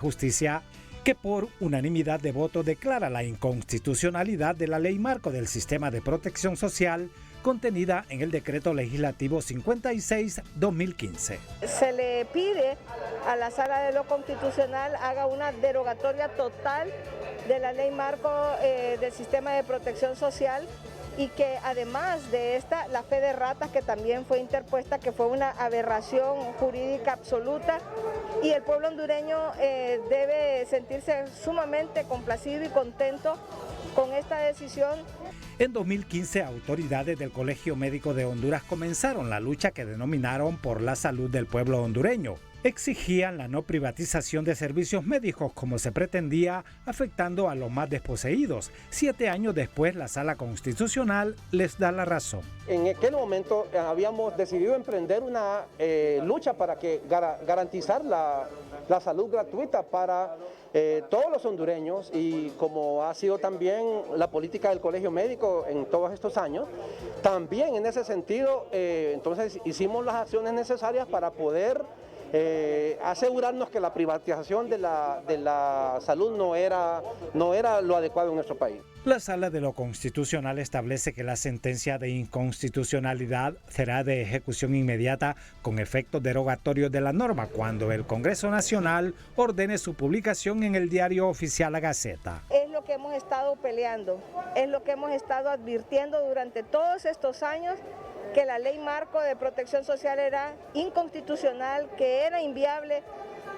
Justicia, que por unanimidad de votos declara la inconstitucionalidad de la Ley Marco del Sistema de Protección Social contenida en el Decreto Legislativo 56-2015. Se le pide a la Sala de lo Constitucional haga una derogatoria total de la Ley Marco del Sistema de Protección Social y que además de esta, la fe de ratas que también fue interpuesta, que fue una aberración jurídica absoluta, y el pueblo hondureño debe sentirse sumamente complacido y contento con esta decisión. En 2015, autoridades del Colegio Médico de Honduras comenzaron la lucha que denominaron por la salud del pueblo hondureño. Exigían la no privatización de servicios médicos como se pretendía, afectando a los más desposeídos. 7 años después, la Sala Constitucional les da la razón. En aquel momento habíamos decidido emprender una lucha para que garantizar la salud gratuita para todos los hondureños, y como ha sido también la política del Colegio Médico en todos estos años, también en ese sentido, entonces hicimos las acciones necesarias para poder asegurarnos que la privatización de la salud no era lo adecuado en nuestro país. La Sala de lo Constitucional establece que la sentencia de inconstitucionalidad será de ejecución inmediata con efectos derogatorios de la norma cuando el Congreso Nacional ordene su publicación en el Diario Oficial La Gaceta. Es lo que hemos estado peleando, es lo que hemos estado advirtiendo durante todos estos años, que la Ley Marco de Protección Social era inconstitucional, que era inviable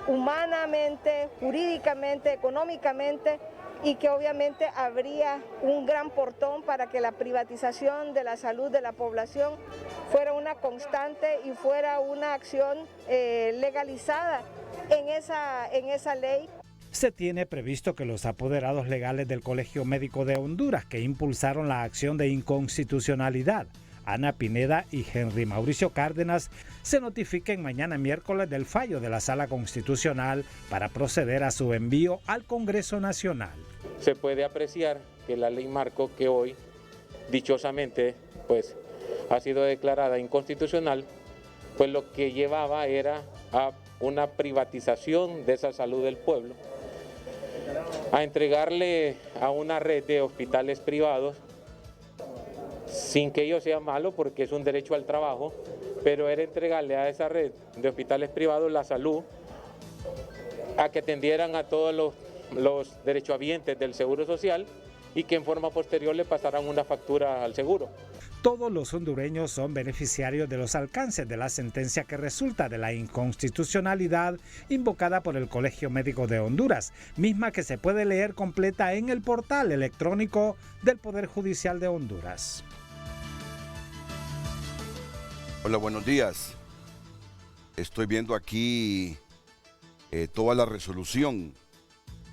humanamente, jurídicamente, económicamente, y que obviamente habría un gran portón para que la privatización de la salud de la población fuera una constante y fuera una acción legalizada en esa ley. Se tiene previsto que los apoderados legales del Colegio Médico de Honduras, que impulsaron la acción de inconstitucionalidad, Ana Pineda y Henry Mauricio Cárdenas, se notifiquen mañana miércoles del fallo de la Sala Constitucional para proceder a su envío al Congreso Nacional. Se puede apreciar que la ley marco, que hoy dichosamente pues ha sido declarada inconstitucional, pues lo que llevaba era a una privatización de esa salud del pueblo, a entregarle a una red de hospitales privados, sin que ello sea malo porque es un derecho al trabajo, pero era entregarle a esa red de hospitales privados la salud, a que atendieran a todos los derechohabientes del Seguro Social y que en forma posterior le pasaran una factura al seguro. Todos los hondureños son beneficiarios de los alcances de la sentencia que resulta de la inconstitucionalidad invocada por el Colegio Médico de Honduras, misma que se puede leer completa en el portal electrónico del Poder Judicial de Honduras. Hola, buenos días. Estoy viendo aquí toda la resolución.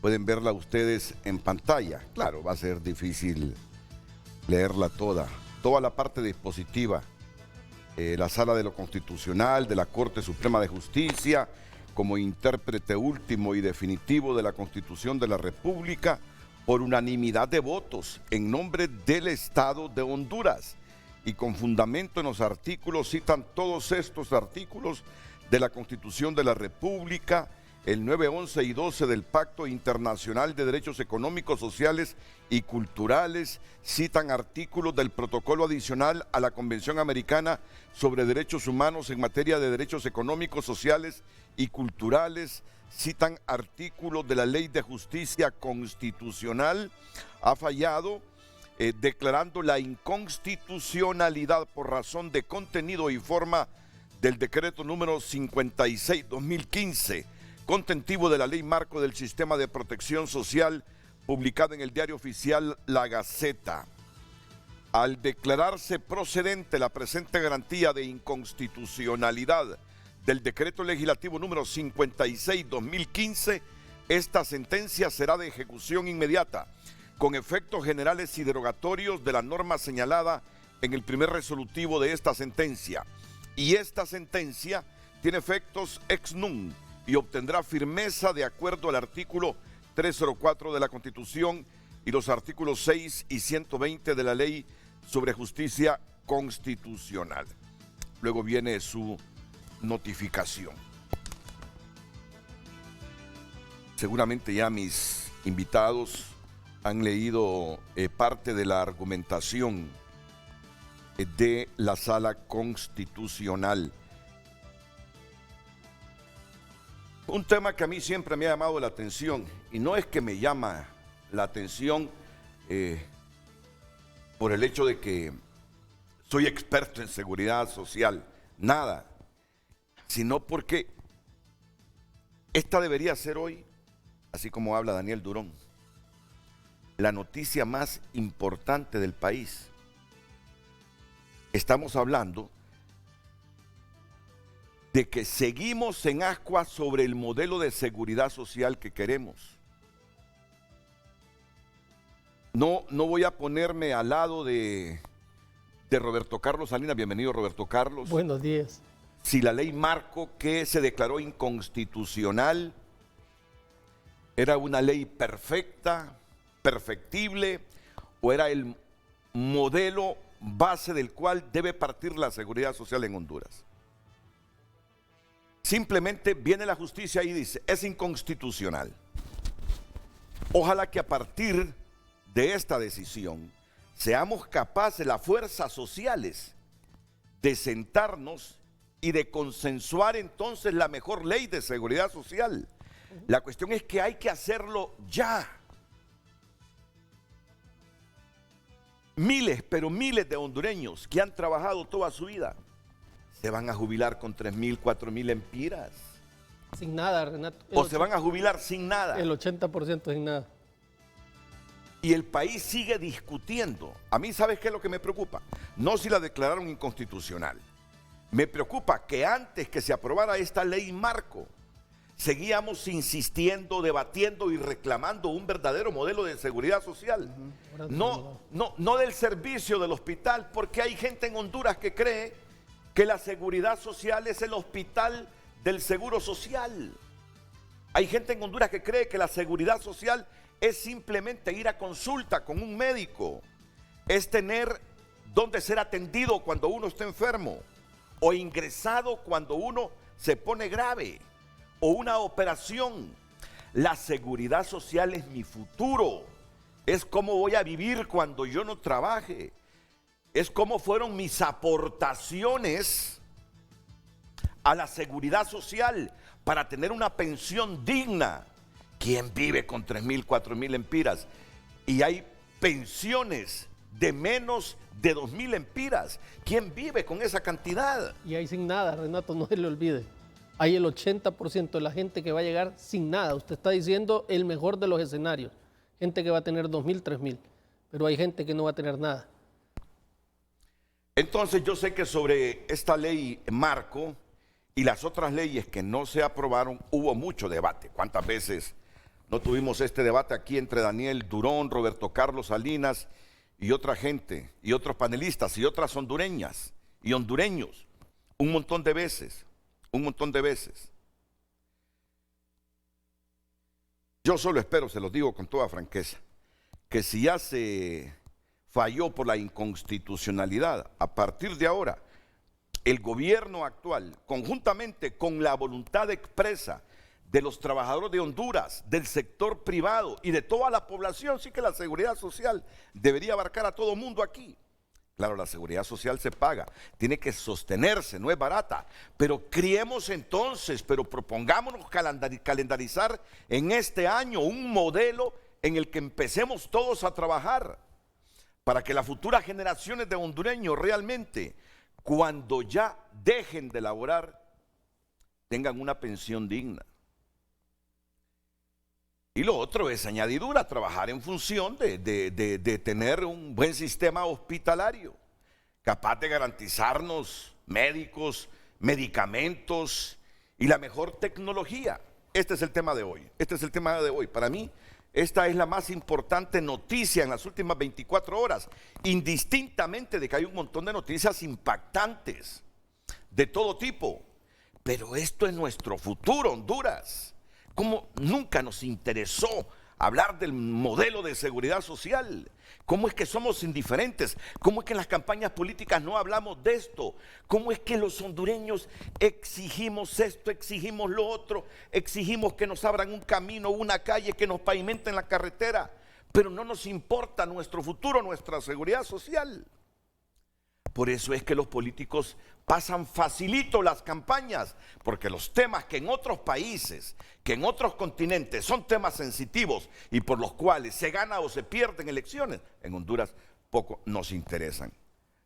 Pueden verla ustedes en pantalla. Claro, va a ser difícil leerla toda la parte dispositiva. La Sala de lo Constitucional de la Corte Suprema de Justicia, como intérprete último y definitivo de la Constitución de la República, por unanimidad de votos en nombre del Estado de Honduras y con fundamento en los artículos, citan todos estos artículos de la Constitución de la República, el 9, 11 y 12 del Pacto Internacional de Derechos Económicos, Sociales y Culturales, citan artículos del Protocolo Adicional a la Convención Americana sobre Derechos Humanos en materia de derechos económicos, sociales y culturales, citan artículos de la Ley de Justicia Constitucional, ha fallado declarando la inconstitucionalidad por razón de contenido y forma del decreto número 56-2015, contentivo de la Ley Marco del Sistema de Protección Social, publicada en el Diario Oficial La Gaceta. Al declararse procedente la presente garantía de inconstitucionalidad del decreto legislativo número 56-2015, esta sentencia será de ejecución inmediata, con efectos generales y derogatorios de la norma señalada en el primer resolutivo de esta sentencia. Y esta sentencia tiene efectos ex nunc y obtendrá firmeza de acuerdo al artículo 304 de la Constitución y los artículos 6 y 120 de la Ley sobre Justicia Constitucional. Luego viene su notificación. Seguramente ya mis invitados han leído parte de la argumentación de la Sala Constitucional. Un tema que a mí siempre me ha llamado la atención, y no es que me llama la atención por el hecho de que soy experto en seguridad social, nada, sino porque esta debería ser hoy, así como habla Daniel Durón, la noticia más importante del país. Estamos hablando de que seguimos en ascuas sobre el modelo de seguridad social que queremos. No voy a ponerme al lado de Roberto Carlos Salinas. Bienvenido, Roberto Carlos. Buenos días. Si la ley marco que se declaró inconstitucional era una ley perfecta, perfectible, o era el modelo base del cual debe partir la seguridad social en Honduras. Simplemente viene la justicia y dice, es inconstitucional. Ojalá que a partir de esta decisión seamos capaces, las fuerzas sociales, de sentarnos y de consensuar entonces la mejor ley de seguridad social. La cuestión es que hay que hacerlo ya. Miles, pero miles de hondureños que han trabajado toda su vida se van a jubilar con 3,000, 4,000 lempiras. Sin nada, Renato. O se van a jubilar sin nada. El 80% sin nada. Y el país sigue discutiendo. A mí, ¿sabes qué es lo que me preocupa? No si la declararon inconstitucional. Me preocupa que antes que se aprobara esta ley marco, seguíamos insistiendo, debatiendo y reclamando un verdadero modelo de seguridad social. No del servicio del hospital, porque hay gente en Honduras que cree que la seguridad social es el hospital del seguro social. Hay gente en Honduras que cree que la seguridad social es simplemente ir a consulta con un médico, es tener donde ser atendido cuando uno está enfermo, o ingresado cuando uno se pone grave, o una operación. La seguridad social es mi futuro, es cómo voy a vivir cuando yo no trabaje, es cómo fueron mis aportaciones a la seguridad social para tener una pensión digna. ¿Quién vive con 3,000, 4,000 lempiras? Y hay pensiones de menos de 2,000 lempiras. ¿Quién vive con esa cantidad? Y ahí sin nada, Renato, no se le olvide. Hay el 80% de la gente que va a llegar sin nada. Usted está diciendo el mejor de los escenarios. Gente que va a tener 2,000, 3,000. Pero hay gente que no va a tener nada. Entonces yo sé que sobre esta ley marco y las otras leyes que no se aprobaron hubo mucho debate. ¿Cuántas veces no tuvimos este debate aquí entre Daniel Durón, Roberto Carlos Salinas y otra gente, y otros panelistas, y otras hondureñas y hondureños? Un montón de veces. Yo solo espero, se los digo con toda franqueza, que si ya se falló por la inconstitucionalidad, a partir de ahora, el gobierno actual, conjuntamente con la voluntad expresa de los trabajadores de Honduras, del sector privado y de toda la población, sí que la seguridad social debería abarcar a todo mundo aquí. Claro, la seguridad social se paga, tiene que sostenerse, no es barata, pero criemos entonces, pero propongámonos calendarizar en este año un modelo en el que empecemos todos a trabajar para que las futuras generaciones de hondureños realmente, cuando ya dejen de laborar, tengan una pensión digna. Y lo otro es añadidura, trabajar en función de tener un buen sistema hospitalario, capaz de garantizarnos médicos, medicamentos y la mejor tecnología. Este es el tema de hoy. Para mí, esta es la más importante noticia en las últimas 24 horas, indistintamente de que hay un montón de noticias impactantes de todo tipo. Pero esto es nuestro futuro, Honduras. Como nunca nos interesó hablar del modelo de seguridad social. ¿Cómo es que somos indiferentes? ¿Cómo es que en las campañas políticas no hablamos de esto? ¿Cómo es que los hondureños exigimos esto, exigimos lo otro, exigimos que nos abran un camino, una calle, que nos pavimenten la carretera, pero no nos importa nuestro futuro, nuestra seguridad social? Por eso es que los políticos pasan facilito las campañas, porque los temas que en otros países, que en otros continentes son temas sensitivos y por los cuales se gana o se pierden elecciones, en Honduras poco nos interesan.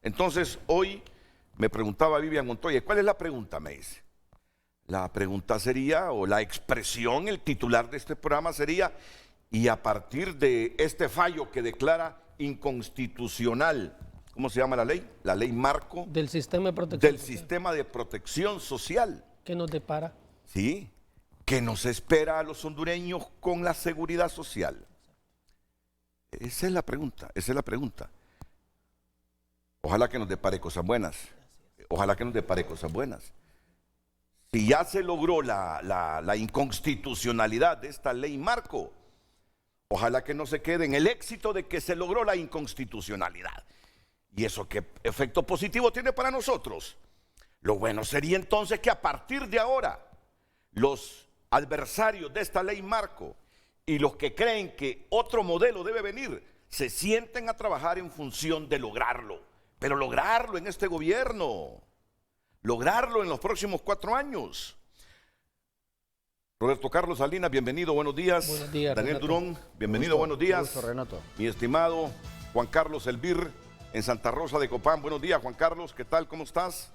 Entonces hoy me preguntaba Vivian Montoya, ¿cuál es la pregunta? Me dice. La pregunta sería, o la expresión, el titular de este programa sería, y a partir de este fallo que declara inconstitucional, ¿cómo se llama la ley? La ley marco del sistema de protección del social. sistema de protección social. ¿Qué nos depara? Sí, ¿qué nos espera a los hondureños con la seguridad social? Esa es la pregunta, esa es la pregunta. Ojalá que nos depare cosas buenas. Ojalá que nos depare cosas buenas. Si ya se logró la inconstitucionalidad de esta ley marco, ojalá que no se quede en el éxito de que se logró la inconstitucionalidad. ¿Y eso qué efecto positivo tiene para nosotros? Lo bueno sería entonces que a partir de ahora los adversarios de esta ley marco y los que creen que otro modelo debe venir se sienten a trabajar en función de lograrlo, pero lograrlo en este gobierno, lograrlo en los próximos 4 años. Roberto Carlos Salinas, bienvenido, buenos días. Buenos días, Daniel Renato. Durón, bienvenido, buenos días. Gusto, Renato. Mi estimado Juan Carlos Elvir, en Santa Rosa de Copán. Buenos días, Juan Carlos, ¿qué tal? ¿Cómo estás?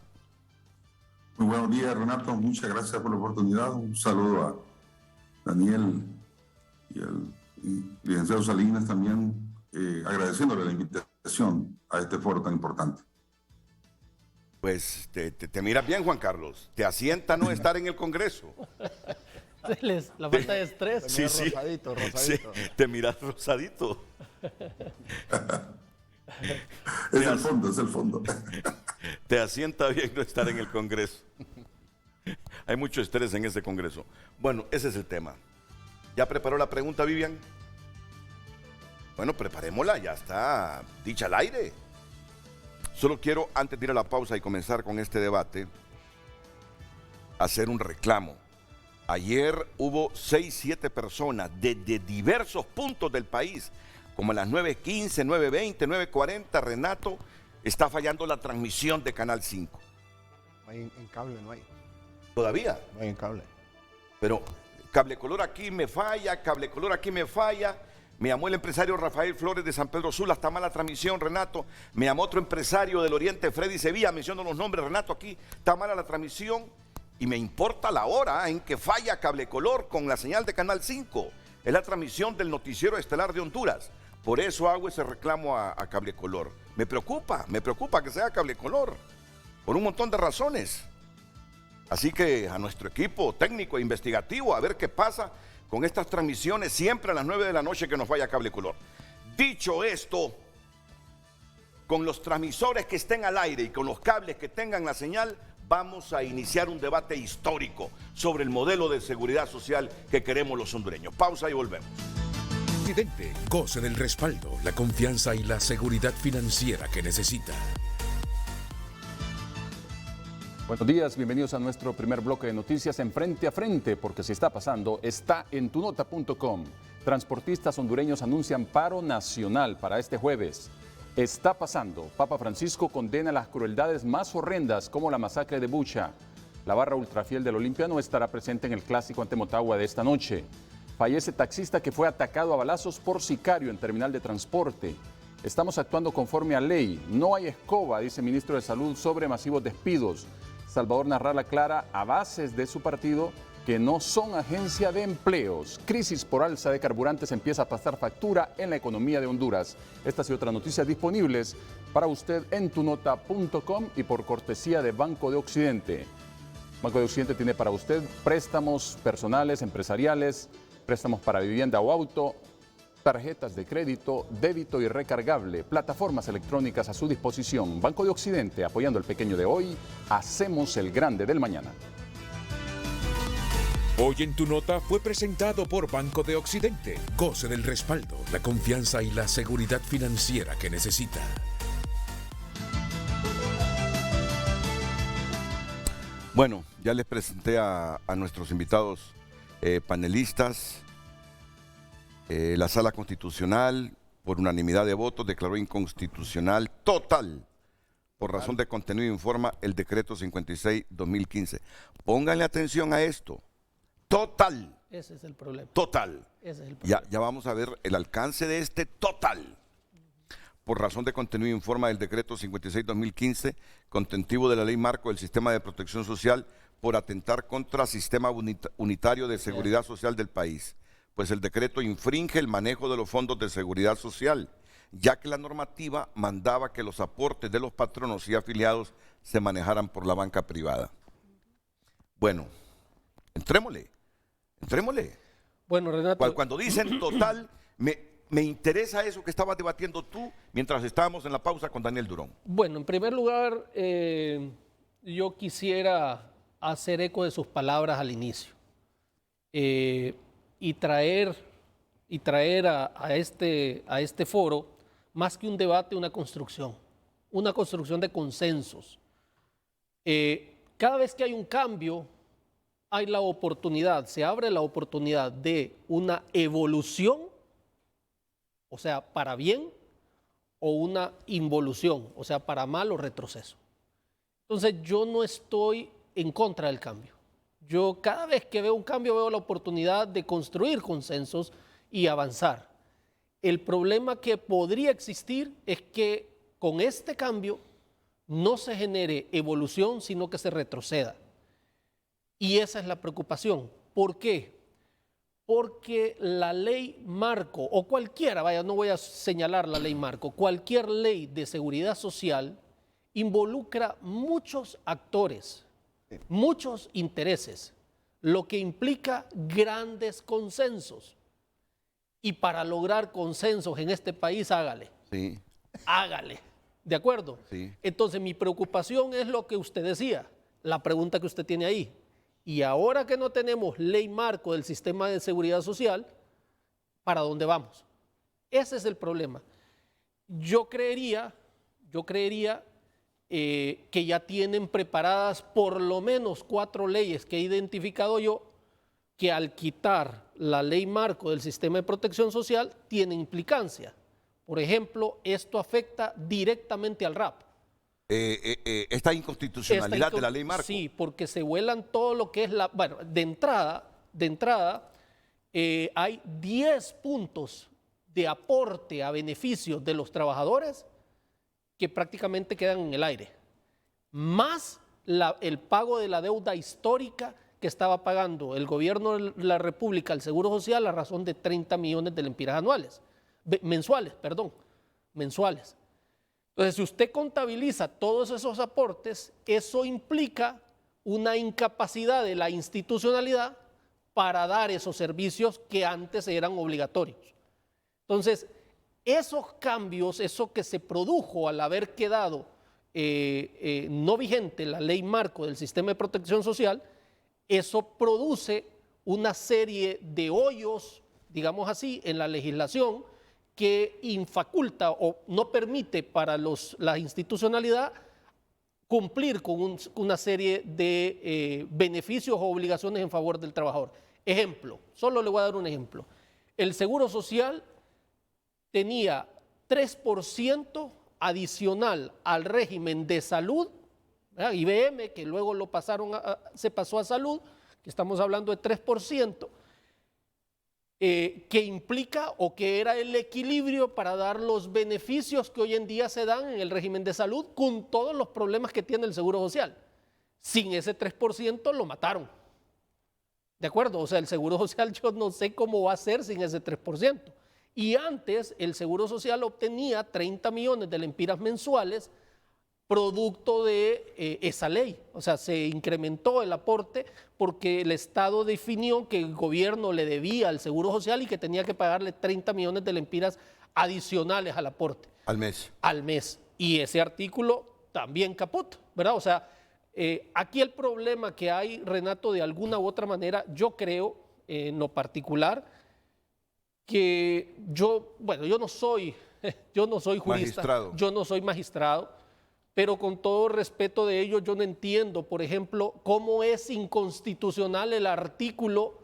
Muy buenos días, Renato. Muchas gracias por la oportunidad. Un saludo a Daniel y al licenciado Salinas también, agradeciéndole la invitación a este foro tan importante. Pues te miras bien, Juan Carlos. Te asienta no estar en el Congreso. La falta de estrés. Sí, sí. Rosadito. Sí, te miras rosadito. Es el fondo. Te asienta bien no estar en el Congreso. Hay mucho estrés en ese Congreso. Bueno, ese es el tema. ¿Ya preparó la pregunta, Vivian? Bueno, preparémosla, ya está dicha al aire. Solo quiero, antes de ir a la pausa y comenzar con este debate, hacer un reclamo. Ayer hubo 6, 7 personas desde diversos puntos del país, como a las 9:15, 9:20, 9:40, Renato, está fallando la transmisión de Canal 5. No hay en cable, no hay. ¿Todavía? No hay en cable. Pero Cable Color aquí me falla, Cable Color aquí me falla. Me llamó el empresario Rafael Flores de San Pedro Sula, está mala transmisión, Renato. Me llamó otro empresario del Oriente, Freddy Sevilla, menciono los nombres, Renato, aquí está mala la transmisión. Y me importa la hora en que falla Cable Color con la señal de Canal 5. Es la transmisión del noticiero estelar de Honduras. Por eso hago ese reclamo a Cable Color. Me preocupa que sea Cable Color, por un montón de razones. Así que a nuestro equipo técnico e investigativo, a ver qué pasa con estas transmisiones siempre a las 9 de la noche que nos vaya Cable Color. Dicho esto, con los transmisores que estén al aire y con los cables que tengan la señal, vamos a iniciar un debate histórico sobre el modelo de seguridad social que queremos los hondureños. Pausa y volvemos. Presidente, goce del respaldo, la confianza y la seguridad financiera que necesita. Buenos días, bienvenidos a nuestro primer bloque de noticias en Frente a Frente, porque si está pasando, está en tunota.com. Transportistas hondureños anuncian paro nacional para este jueves. Está pasando. Papa Francisco condena las crueldades más horrendas como la masacre de Bucha. La barra ultrafiel del Olimpia no estará presente en el clásico ante Motagua de esta noche. Fallece taxista que fue atacado a balazos por sicario en terminal de transporte. Estamos actuando conforme a ley. No hay escoba, dice ministro de Salud, sobre masivos despidos. Salvador Narral aclara a bases de su partido que no son agencia de empleos. Crisis por alza de carburantes empieza a pasar factura en la economía de Honduras. Estas y otras noticias disponibles para usted en tunota.com y por cortesía de Banco de Occidente. Banco de Occidente tiene para usted préstamos personales, empresariales, préstamos para vivienda o auto, tarjetas de crédito, débito y recargable, plataformas electrónicas a su disposición. Banco de Occidente, apoyando el pequeño de hoy, hacemos el grande del mañana. Hoy en Tu Nota fue presentado por Banco de Occidente. Goce del respaldo, la confianza y la seguridad financiera que necesita. Bueno, ya les presenté a nuestros invitados panelistas. La Sala Constitucional, por unanimidad de votos, declaró inconstitucional total, por razón de contenido, informa el decreto 56-2015. Pónganle atención a esto. Total. Ese es el problema. Total. Ese es el problema. Ya vamos a ver el alcance de este total. Por razón de contenido, informa el decreto 56-2015, contentivo de la ley marco del sistema de protección social por atentar contra el sistema unitario de seguridad social del país, pues el decreto infringe el manejo de los fondos de seguridad social, ya que la normativa mandaba que los aportes de los patronos y afiliados se manejaran por la banca privada. Bueno, entrémosle. Bueno, Renato. Cuando dicen total, me interesa eso que estabas debatiendo tú mientras estábamos en la pausa con Daniel Durón. Bueno, en primer lugar, yo quisiera hacer eco de sus palabras al inicio y traer a este foro, más que un debate, una construcción de consensos. Cada vez que hay un cambio, hay la oportunidad, se abre la oportunidad de una evolución, o sea, para bien, o una involución, o sea, para mal o retroceso. Entonces, yo no estoy en contra del cambio. Yo cada vez que veo un cambio veo la oportunidad de construir consensos y avanzar. El problema que podría existir es que con este cambio no se genere evolución, sino que se retroceda. Y esa es la preocupación. ¿Por qué? Porque la ley marco, o cualquiera, vaya, no voy a señalar la ley marco, cualquier ley de seguridad social involucra muchos actores, muchos intereses, lo que implica grandes consensos. Y para lograr consensos en este país, hágale. Sí. Hágale. ¿De acuerdo? Sí. Entonces, mi preocupación es lo que usted decía, la pregunta que usted tiene ahí. Y ahora que no tenemos ley marco del sistema de seguridad social, ¿para dónde vamos? Ese es el problema. Yo creería que ya tienen preparadas por lo menos 4 leyes que he identificado yo, que al quitar la ley marco del sistema de protección social tiene implicancia. Por ejemplo, esto afecta directamente al RAP. Esta inconstitucionalidad de la ley marco. Sí, porque se vuelan todo lo que es la... Bueno, de entrada hay 10 puntos de aporte a beneficios de los trabajadores que prácticamente quedan en el aire, más el pago de la deuda histórica que estaba pagando el gobierno de la República al Seguro Social a razón de 30 millones de lempiras mensuales. Entonces, si usted contabiliza todos esos aportes, eso implica una incapacidad de la institucionalidad para dar esos servicios que antes eran obligatorios. Entonces, esos cambios, eso que se produjo al haber quedado no vigente la ley marco del sistema de protección social, eso produce una serie de hoyos, digamos así, en la legislación que infaculta o no permite para la institucionalidad cumplir con una serie de beneficios o obligaciones en favor del trabajador. Ejemplo, solo le voy a dar un ejemplo. El Seguro Social tenía 3% adicional al régimen de salud, ¿verdad? IBM, que luego se pasó a salud, que estamos hablando de 3%, que implica o que era el equilibrio para dar los beneficios que hoy en día se dan en el régimen de salud con todos los problemas que tiene el Seguro Social. Sin ese 3% lo mataron. ¿De acuerdo? O sea, el Seguro Social yo no sé cómo va a ser sin ese 3%. Y antes el Seguro Social obtenía 30 millones de lempiras mensuales producto de esa ley. O sea, se incrementó el aporte porque el Estado definió que el gobierno le debía al Seguro Social y que tenía que pagarle 30 millones de lempiras adicionales al aporte. Al mes. Al mes. Y ese artículo también caput, ¿verdad? O sea, Aquí el problema que hay, Renato, de alguna u otra manera, yo creo, en lo particular, que yo no soy jurista, Magistrado. yo no soy magistrado, pero con todo respeto de ello, yo no entiendo, por ejemplo, cómo es inconstitucional el artículo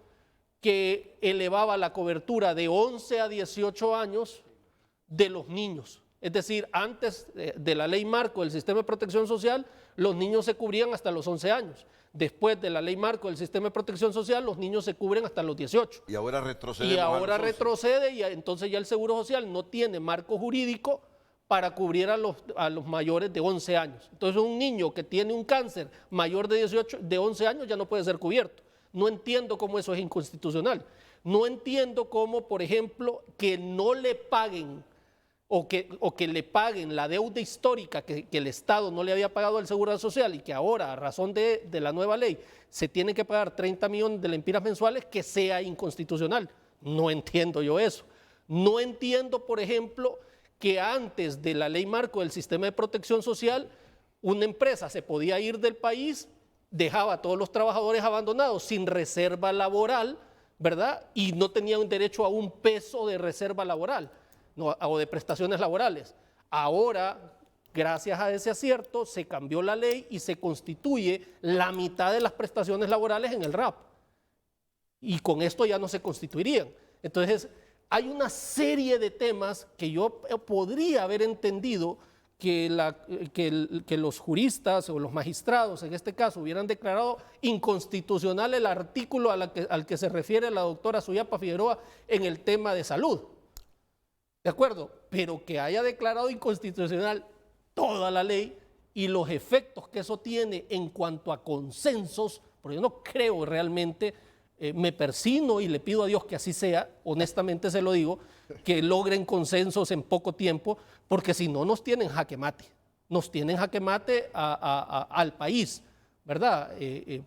que elevaba la cobertura de 11 a 18 años de los niños. Es decir, antes de la ley marco del sistema de protección social, los niños se cubrían hasta los 11 años. Después de la ley marco del sistema de protección social, los niños se cubren hasta los 18. Y ahora retrocede. Y ahora retrocede y entonces ya el Seguro Social no tiene marco jurídico para cubrir a los mayores de 11 años. Entonces un niño que tiene un cáncer mayor de 11 años ya no puede ser cubierto. No entiendo cómo eso es inconstitucional. No entiendo cómo, por ejemplo, que no le paguen o que le paguen la deuda histórica que el Estado no le había pagado al Seguro Social y que ahora, a razón de la nueva ley, se tiene que pagar 30 millones de lempiras mensuales, que sea inconstitucional. No entiendo yo eso. No entiendo, por ejemplo, que antes de la ley marco del sistema de protección social, una empresa se podía ir del país, dejaba a todos los trabajadores abandonados sin reserva laboral, ¿verdad? Y no tenían derecho a un peso de reserva laboral, no, o de prestaciones laborales. Ahora, gracias a ese acierto, se cambió la ley y se constituye la mitad de las prestaciones laborales en el RAP. Y con esto ya no se constituirían. Entonces, hay una serie de temas que yo podría haber entendido que los juristas o los magistrados, en este caso, hubieran declarado inconstitucional el artículo al que se refiere la doctora Suyapa Figueroa en el tema de salud. ¿De acuerdo? Pero que haya declarado inconstitucional toda la ley y los efectos que eso tiene en cuanto a consensos, porque yo no creo realmente, me persino y le pido a Dios que así sea, honestamente se lo digo, que logren consensos en poco tiempo, porque si no nos tienen jaque mate al país, ¿verdad?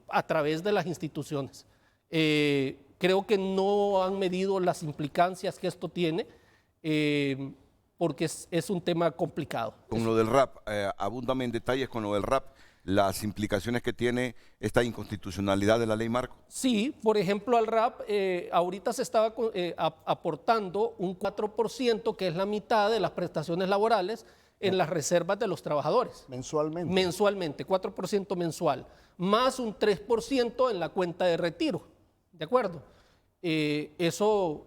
A través de las instituciones. Creo que no han medido las implicancias que esto tiene, porque es un tema complicado. Con lo del RAP, abúndame en detalles con lo del RAP, las implicaciones que tiene esta inconstitucionalidad de la ley marco. Sí, por ejemplo, al RAP ahorita se estaba aportando un 4%, que es la mitad de las prestaciones laborales en las reservas de los trabajadores. Mensualmente. Mensualmente, 4% mensual, más un 3% en la cuenta de retiro, ¿de acuerdo? Eso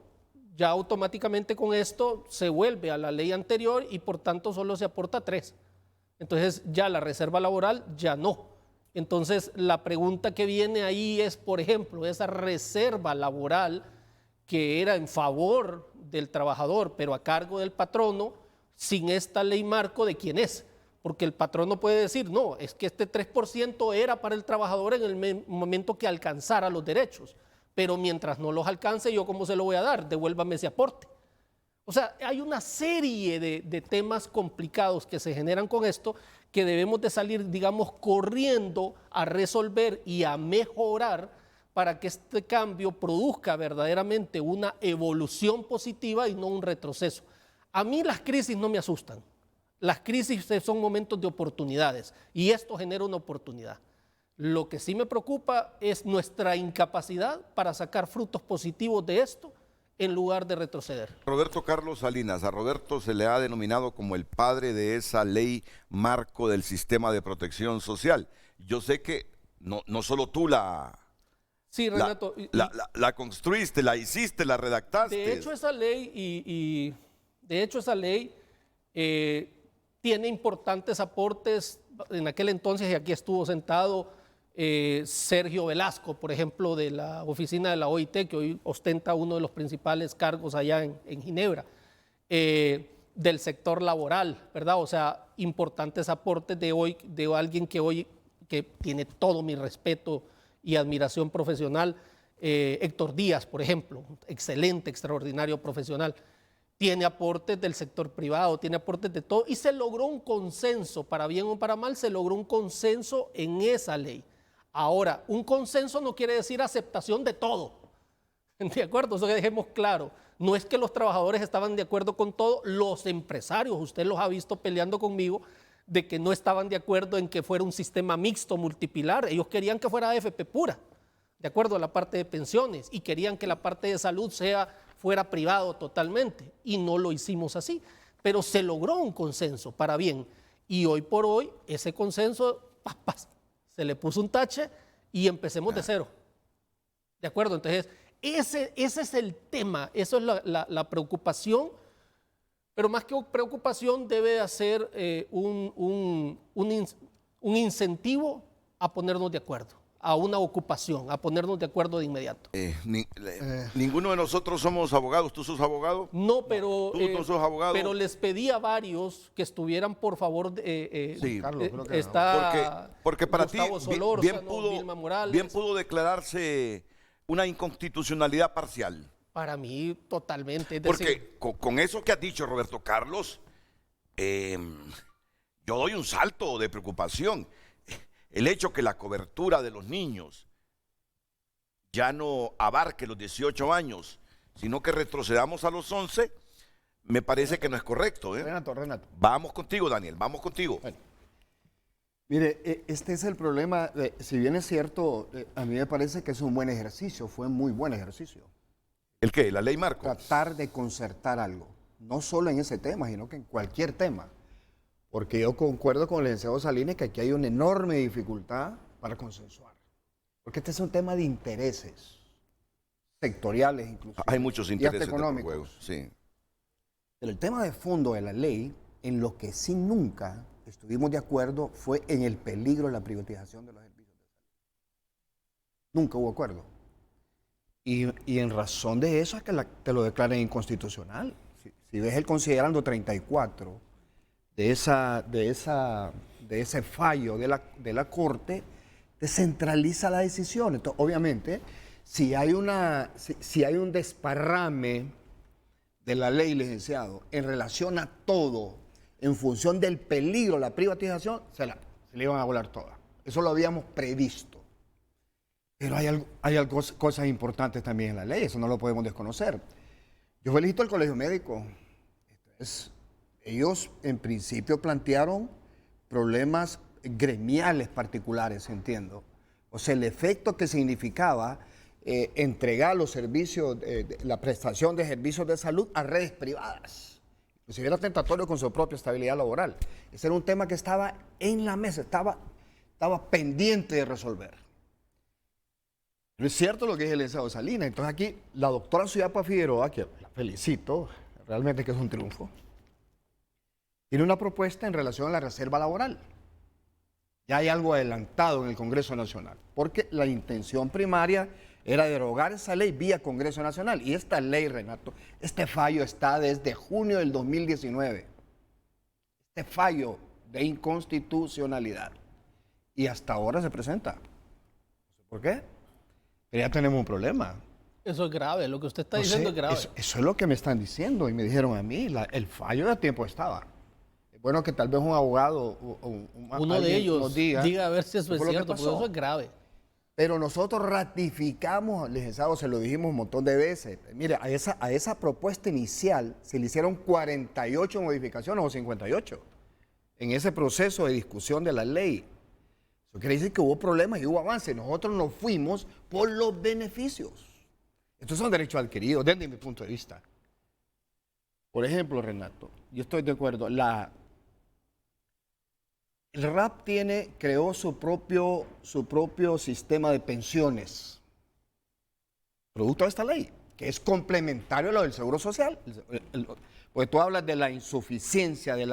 ya automáticamente con esto se vuelve a la ley anterior y por tanto solo se aporta 3%. Entonces ya la reserva laboral ya no. Entonces la pregunta que viene ahí es, por ejemplo, esa reserva laboral que era en favor del trabajador, pero a cargo del patrono, sin esta ley marco, ¿de quién es? Porque el patrono puede decir, no, es que este 3% era para el trabajador en el momento que alcanzara los derechos, pero mientras no los alcance, ¿yo cómo se lo voy a dar? Devuélvame ese aporte. O sea, hay una serie de temas complicados que se generan con esto que debemos de salir, digamos, corriendo a resolver y a mejorar para que este cambio produzca verdaderamente una evolución positiva y no un retroceso. A mí las crisis no me asustan. Las crisis son momentos de oportunidades y esto genera una oportunidad. Lo que sí me preocupa es nuestra incapacidad para sacar frutos positivos de esto en lugar de retroceder. Roberto Carlos Salinas, a Roberto se le ha denominado como el padre de esa ley marco del sistema de protección social. Yo sé que no solo tú la construiste, la hiciste, la redactaste. De hecho, esa ley tiene importantes aportes. En aquel entonces, y aquí estuvo sentado Sergio Velasco, por ejemplo, de la oficina de la OIT, que hoy ostenta uno de los principales cargos allá en Ginebra, del sector laboral, ¿verdad? O sea, importantes aportes de alguien que tiene todo mi respeto y admiración profesional, Héctor Díaz, por ejemplo, excelente, extraordinario profesional. Tiene aportes del sector privado, tiene aportes de todo, y se logró un consenso, para bien o para mal, se logró un consenso en esa ley. Ahora, un consenso no quiere decir aceptación de todo, ¿de acuerdo? Eso que dejemos claro. No es que los trabajadores estaban de acuerdo con todo, los empresarios, usted los ha visto peleando conmigo, de que no estaban de acuerdo en que fuera un sistema mixto multipilar. Ellos querían que fuera AFP pura, de acuerdo a la parte de pensiones, y querían que la parte de salud fuera privado totalmente, y no lo hicimos así. Pero se logró un consenso para bien, y hoy por hoy ese consenso se le puso un tache y empecemos de cero. ¿De acuerdo? Entonces, ese es el tema, eso es la preocupación, pero más que preocupación debe hacer un incentivo a ponernos de acuerdo, a una ocupación, a ponernos de acuerdo de inmediato. Ninguno de nosotros somos abogados. ¿Tú sos abogado? No, pero, ¿Tú no sos abogado? Pero les pedí a varios que estuvieran, por favor, sí, Carlos, creo que está porque para Gustavo ti Solórzano, Vilma Morales. bien pudo declararse una inconstitucionalidad parcial. Para mí, totalmente. Es Porque decir, con eso que has dicho, Roberto Carlos, yo doy un salto de preocupación. El hecho que la cobertura de los niños ya no abarque los 18 años, sino que retrocedamos a los 11, me parece que no es correcto. Renato. Vamos contigo, Daniel, vamos contigo. Bueno. Mire, este es el problema. Si bien es cierto, a mí me parece que es un buen ejercicio, fue un muy buen ejercicio. ¿El qué? ¿La ley marco? Tratar de concertar algo, no solo en ese tema, sino que en cualquier tema. Porque yo concuerdo con el licenciado Salinas que aquí hay una enorme dificultad para consensuar. Porque este es un tema de intereses sectoriales incluso. Hay muchos intereses económicos. de juego, sí. Pero el tema de fondo de la ley, en lo que sí nunca estuvimos de acuerdo, fue en el peligro de la privatización de los servicios de salud. Nunca hubo acuerdo. Y en razón de eso es que te lo declaran inconstitucional. Si ves el considerando 34 de ese fallo de la Corte, descentraliza la decisión. Entonces, obviamente, si hay un desparrame de la ley, licenciado, en relación a todo, en función del peligro de la privatización, se le iban a volar todas. Eso lo habíamos previsto. Pero hay cosas importantes también en la ley, eso no lo podemos desconocer. Yo felicito al Colegio Médico. Ellos en principio plantearon problemas gremiales particulares, entiendo. O sea, el efecto que significaba entregar los servicios, la prestación de servicios de salud a redes privadas. Inclusive era tentatorio con su propia estabilidad laboral. Ese era un tema que estaba en la mesa, estaba pendiente de resolver. No es cierto lo que dice el licenciado Salinas. Entonces aquí la doctora Suyapa Figueroa, que la felicito, realmente que es un triunfo, tiene una propuesta en relación a la reserva laboral. Ya hay algo adelantado en el Congreso Nacional, porque la intención primaria era derogar esa ley vía Congreso Nacional. Y esta ley, Renato, este fallo está desde junio del 2019. Este fallo de inconstitucionalidad. Y hasta ahora se presenta. No sé por qué. Pero ya tenemos un problema. Eso es grave, lo que usted está diciendo es grave. Eso es lo que me están diciendo y me dijeron a mí, el fallo de tiempo estaba. Es bueno que tal vez un abogado uno de ellos diga a ver si eso es cierto, porque eso es grave. Pero nosotros ratificamos, licenciado, se lo dijimos un montón de veces. Mire, a esa propuesta inicial se le hicieron 48 modificaciones o 58 en ese proceso de discusión de la ley. Eso quiere decir que hubo problemas y hubo avances. Nosotros nos fuimos por los beneficios. Estos son derechos adquiridos desde mi punto de vista. Por ejemplo, Renato, yo estoy de acuerdo. El RAP creó su propio sistema de pensiones, producto de esta ley, que es complementario a lo del Seguro Social. Porque tú hablas de la insuficiencia, de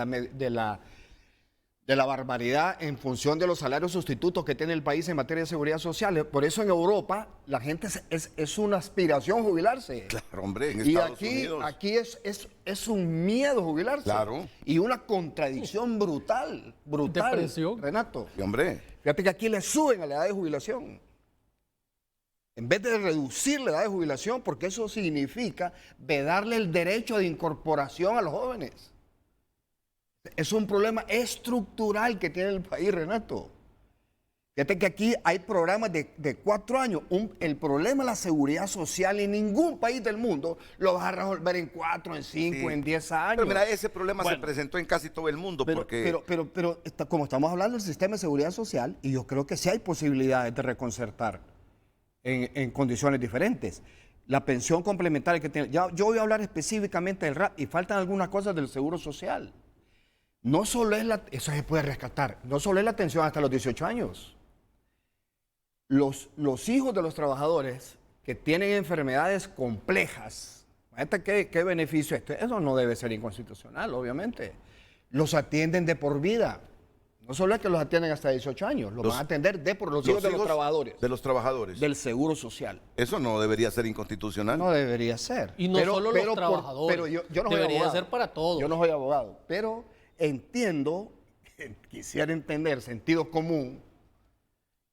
la barbaridad en función de los salarios sustitutos que tiene el país en materia de seguridad social. Por eso en Europa la gente es una aspiración jubilarse. Claro, hombre, en y Estados Unidos. aquí es un miedo jubilarse. Claro. Y una contradicción brutal. Depresión. Renato. Sí, hombre. Fíjate que aquí le suben a la edad de jubilación. En vez de reducir la edad de jubilación, porque eso significa vedarle el derecho de incorporación a los jóvenes. Es un problema estructural que tiene el país, Renato. Fíjate que aquí hay programas de 4 años. El problema de la seguridad social en ningún país del mundo lo vas a resolver en 4, en 5, en 10 años. Pero mira, ese problema se presentó en casi todo el mundo. Pero como estamos hablando del sistema de seguridad social, y yo creo que sí hay posibilidades de reconcertar en condiciones diferentes. La pensión complementaria que tiene. Yo voy a hablar específicamente del RAP y faltan algunas cosas del seguro social. No solo es eso se puede rescatar, no solo es la atención hasta los 18 años. Los hijos de los trabajadores que tienen enfermedades complejas, ¿qué beneficio es esto? Eso no debe ser inconstitucional, obviamente. Los atienden de por vida. No solo es que los atienden hasta 18 años, los van a atender los hijos de los trabajadores. De los trabajadores. Del seguro social. Eso no debería ser inconstitucional. No debería ser. Y no solo los trabajadores. Pero yo no debería soy abogado. ser para todos. Yo no soy abogado, pero entiendo, quisiera entender, sentido común,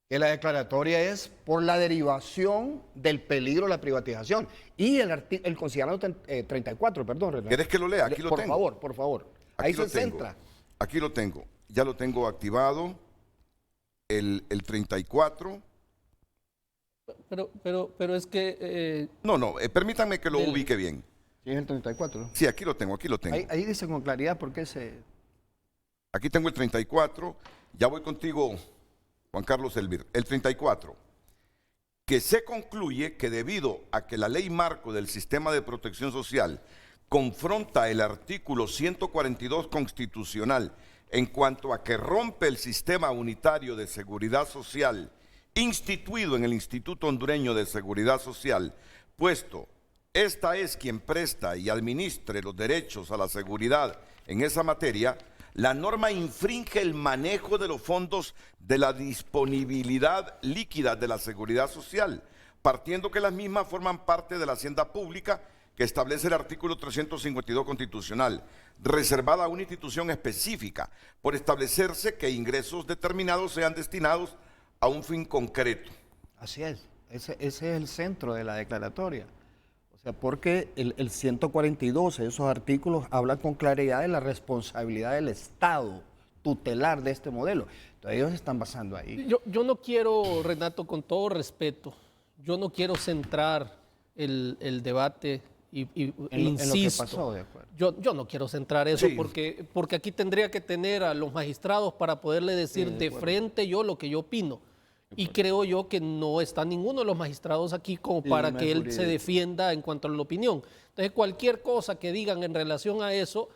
que la declaratoria es por la derivación del peligro de la privatización. Y el considerado 34, perdón, Renato. ¿Quieres que lo lea? Aquí lo tengo. Por favor. Aquí ahí lo se tengo. centra. Aquí lo tengo. Ya lo tengo activado. El 34. Pero es que... permítanme que lo ubique bien. Sí, es el 34. Sí, aquí lo tengo. Ahí dice con claridad por qué se... Aquí tengo el 34. Ya voy contigo, Juan Carlos Elvir. El 34. Que se concluye que debido a que la ley marco del sistema de protección social confronta el artículo 142 constitucional en cuanto a que rompe el sistema unitario de seguridad social instituido en el Instituto Hondureño de Seguridad Social, puesto esta es quien presta y administre los derechos a la seguridad en esa materia, la norma infringe el manejo de los fondos de la disponibilidad líquida de la seguridad social, partiendo que las mismas forman parte de la hacienda pública que establece el artículo 352 constitucional, reservada a una institución específica, por establecerse que ingresos determinados sean destinados a un fin concreto. Así es, ese es el centro de la declaratoria. O sea, porque el 142, esos artículos, hablan con claridad de la responsabilidad del Estado tutelar de este modelo. Entonces ellos están basando ahí. Yo no quiero, Renato, con todo respeto, yo no quiero centrar el debate insisto, en lo que pasó, de acuerdo. Yo no quiero centrar eso Sí. porque aquí tendría que tener a los magistrados para poderle decir de frente yo lo que yo opino. Y creo yo que no está ninguno de los magistrados aquí como para que él se defienda en cuanto a la opinión. Entonces, cualquier cosa que digan en relación a eso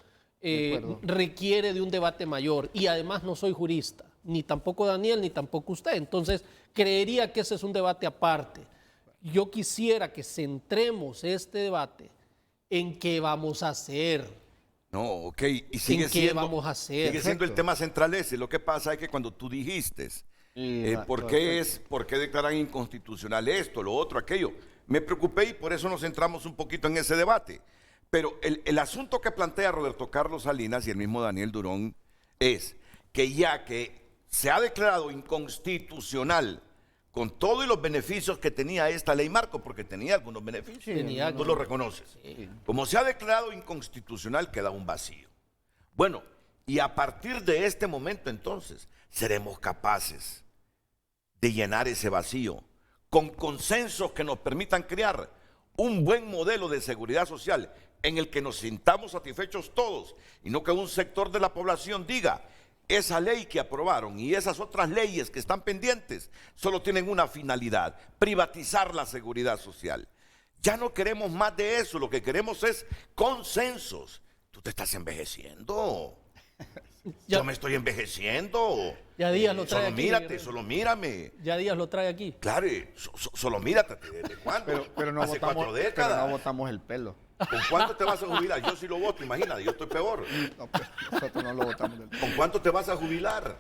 requiere de un debate mayor. Y además no soy jurista, ni tampoco Daniel, ni tampoco usted. Entonces, creería que ese es un debate aparte. Yo quisiera que centremos este debate en qué vamos a hacer. No, ok, y sigue ¿En qué siendo, vamos a hacer? sigue siendo el tema central ese. Lo que pasa es que cuando tú dijiste, ¿por qué declaran inconstitucional esto, lo otro, aquello? Me preocupé y por eso nos centramos un poquito en ese debate. Pero el asunto que plantea Roberto Carlos Salinas y el mismo Daniel Durón es que ya que se ha declarado inconstitucional con todos los beneficios que tenía esta ley marco, porque tenía algunos beneficios, tú lo reconoces. Sí. Como se ha declarado inconstitucional, queda un vacío. Bueno, y a partir de este momento entonces, seremos capaces de llenar ese vacío con consensos que nos permitan crear un buen modelo de seguridad social en el que nos sintamos satisfechos todos y no que un sector de la población diga: esa ley que aprobaron y esas otras leyes que están pendientes solo tienen una finalidad: privatizar la seguridad social. Ya no queremos más de eso, lo que queremos es consensos. Tú te estás envejeciendo. Yo me estoy envejeciendo. Ya Díaz lo trae solo aquí. Mírate, solo mírame. Ya Díaz lo trae aquí. Claro, solo mírate. ¿Desde cuándo? Pero no Hace votamos, 4 décadas. pero no votamos el pelo. ¿Con cuánto te vas a jubilar? Yo sí lo voto, imagínate, yo estoy peor. No, pero nosotros no lo votamos del pelo. ¿Con cuánto te vas a jubilar?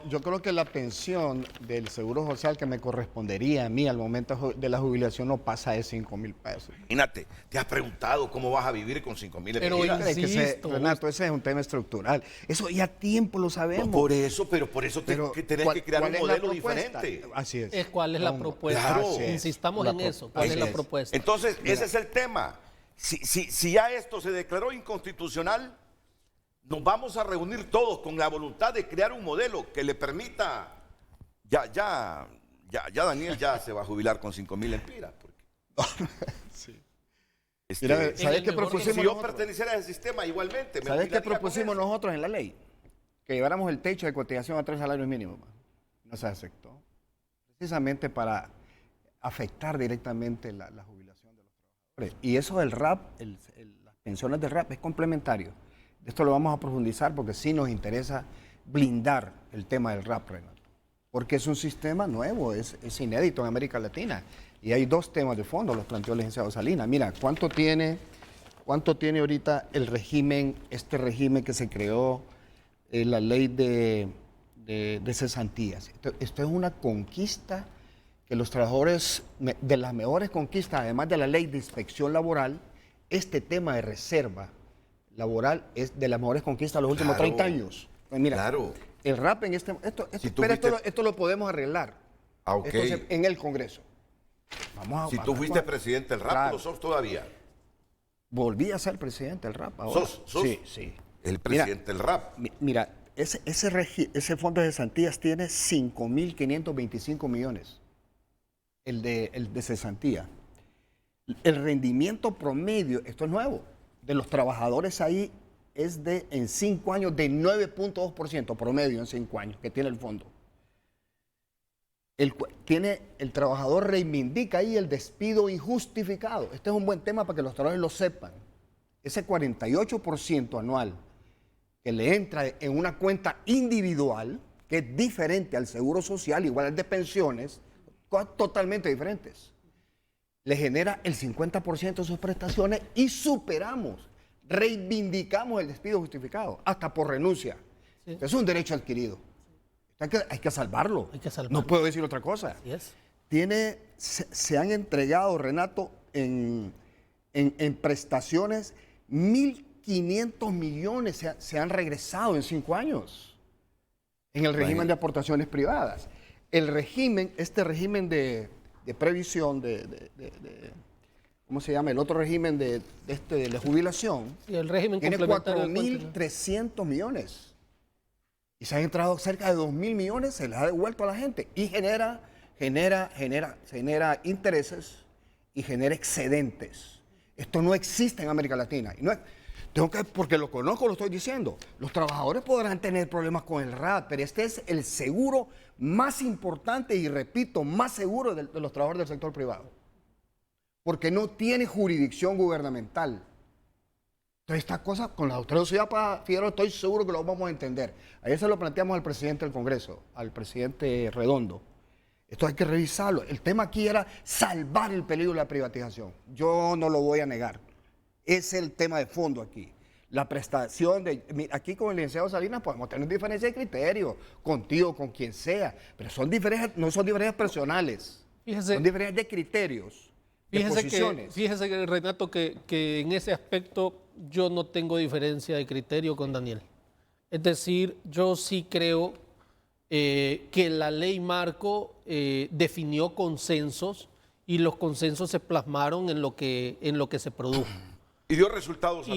Yo creo que la pensión del Seguro Social que me correspondería a mí al momento de la jubilación no pasa de 5,000 pesos. Imagínate, ¿te has preguntado cómo vas a vivir con 5,000 Pero pesos? Renato, ese es un tema estructural. Eso ya a tiempo lo sabemos. No, por eso tenés que crear un modelo diferente. Así es. ¿Cuál es la propuesta? Claro. Insistamos en eso. ¿Cuál es la propuesta? Entonces, ese es el tema. Si ya esto se declaró inconstitucional, nos vamos a reunir todos con la voluntad de crear un modelo que le permita Ya Daniel ya se va a jubilar con 5,000 empiras. Sí. Mira, ¿sabes qué propusimos si yo nosotros? perteneciera a ese sistema, igualmente. ¿Sabes qué propusimos nosotros en la ley? Que lleváramos el techo de cotización a 3 salarios mínimos. No se aceptó. Precisamente para afectar directamente la jubilación de los trabajadores. Y eso del RAP, las pensiones del RAP es complementario. Esto lo vamos a profundizar porque sí nos interesa blindar el tema del RAP, Renato. Porque es un sistema nuevo, es inédito en América Latina. Y hay 2 temas de fondo, los planteó el licenciado Salinas. Mira, ¿cuánto tiene ahorita el régimen, este régimen que se creó, la ley de cesantías? Esto es una conquista que los trabajadores, de las mejores conquistas, además de la ley de inspección laboral, este tema de reserva laboral es de las mejores conquistas de los últimos 30 años. Pues mira, el RAP en esto lo podemos arreglar en el Congreso. Si tú fuiste presidente del RAP, claro. ¿Lo sos todavía? Volví a ser presidente del RAP ahora. ¿Sos? Sí. El presidente del RAP. Mira, ese fondo de cesantías tiene 5.525 millones. El de cesantía. El rendimiento promedio, esto es nuevo, de los trabajadores ahí es en 5 años de 9.2% promedio en 5 años que tiene el fondo. El trabajador reivindica ahí el despido injustificado. Este es un buen tema para que los trabajadores lo sepan. Ese 48% anual que le entra en una cuenta individual, que es diferente al seguro social, igual al de pensiones, cosas totalmente diferentes, le genera el 50% de sus prestaciones y reivindicamos el despido justificado, hasta por renuncia. Sí. Es un derecho adquirido. Hay que salvarlo. No puedo decir otra cosa. Se han entregado, Renato, en prestaciones 1.500 millones se han regresado en 5 años en el régimen de aportaciones privadas. Este régimen de previsión, ¿cómo se llama? El otro régimen de la jubilación, el régimen tiene 4.300 millones. Y se han entrado cerca de 2.000 millones, se les ha devuelto a la gente. Y genera intereses y genera excedentes. Esto no existe en América Latina. Y porque lo conozco, lo estoy diciendo. Los trabajadores podrán tener problemas con el RAP, pero este es el seguro más importante y, repito, más seguro de los trabajadores del sector privado. Porque no tiene jurisdicción gubernamental. Entonces, esta cosa, con la doctora Ciudad Figueroa, estoy seguro que lo vamos a entender. Ayer se lo planteamos al presidente del Congreso, al presidente Redondo. Esto hay que revisarlo. El tema aquí era salvar el peligro de la privatización. Yo no lo voy a negar. Es el tema de fondo aquí. La prestación aquí con el licenciado Salinas podemos tener diferencias de criterio, contigo, con quien sea, pero no son diferencias personales. Son diferencias de criterios. Fíjese que, Renato, que en ese aspecto yo no tengo diferencia de criterio con Daniel. Es decir, yo sí creo que la ley marco definió consensos y los consensos se plasmaron en lo que se produjo. Y dio resultados.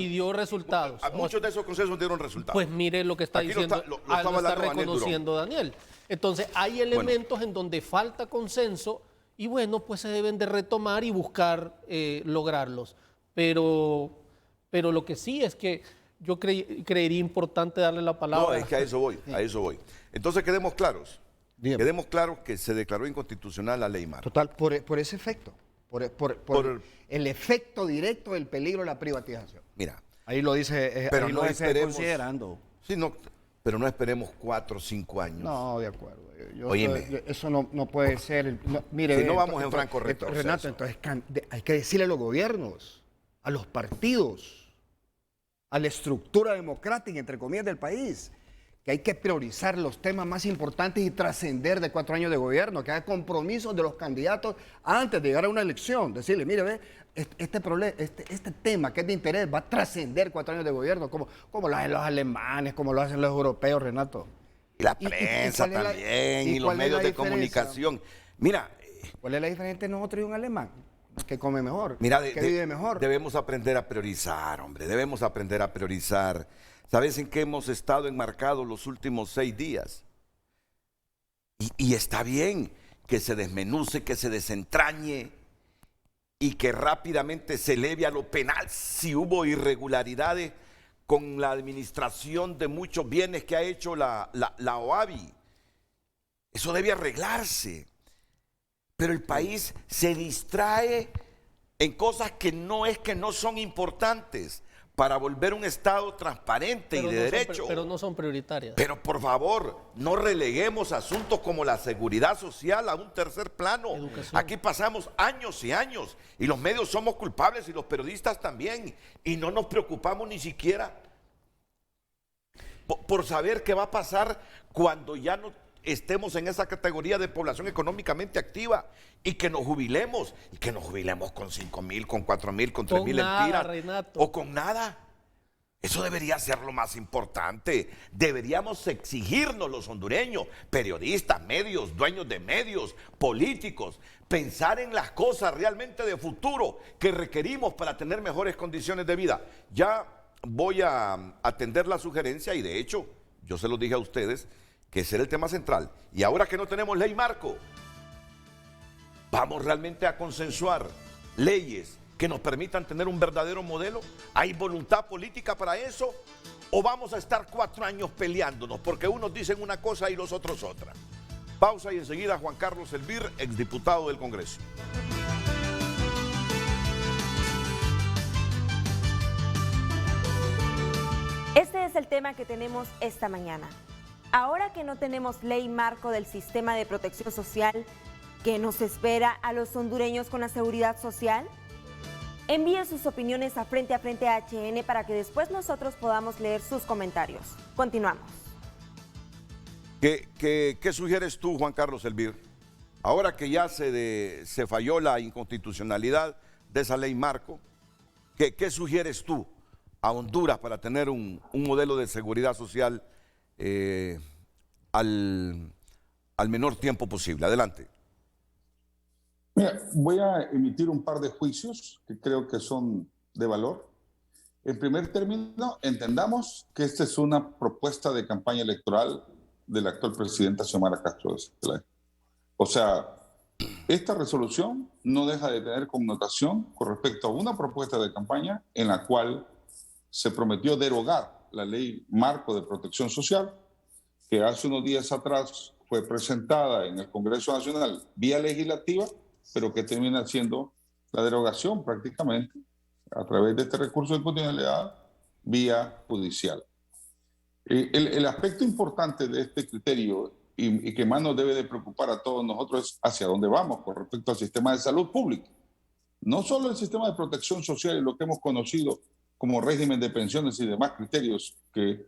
Muchos de esos consensos dieron resultados. Pues mire lo que está diciendo, lo está reconociendo Daniel. Entonces, hay elementos en donde falta consenso y bueno, pues se deben de retomar y buscar lograrlos. Pero lo que sí es que yo creería importante darle la palabra. No, es que a eso voy. Entonces quedemos claros. Bien. Quedemos claros que se declaró inconstitucional la ley marco. Total, por ese efecto. Por el efecto directo del peligro de la privatización. Mira. Ahí lo dice, pero ahí no lo esperemos, considerando. Sí, no, pero no esperemos 4 o 5 años. No, de acuerdo. Eso no puede ser. Mire, si no vamos en franco retroceso. Renato, entonces hay que decirle a los gobiernos, a los partidos, a la estructura democrática, entre comillas, del país, que hay que priorizar los temas más importantes y trascender de 4 años de gobierno, que haya compromisos de los candidatos antes de llegar a una elección. Decirle, mire, ve, este tema que es de interés va a trascender 4 años de gobierno, como lo hacen los alemanes, como lo hacen los europeos, Renato. Y la prensa también, y los medios de comunicación. Mira. ¿Cuál es la diferencia entre nosotros y un alemán? Que come mejor, mira, que vive mejor. Debemos aprender a priorizar, hombre, debemos aprender a priorizar. ¿Sabes en qué hemos estado enmarcados los últimos 6 días? Y está bien que se desmenuce, que se desentrañe y que rápidamente se eleve a lo penal si hubo irregularidades con la administración de muchos bienes que ha hecho la OAVI. Eso debe arreglarse. Pero el país se distrae en cosas que no son importantes para volver un Estado transparente y de derecho. Pero no son prioritarias. Pero por favor, no releguemos asuntos como la seguridad social a un tercer plano. Educación. Aquí pasamos años y años y los medios somos culpables y los periodistas también. Y no nos preocupamos ni siquiera por saber qué va a pasar cuando ya no estemos en esa categoría de población económicamente activa y que nos jubilemos con 5,000, con 4,000, con 3,000 empiras o con nada. Eso debería ser lo más importante. Deberíamos exigirnos los hondureños, periodistas, medios, dueños de medios, políticos, pensar en las cosas realmente de futuro que requerimos para tener mejores condiciones de vida. Ya voy a atender la sugerencia y de hecho, yo se los dije a ustedes, que ese era el tema central. Y ahora que no tenemos ley marco, vamos realmente a consensuar leyes que nos permitan tener un verdadero modelo. ¿Hay voluntad política para eso? ¿O vamos a estar 4 años peleándonos porque unos dicen una cosa y los otros otra? Pausa y enseguida Juan Carlos Elvir, exdiputado del Congreso. Este es el tema que tenemos esta mañana. Ahora que no tenemos ley marco del sistema de protección social, ¿qué nos espera a los hondureños con la seguridad social? Envíen sus opiniones a Frente HN para que después nosotros podamos leer sus comentarios. Continuamos. ¿Qué sugieres tú, Juan Carlos Elvir? Ahora que ya se falló la inconstitucionalidad de esa ley marco, ¿qué sugieres tú a Honduras para tener un modelo de seguridad social al menor tiempo posible? Adelante. Mira, voy a emitir un par de juicios que creo que son de valor. En primer término, entendamos que esta es una propuesta de campaña electoral del actual presidente Xiomara Castro de Celaya. O sea, esta resolución no deja de tener connotación con respecto a una propuesta de campaña en la cual se prometió derogar la ley marco de protección social, que hace unos días atrás fue presentada en el Congreso Nacional vía legislativa, pero que termina siendo la derogación prácticamente a través de este recurso de inconstitucionalidad vía judicial. El aspecto importante de este criterio y que más nos debe de preocupar a todos nosotros es hacia dónde vamos con respecto al sistema de salud pública. No solo el sistema de protección social y lo que hemos conocido como régimen de pensiones y demás criterios que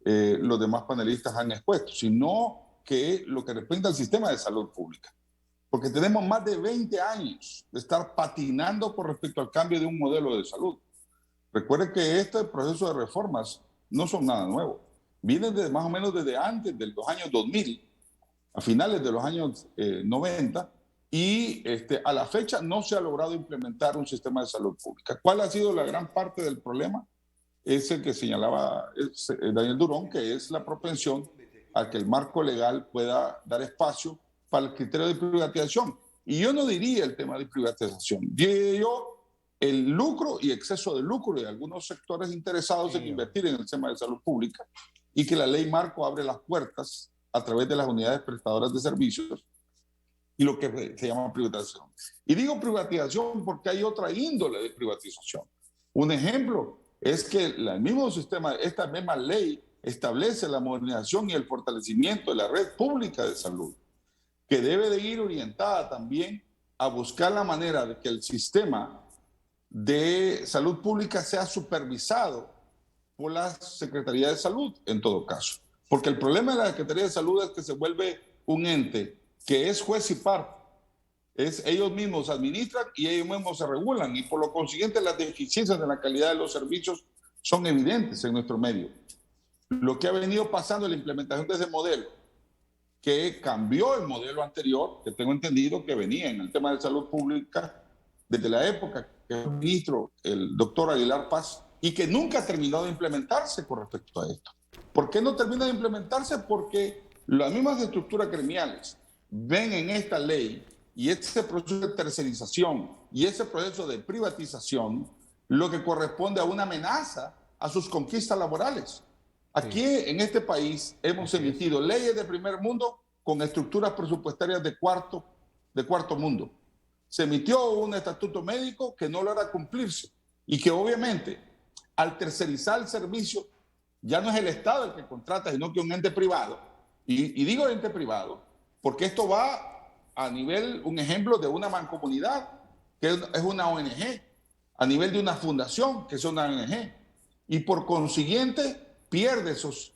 los demás panelistas han expuesto, sino que lo que representa el sistema de salud pública. Porque tenemos más de 20 años de estar patinando con respecto al cambio de un modelo de salud. Recuerde que este proceso de reformas no son nada nuevo. Vienen desde más o menos desde antes de los años 2000, a finales de los años 90, y a la fecha no se ha logrado implementar un sistema de salud pública. ¿Cuál ha sido la gran parte del problema? Es el que señalaba Daniel Durón, que es la propensión a que el marco legal pueda dar espacio para el criterio de privatización. Y yo no diría el tema de privatización, diría yo el lucro y exceso de lucro de algunos sectores interesados en invertir en el tema de salud pública, y que la ley marco abre las puertas a través de las unidades prestadoras de servicios y lo que se llama privatización. Y digo privatización porque hay otra índole de privatización. Un ejemplo es que el mismo sistema, esta misma ley establece la modernización y el fortalecimiento de la red pública de salud, que debe de ir orientada también a buscar la manera de que el sistema de salud pública sea supervisado por la Secretaría de Salud en todo caso. Porque el problema de la Secretaría de Salud es que se vuelve un ente que es juez y parte. Ellos mismos administran y ellos mismos se regulan, y por lo consiguiente las deficiencias de la calidad de los servicios son evidentes en nuestro medio. Lo que ha venido pasando en la implementación de ese modelo, que cambió el modelo anterior, que tengo entendido que venía en el tema de salud pública desde la época que fue ministro el doctor Aguilar Paz, y que nunca ha terminado de implementarse con respecto a esto. ¿Por qué no termina de implementarse? Porque las mismas estructuras gremiales ven en esta ley y ese proceso de tercerización y ese proceso de privatización lo que corresponde a una amenaza a sus conquistas laborales. Aquí en este país hemos emitido leyes de primer mundo con estructuras presupuestarias de cuarto mundo. Se emitió un estatuto médico que no logra cumplirse y que obviamente al tercerizar el servicio ya no es el Estado el que contrata, sino que un ente privado. Y digo ente privado porque esto va a nivel, un ejemplo de una mancomunidad, que es una ONG, a nivel de una fundación, que es una ONG. Y por consiguiente pierde esos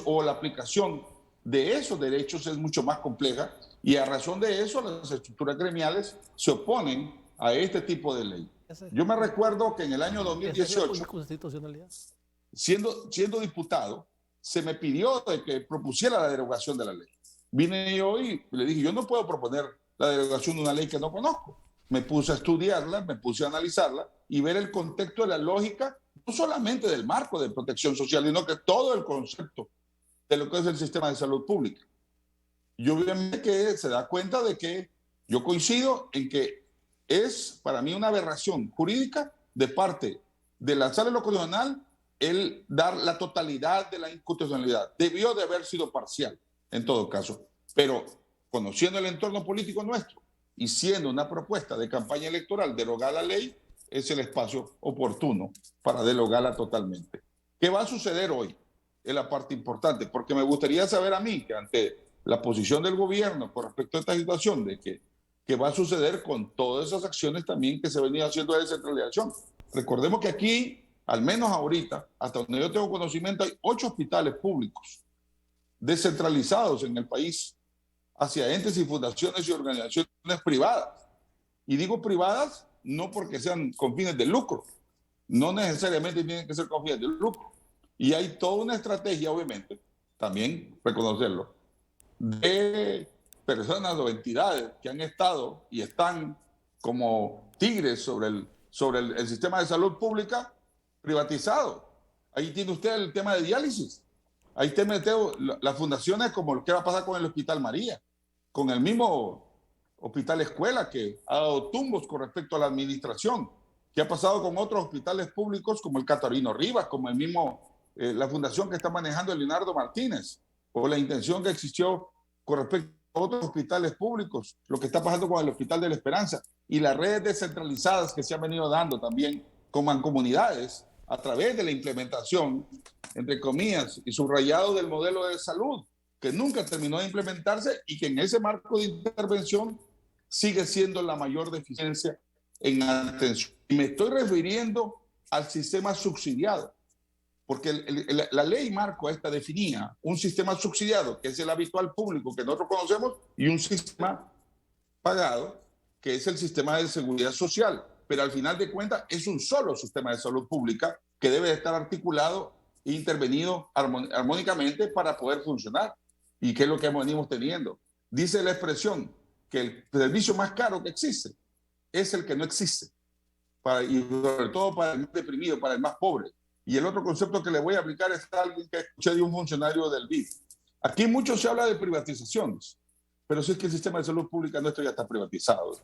o la aplicación de esos derechos es mucho más compleja y a razón de eso las estructuras gremiales se oponen a este tipo de ley. Yo me recuerdo que en el año 2018, siendo diputado, se me pidió de que propusiera la derogación de la ley. Vine yo y le dije, yo no puedo proponer la derogación de una ley que no conozco. Me puse a estudiarla, me puse a analizarla y ver el contexto de la lógica, no solamente del marco de protección social, sino que todo el concepto de lo que es el sistema de salud pública. Y obviamente que se da cuenta de que yo coincido en que es para mí una aberración jurídica de parte de la Sala de lo Constitucional el dar la totalidad de la inconstitucionalidad. Debió de haber sido parcial en todo caso, pero conociendo el entorno político nuestro y siendo una propuesta de campaña electoral derogar la ley, es el espacio oportuno para derogarla totalmente. ¿Qué va a suceder hoy? Es la parte importante, porque me gustaría saber a mí que ante la posición del gobierno con respecto a esta situación de que va a suceder con todas esas acciones también que se venía haciendo de descentralización. Recordemos que aquí, al menos ahorita, hasta donde yo tengo conocimiento, hay 8 hospitales públicos descentralizados en el país hacia entes y fundaciones y organizaciones privadas. Y digo privadas no porque sean con fines de lucro, no necesariamente tienen que ser con fines de lucro. Y hay toda una estrategia, obviamente, también reconocerlo, de personas o entidades que han estado y están como tigres sobre el sistema de salud pública privatizado. Ahí tiene usted el tema de diálisis. Ahí te metió las fundaciones como lo que va a pasar con el Hospital María, con el mismo Hospital Escuela que ha dado tumbos con respecto a la administración, que ha pasado con otros hospitales públicos como el Catarino Rivas, como el mismo, la fundación que está manejando el Leonardo Martínez, o la intención que existió con respecto a otros hospitales públicos, lo que está pasando con el Hospital de la Esperanza y las redes descentralizadas que se han venido dando también con mancomunidades a través de la implementación, entre comillas, y subrayado del modelo de salud, que nunca terminó de implementarse y que en ese marco de intervención sigue siendo la mayor deficiencia en atención. Y me estoy refiriendo al sistema subsidiado, porque la ley marco esta definía un sistema subsidiado, que es el habitual público que nosotros conocemos, y un sistema pagado, que es el sistema de seguridad social. Pero al final de cuentas es un solo sistema de salud pública que debe estar articulado e intervenido armónicamente para poder funcionar. ¿Y qué es lo que venimos teniendo? Dice la expresión que el servicio más caro que existe es el que no existe, y sobre todo para el más deprimido, para el más pobre. Y el otro concepto que le voy a aplicar es alguien que escuché de un funcionario del BID. Aquí mucho se habla de privatizaciones, pero si es que el sistema de salud pública nuestro ya está privatizado.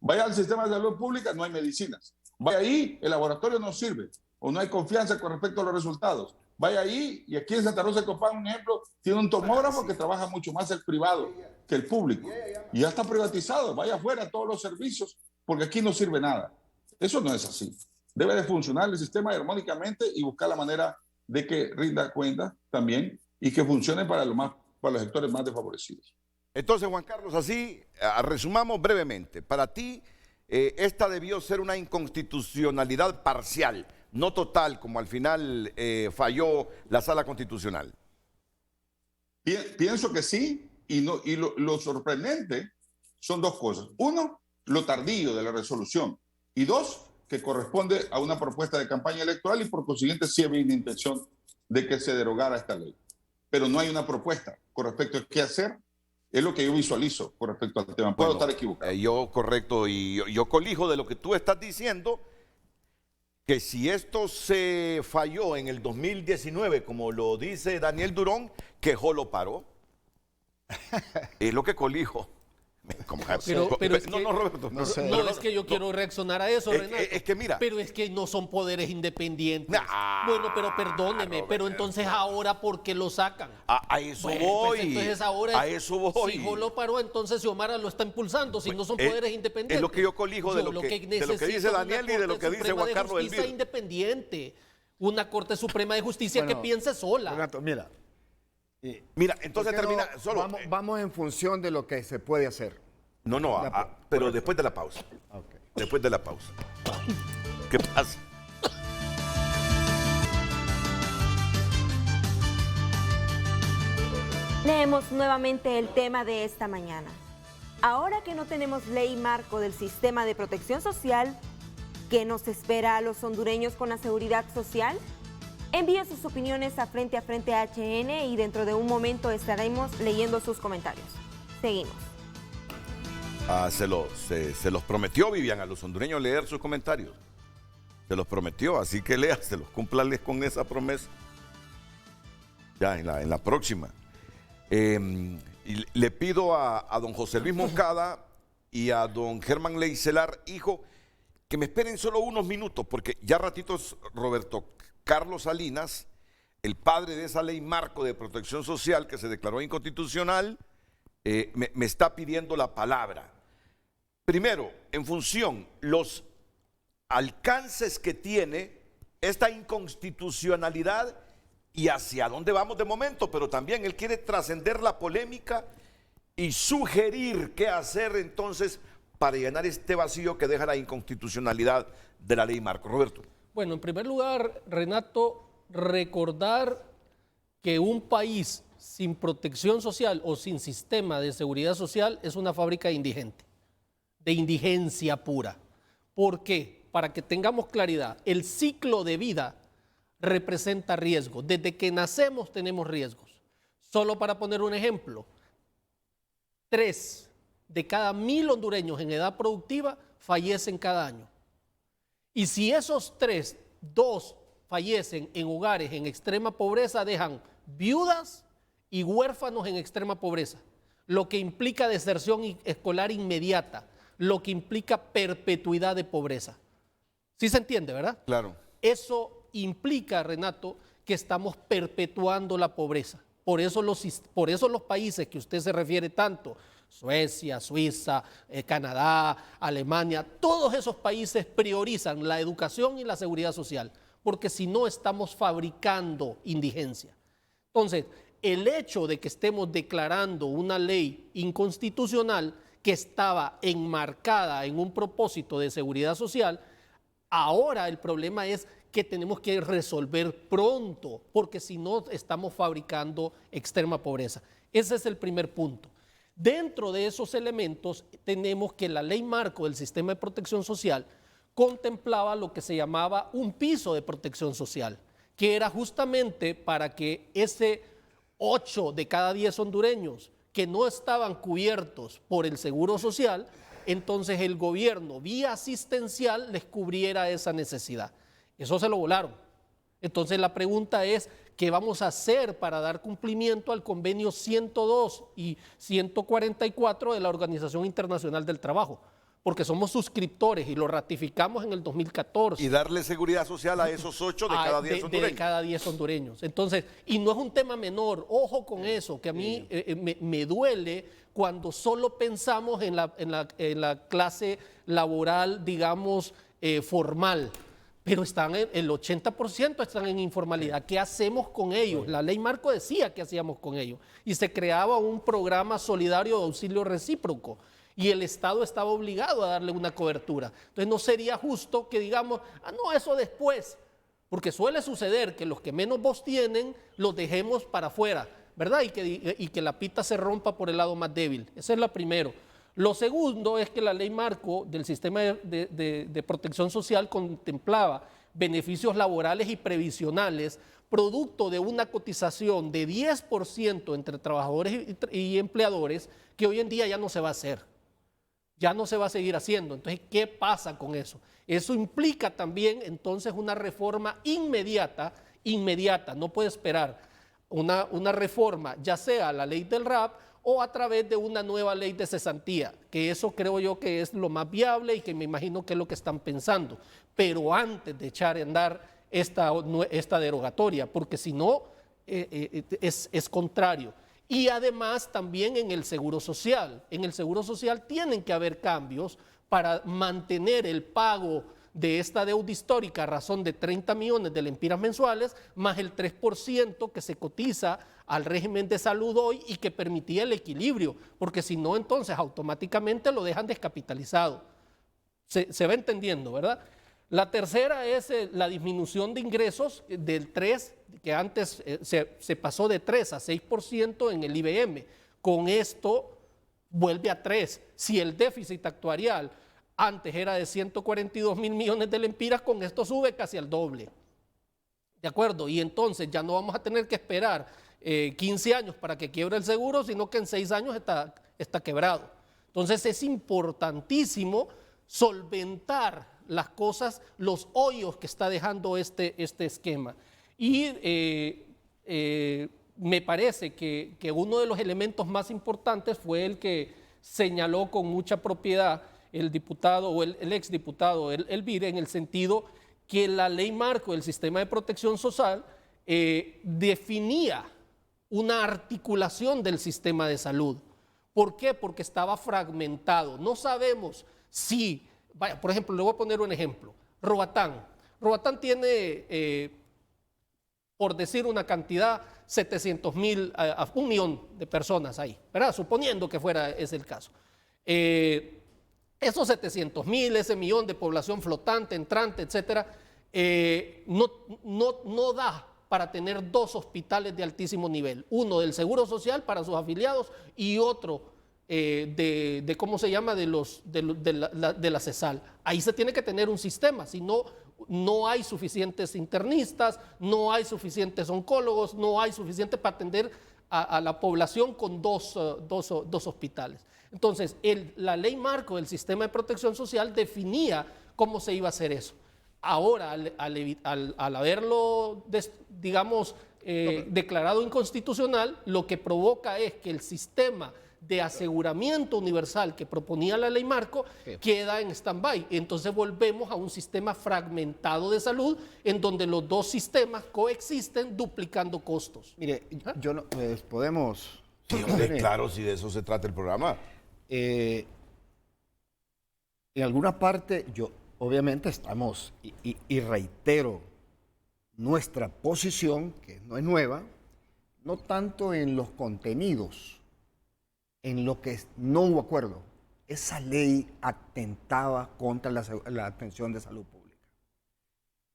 Vaya al sistema de salud pública, no hay medicinas. Vaya ahí, el laboratorio no sirve, o no hay confianza con respecto a los resultados. Vaya ahí, y aquí en Santa Rosa de Copán, un ejemplo, tiene un tomógrafo que trabaja mucho más el privado que el público. Y ya está privatizado, vaya afuera todos los servicios, porque aquí no sirve nada. Eso no es así. Debe de funcionar el sistema armónicamente y buscar la manera de que rinda cuenta también y que funcione para los sectores más desfavorecidos. Entonces, Juan Carlos, así resumamos brevemente. Para ti, esta debió ser una inconstitucionalidad parcial, no total, como al final falló la Sala Constitucional. Pienso que sí, y lo sorprendente son dos cosas. Uno, lo tardío de la resolución. Y dos, que corresponde a una propuesta de campaña electoral y por consiguiente sí había una intención de que se derogara esta ley. Pero no hay una propuesta con respecto a qué hacer. Es lo que yo visualizo con respecto al tema. Puedo estar equivocado. Correcto, y yo colijo de lo que tú estás diciendo que si esto se falló en el 2019, como lo dice Daniel Durón, que Jolo paró. Es lo que colijo. Pero es que, no, Roberto. no, es que yo quiero reaccionar a eso, Renato. Es que mira. Pero es que no son poderes independientes. Bueno, pero perdóneme, Roberto, pero entonces ahora, ¿por qué lo sacan? A eso Bueno, voy. pues entonces ahora a eso voy. Si Jolo paró, entonces Xiomara lo está impulsando, si no son poderes independientes. Es lo que yo colijo de lo que dice Daniel y de lo que dice Juan Carlos del Justicia independiente. Una Corte Suprema de Justicia que piense sola. Renato, mira. Mira, entonces termina. Solo, vamos en función de lo que se puede hacer. No, pero después de la pausa. Okay. Después de la pausa. ¿Qué pasa? Leemos nuevamente el tema de esta mañana. Ahora que no tenemos ley marco del sistema de protección social, ¿qué nos espera a los hondureños con la seguridad social? Envíe sus opiniones a Frente HN y dentro de un momento estaremos leyendo sus comentarios. Seguimos. Se los prometió Vivian a los hondureños leer sus comentarios. Se los prometió, así que léaselos, cúmplales con esa promesa. Ya en la próxima. Y le pido a don José Luis Moncada y a don Germán Leicelar, hijo, que me esperen solo unos minutos, porque ya ratitos Roberto Carlos Salinas, el padre de esa ley marco de protección social que se declaró inconstitucional, me está pidiendo la palabra. Primero, en función, los alcances que tiene esta inconstitucionalidad y hacia dónde vamos de momento, pero también él quiere trascender la polémica y sugerir qué hacer entonces para llenar este vacío que deja la inconstitucionalidad de la ley marco. Roberto. Bueno, en primer lugar, Renato, recordar que un país sin protección social o sin sistema de seguridad social es una fábrica indigente, de indigencia pura. ¿Por qué? Para que tengamos claridad, el ciclo de vida representa riesgos. Desde que nacemos tenemos riesgos. Solo para poner un ejemplo, 3 de cada 1000 hondureños en edad productiva fallecen cada año. Y si esos 3, 2 fallecen en hogares en extrema pobreza, dejan viudas y huérfanos en extrema pobreza, lo que implica deserción escolar inmediata, lo que implica perpetuidad de pobreza. ¿Sí se entiende, verdad? Claro. Eso implica, Renato, que estamos perpetuando la pobreza. Por eso los países que usted se refiere tanto, Suecia, Suiza, Canadá, Alemania, todos esos países priorizan la educación y la seguridad social, porque si no estamos fabricando indigencia. Entonces, el hecho de que estemos declarando una ley inconstitucional que estaba enmarcada en un propósito de seguridad social, ahora el problema es que tenemos que resolver pronto, porque si no estamos fabricando extrema pobreza. Ese es el primer punto. Dentro de esos elementos tenemos que la ley marco del sistema de protección social contemplaba lo que se llamaba un piso de protección social, que era justamente para que ese 8 de cada 10 hondureños que no estaban cubiertos por el seguro social, entonces el gobierno vía asistencial les cubriera esa necesidad. Eso se lo volaron. Entonces la pregunta es, ¿qué vamos a hacer para dar cumplimiento al convenio 102 y 144 de la Organización Internacional del Trabajo? Porque somos suscriptores y lo ratificamos en el 2014. Y darle seguridad social a esos 8 de cada 10 hondureños. De cada 10 hondureños. Entonces, y no es un tema menor, ojo con eso, que a mí me duele cuando solo pensamos en la clase laboral, digamos, formal. Pero el 80% están en informalidad. ¿Qué hacemos con ellos? La ley marco decía qué hacíamos con ellos. Y se creaba un programa solidario de auxilio recíproco. Y el Estado estaba obligado a darle una cobertura. Entonces no sería justo que digamos, no, eso después. Porque suele suceder que los que menos voz tienen los dejemos para afuera, ¿verdad? Y que la pita se rompa por el lado más débil. Ese es lo primero. Lo segundo es que la ley marco del sistema de protección social contemplaba beneficios laborales y previsionales producto de una cotización de 10% entre trabajadores y empleadores que hoy en día ya no se va a hacer. Ya no se va a seguir haciendo. Entonces, ¿qué pasa con eso? Eso implica también entonces una reforma inmediata, no puede esperar una reforma, ya sea la ley del RAP o a través de una nueva ley de cesantía, que eso creo yo que es lo más viable y que me imagino que es lo que están pensando. Pero antes de echar a andar esta derogatoria, porque si no es contrario. Y además también en el Seguro Social. En el Seguro Social tienen que haber cambios para mantener el pago de esta deuda histórica a razón de 30 millones de lempiras mensuales, más el 3% que se cotiza al régimen de salud hoy y que permitía el equilibrio, porque si no, entonces automáticamente lo dejan descapitalizado. Se va entendiendo, ¿verdad? La tercera es la disminución de ingresos del 3%, que antes se pasó de 3 a 6% en el IBM. Con esto vuelve a 3. Si el déficit actuarial antes era de 142 mil millones de lempiras, con esto sube casi al doble. ¿De acuerdo? Y entonces ya no vamos a tener que esperar 15 años para que quiebre el seguro, sino que en 6 años está quebrado. Entonces es importantísimo solventar las cosas, los hoyos que está dejando este esquema. Y me parece que uno de los elementos más importantes fue el que señaló con mucha propiedad el diputado o el exdiputado Elvire, en el sentido que la ley marco del sistema de protección social definía una articulación del sistema de salud. ¿Por qué? Porque estaba fragmentado. No sabemos si, vaya, por ejemplo, le voy a poner un ejemplo. Roatán tiene, por decir una cantidad, 700,000 a 1 millón de personas ahí, ¿verdad? Suponiendo que fuera ese el caso. Esos 700,000, ese millón de población flotante, entrante, etcétera, no da para tener 2 hospitales de altísimo nivel, uno del Seguro Social para sus afiliados y otro ¿cómo se llama? de la CESAL. Ahí se tiene que tener un sistema, si no, no hay suficientes internistas, no hay suficientes oncólogos, no hay suficiente para atender a la población con dos hospitales. Entonces, la ley marco del sistema de protección social definía cómo se iba a hacer eso. Ahora, al haberlo, digamos, declarado inconstitucional, lo que provoca es que el sistema de aseguramiento universal que proponía la ley marco queda en stand-by. Entonces volvemos a un sistema fragmentado de salud en donde los dos sistemas coexisten duplicando costos. Mire, yo no, pues podemos... Sí, claro, si de eso se trata el programa. En alguna parte, obviamente estamos, y reitero, nuestra posición, que no es nueva, no tanto en los contenidos, en lo que no hubo acuerdo. Esa ley atentaba contra la atención de salud pública.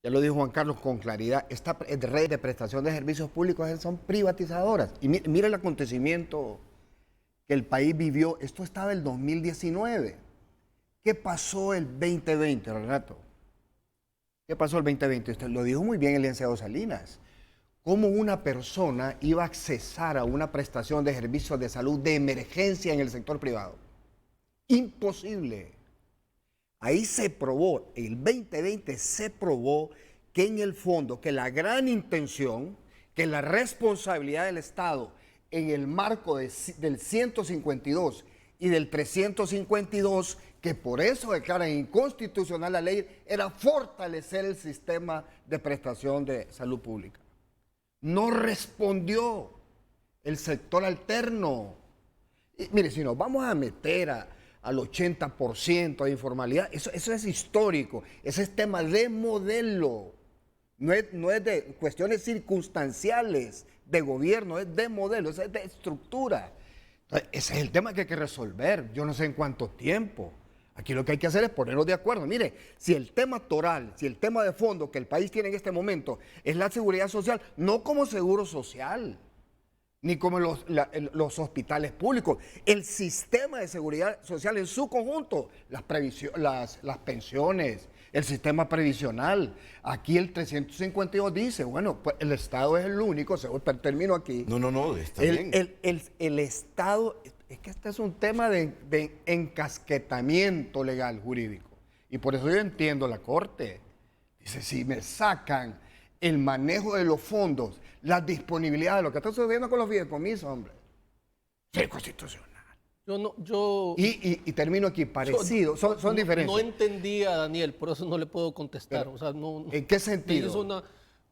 Ya lo dijo Juan Carlos con claridad, esta red de prestación de servicios públicos son privatizadoras. Y mire el acontecimiento que el país vivió. Esto estaba en el 2019. ¿Qué pasó el 2020, Renato? ¿Qué pasó el 2020? Usted lo dijo muy bien el licenciado Salinas. ¿Cómo una persona iba a accesar a una prestación de servicios de salud de emergencia en el sector privado? Imposible. Ahí se probó, el 2020 se probó que en el fondo, que la gran intención, que la responsabilidad del Estado en el marco del 152 y del 352, que por eso declaran inconstitucional la ley, era fortalecer el sistema de prestación de salud pública. No respondió el sector alterno. Y mire, si nos vamos a meter al 80% de informalidad, eso es histórico, ese es tema de modelo, no es de cuestiones circunstanciales de gobierno, es de modelo, es de estructura. Entonces, ese es el tema que hay que resolver, yo no sé en cuánto tiempo. Aquí lo que hay que hacer es ponernos de acuerdo. Mire, si el tema toral, si el tema de fondo que el país tiene en este momento es la seguridad social, no como seguro social, ni como los hospitales públicos, el sistema de seguridad social en su conjunto, las pensiones, el sistema previsional. Aquí el 352 dice, bueno, pues el Estado es el único, termino aquí. No, está bien. El Estado... Es que este es un tema de encasquetamiento legal, jurídico. Y por eso yo entiendo la Corte. Dice, si me sacan el manejo de los fondos, la disponibilidad de lo que está sucediendo con los fideicomisos, hombre, es constitucional. Y termino aquí, parecido, son diferentes. No entendía, Daniel, por eso no le puedo contestar. Pero, o sea, no, ¿en qué sentido?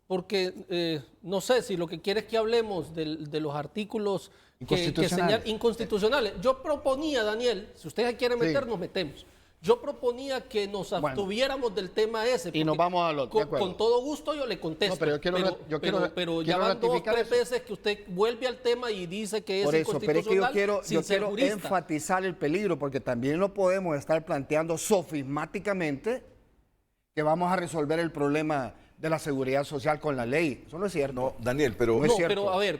Porque no sé si lo que quiere es que hablemos de los artículos que señalan inconstitucionales. Yo proponía, Daniel, si ustedes quieren meter, nos metemos. Yo proponía que nos abstuviéramos del tema ese. Y nos vamos a lo con todo gusto yo le contesto. Pero ya van 2 o 3 veces que usted vuelve al tema y dice que es inconstitucional. Pero es que yo quiero enfatizar el peligro, porque también no podemos estar planteando sofismáticamente que vamos a resolver el problema de la seguridad social con la ley. Eso no es cierto. No, Daniel, pero...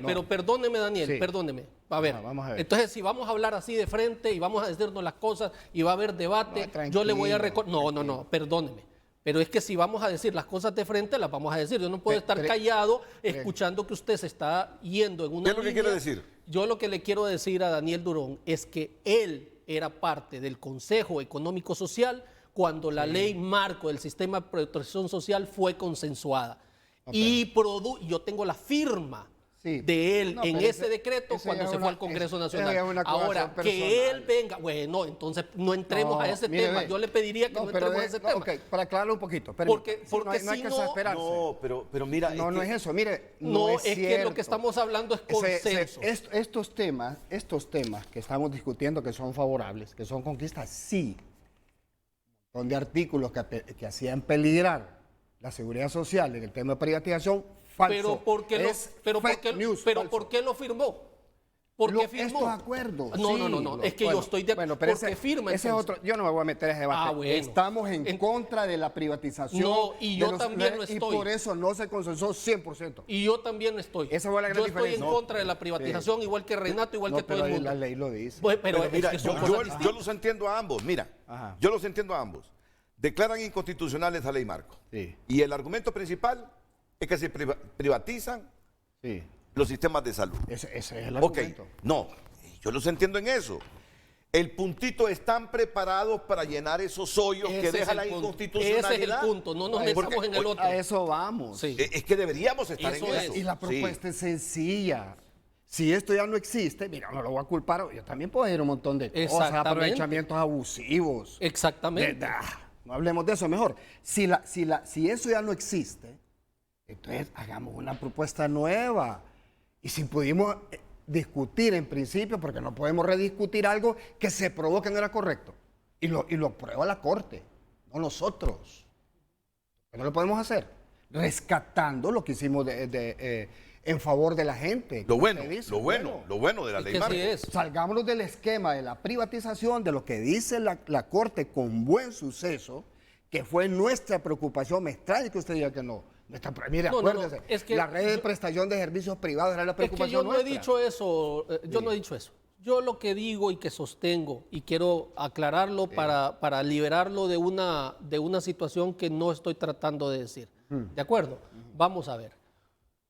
pero perdóneme, Daniel, perdóneme. A ver, vamos a ver. Entonces, si vamos a hablar así de frente y vamos a decirnos las cosas y va a haber debate, yo le voy a recordar... No, perdóneme. Pero es que si vamos a decir las cosas de frente, las vamos a decir. Yo no puedo estar callado escuchando que usted se está yendo en una ¿Qué es lo que quiere decir? Yo lo que le quiero decir a Daniel Durón es que él era parte del Consejo Económico Social cuando la ley marco del sistema de protección social fue consensuada. Y yo tengo la firma de él en ese decreto cuando se fue al Congreso Nacional. Ahora, que él venga, bueno, entonces no entremos a ese tema. Yo le pediría que no entremos a ese tema. Ok, para aclararlo un poquito. Porque no hay que exasperarse. No, pero mira... No es eso, mire, no es que lo que estamos hablando es consenso. Estos temas que estamos discutiendo que son favorables, que son conquistas, sí. Son de artículos que hacían peligrar la seguridad social en el tema de privatización, falso. ¿Por qué lo firmó? ¿Por qué firmó? Estos acuerdos. No. Es que yo estoy de acuerdo. Porque firma. Ese es otro. Yo no me voy a meter en ese debate. Bueno. Estamos en contra de la privatización. No, y yo también lo estoy. Y por eso no se consensó 100%. Y yo también estoy. Esa fue la gran diferencia. Estoy en contra de la privatización, igual que Renato, igual que todo el mundo. La ley lo dice. Pero mira, yo los entiendo a ambos. Mira, yo los entiendo a ambos. Declaran inconstitucionales la ley marco. Sí. Y el argumento principal es que se privatizan los sistemas de salud. Ese es el argumento. No, yo los entiendo en eso. El puntito, están preparados para llenar esos hoyos que deja la inconstitucionalidad. Ese es el punto, no nos metamos en el otro. A eso vamos. Sí. Es que deberíamos estar en eso. Y la propuesta es sencilla. Si esto ya no existe, mira, no lo voy a culpar. Yo también puedo ir un montón de cosas, aprovechamientos abusivos. Exactamente. No hablemos de eso, mejor. Si eso ya no existe, entonces hagamos una propuesta nueva. Y si pudimos discutir en principio, porque no podemos rediscutir algo que se probó que no era correcto. Y lo prueba la Corte, no nosotros. No lo podemos hacer. Rescatando lo que hicimos en favor de la gente. Lo bueno de la ley marco. Salgámonos del esquema de la privatización, de lo que dice la Corte con buen suceso, que fue nuestra preocupación. Me extraña que usted diga que no. Mire, acuérdese, es que la red de prestación de servicios privados era la preocupación nuestra. Yo no he dicho eso. Yo lo que digo y que sostengo, y quiero aclararlo para liberarlo de una situación que no estoy tratando de decir. ¿De acuerdo? Vamos a ver.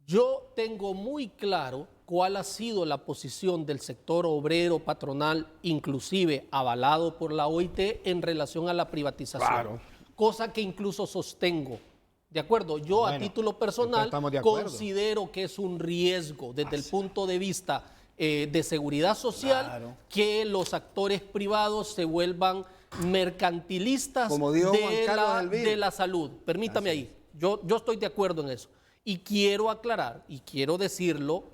Yo tengo muy claro cuál ha sido la posición del sector obrero patronal, inclusive avalado por la OIT, en relación a la privatización. Claro. Cosa que incluso sostengo. ¿De acuerdo? Yo a título personal considero que es un riesgo desde el punto de vista de seguridad social que los actores privados se vuelvan mercantilistas de la salud. Permítame ahí. Yo estoy de acuerdo en eso. Y quiero aclarar, y quiero decirlo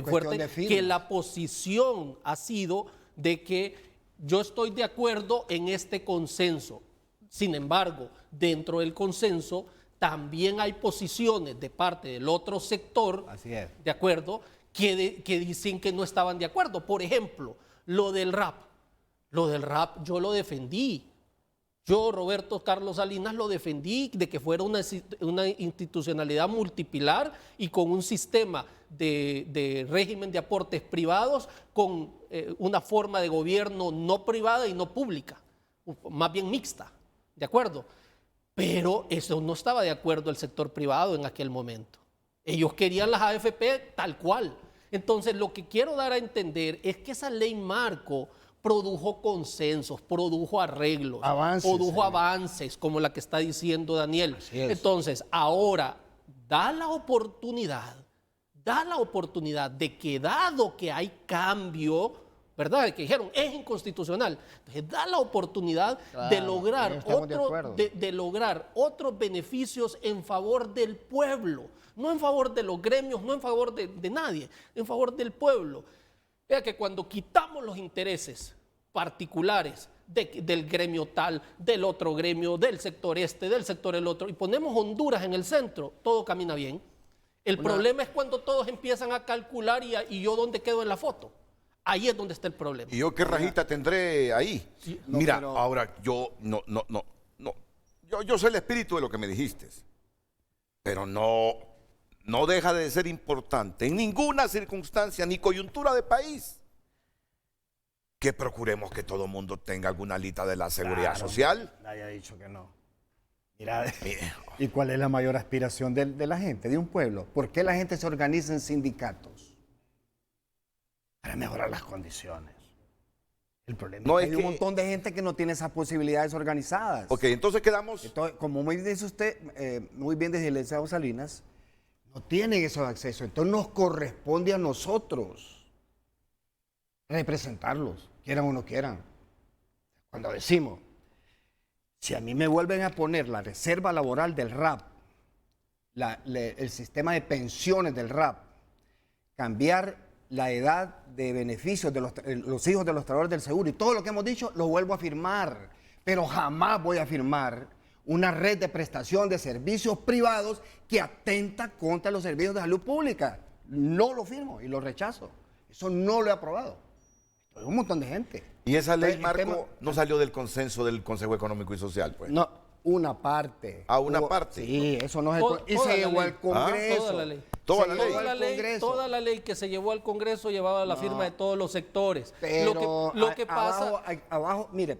fuerte, que la posición ha sido de que yo estoy de acuerdo en este consenso. Sin embargo, dentro del consenso también hay posiciones de parte del otro sector, ¿de acuerdo?, que dicen que no estaban de acuerdo. Por ejemplo, lo del RAP. Lo del RAP yo lo defendí. Yo, Roberto Carlos Salinas, lo defendí de que fuera una institucionalidad multipilar y con un sistema de régimen de aportes privados, con una forma de gobierno no privada y no pública, más bien mixta, ¿de acuerdo? Pero eso no estaba de acuerdo el sector privado en aquel momento. Ellos querían las AFP tal cual. Entonces, lo que quiero dar a entender es que esa ley marco, produjo consensos, produjo arreglos, produjo avances, como la que está diciendo Daniel. Entonces, ahora da la oportunidad de que dado que hay cambio, ¿verdad? Que dijeron, es inconstitucional. Entonces, da la oportunidad de lograr otros beneficios en favor del pueblo, no en favor de los gremios, no en favor de nadie, en favor del pueblo. Vea que cuando quitamos los intereses particulares del gremio tal, del otro gremio, del sector este, del sector el otro, y ponemos Honduras en el centro, todo camina bien. El problema es cuando todos empiezan a calcular y yo dónde quedo en la foto. Ahí es donde está el problema. ¿Y yo qué rajita tendré ahí? Sí, Mira, ahora yo yo sé el espíritu de lo que me dijiste, pero no deja de ser importante en ninguna circunstancia ni coyuntura de país que procuremos que todo el mundo tenga alguna alita de la seguridad social. Nadie ha dicho que no. Mira, ¿y cuál es la mayor aspiración de la gente, de un pueblo? ¿Por qué la gente se organiza en sindicatos? Para mejorar las condiciones. El problema es que hay un montón de gente que no tiene esas posibilidades organizadas. Ok, entonces quedamos... Entonces, como muy bien dice usted, muy bien desde el licenciado Salinas, no tienen esos accesos. Entonces nos corresponde a nosotros representarlos, quieran o no quieran. Cuando decimos, si a mí me vuelven a poner la reserva laboral del RAP, el sistema de pensiones del RAP, cambiar la edad de beneficios de los hijos de los trabajadores del seguro y todo lo que hemos dicho, lo vuelvo a firmar. Pero jamás voy a firmar una red de prestación de servicios privados que atenta contra los servicios de salud pública. No lo firmo y lo rechazo. Eso no lo he aprobado. Hay un montón de gente. ¿Y esa ley, Marco, no salió del consenso del Consejo Económico y Social? Pues? No, una parte. Una parte. Sí, eso no es y se llevó al Congreso. Toda la ley. Toda la ley que se llevó al Congreso llevaba la firma de todos los sectores. Pero lo que pasa... Abajo, mire.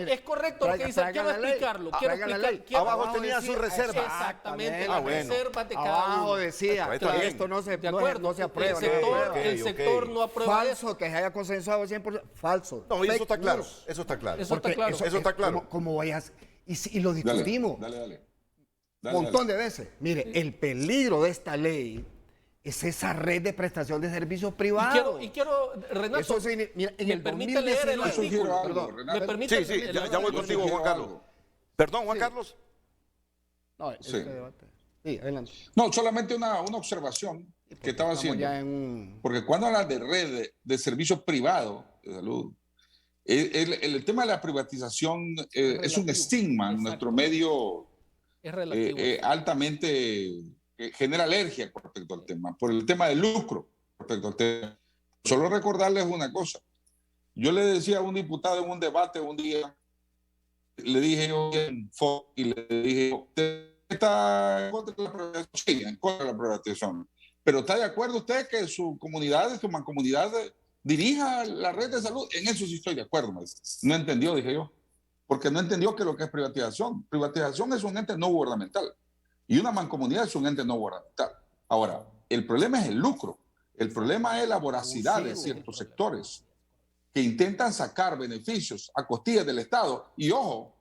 Es correcto lo que dice. Quiero explicarlo. Abajo tenía su reserva. Exactamente, la reserva de cada uno. Abajo decía que esto no se aprueba. El sector no aprueba eso. Falso, que se haya consensuado 100%. Falso. No, eso está claro. Eso está claro. Eso está claro. Como vayas... Y lo discutimos. Dale. Un montón de veces. Mire, el peligro de esta ley es esa red de prestación de servicios privados. Y quiero Renato, me permite leer el artículo. ¿Me permite? Sí, ya voy contigo, Juan Carlos. Perdón, Juan Carlos. No, sí, adelante. No, solamente una observación que estaba haciendo. Porque cuando hablan de red de servicios privados de salud, el tema de la privatización es un estigma en nuestro medio altamente... genera alergia con respecto al tema, por el tema del lucro respecto al tema. Solo recordarles una cosa. Yo le decía a un diputado en un debate un día, le dije yo en Fox y le dije, ¿usted está en contra de la privatización? Sí, en contra de la privatización. Pero ¿está de acuerdo usted que su comunidad, su mancomunidad dirija la red de salud? En eso sí estoy de acuerdo. No entendió, dije yo, porque no entendió que lo que es privatización. Privatización es un ente no gubernamental. Y una mancomunidad es un ente no gubernamental. Ahora, el problema es el lucro. El problema es la voracidad de ciertos sectores que intentan sacar beneficios a costillas del Estado. Y ojo,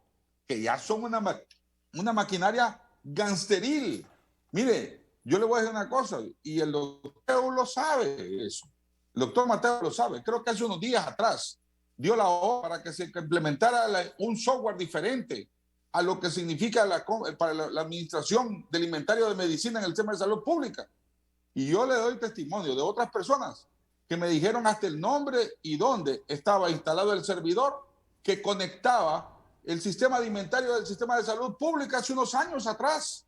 que ya son una maquinaria gangsteril. Mire, yo le voy a decir una cosa, y el doctor lo sabe eso. El doctor Mateo lo sabe. Creo que hace unos días atrás dio la orden para que se implementara un software diferente a lo que significa para la administración del inventario de medicina en el sistema de salud pública. Y yo le doy testimonio de otras personas que me dijeron hasta el nombre y dónde estaba instalado el servidor que conectaba el sistema de inventario del sistema de salud pública hace unos años atrás,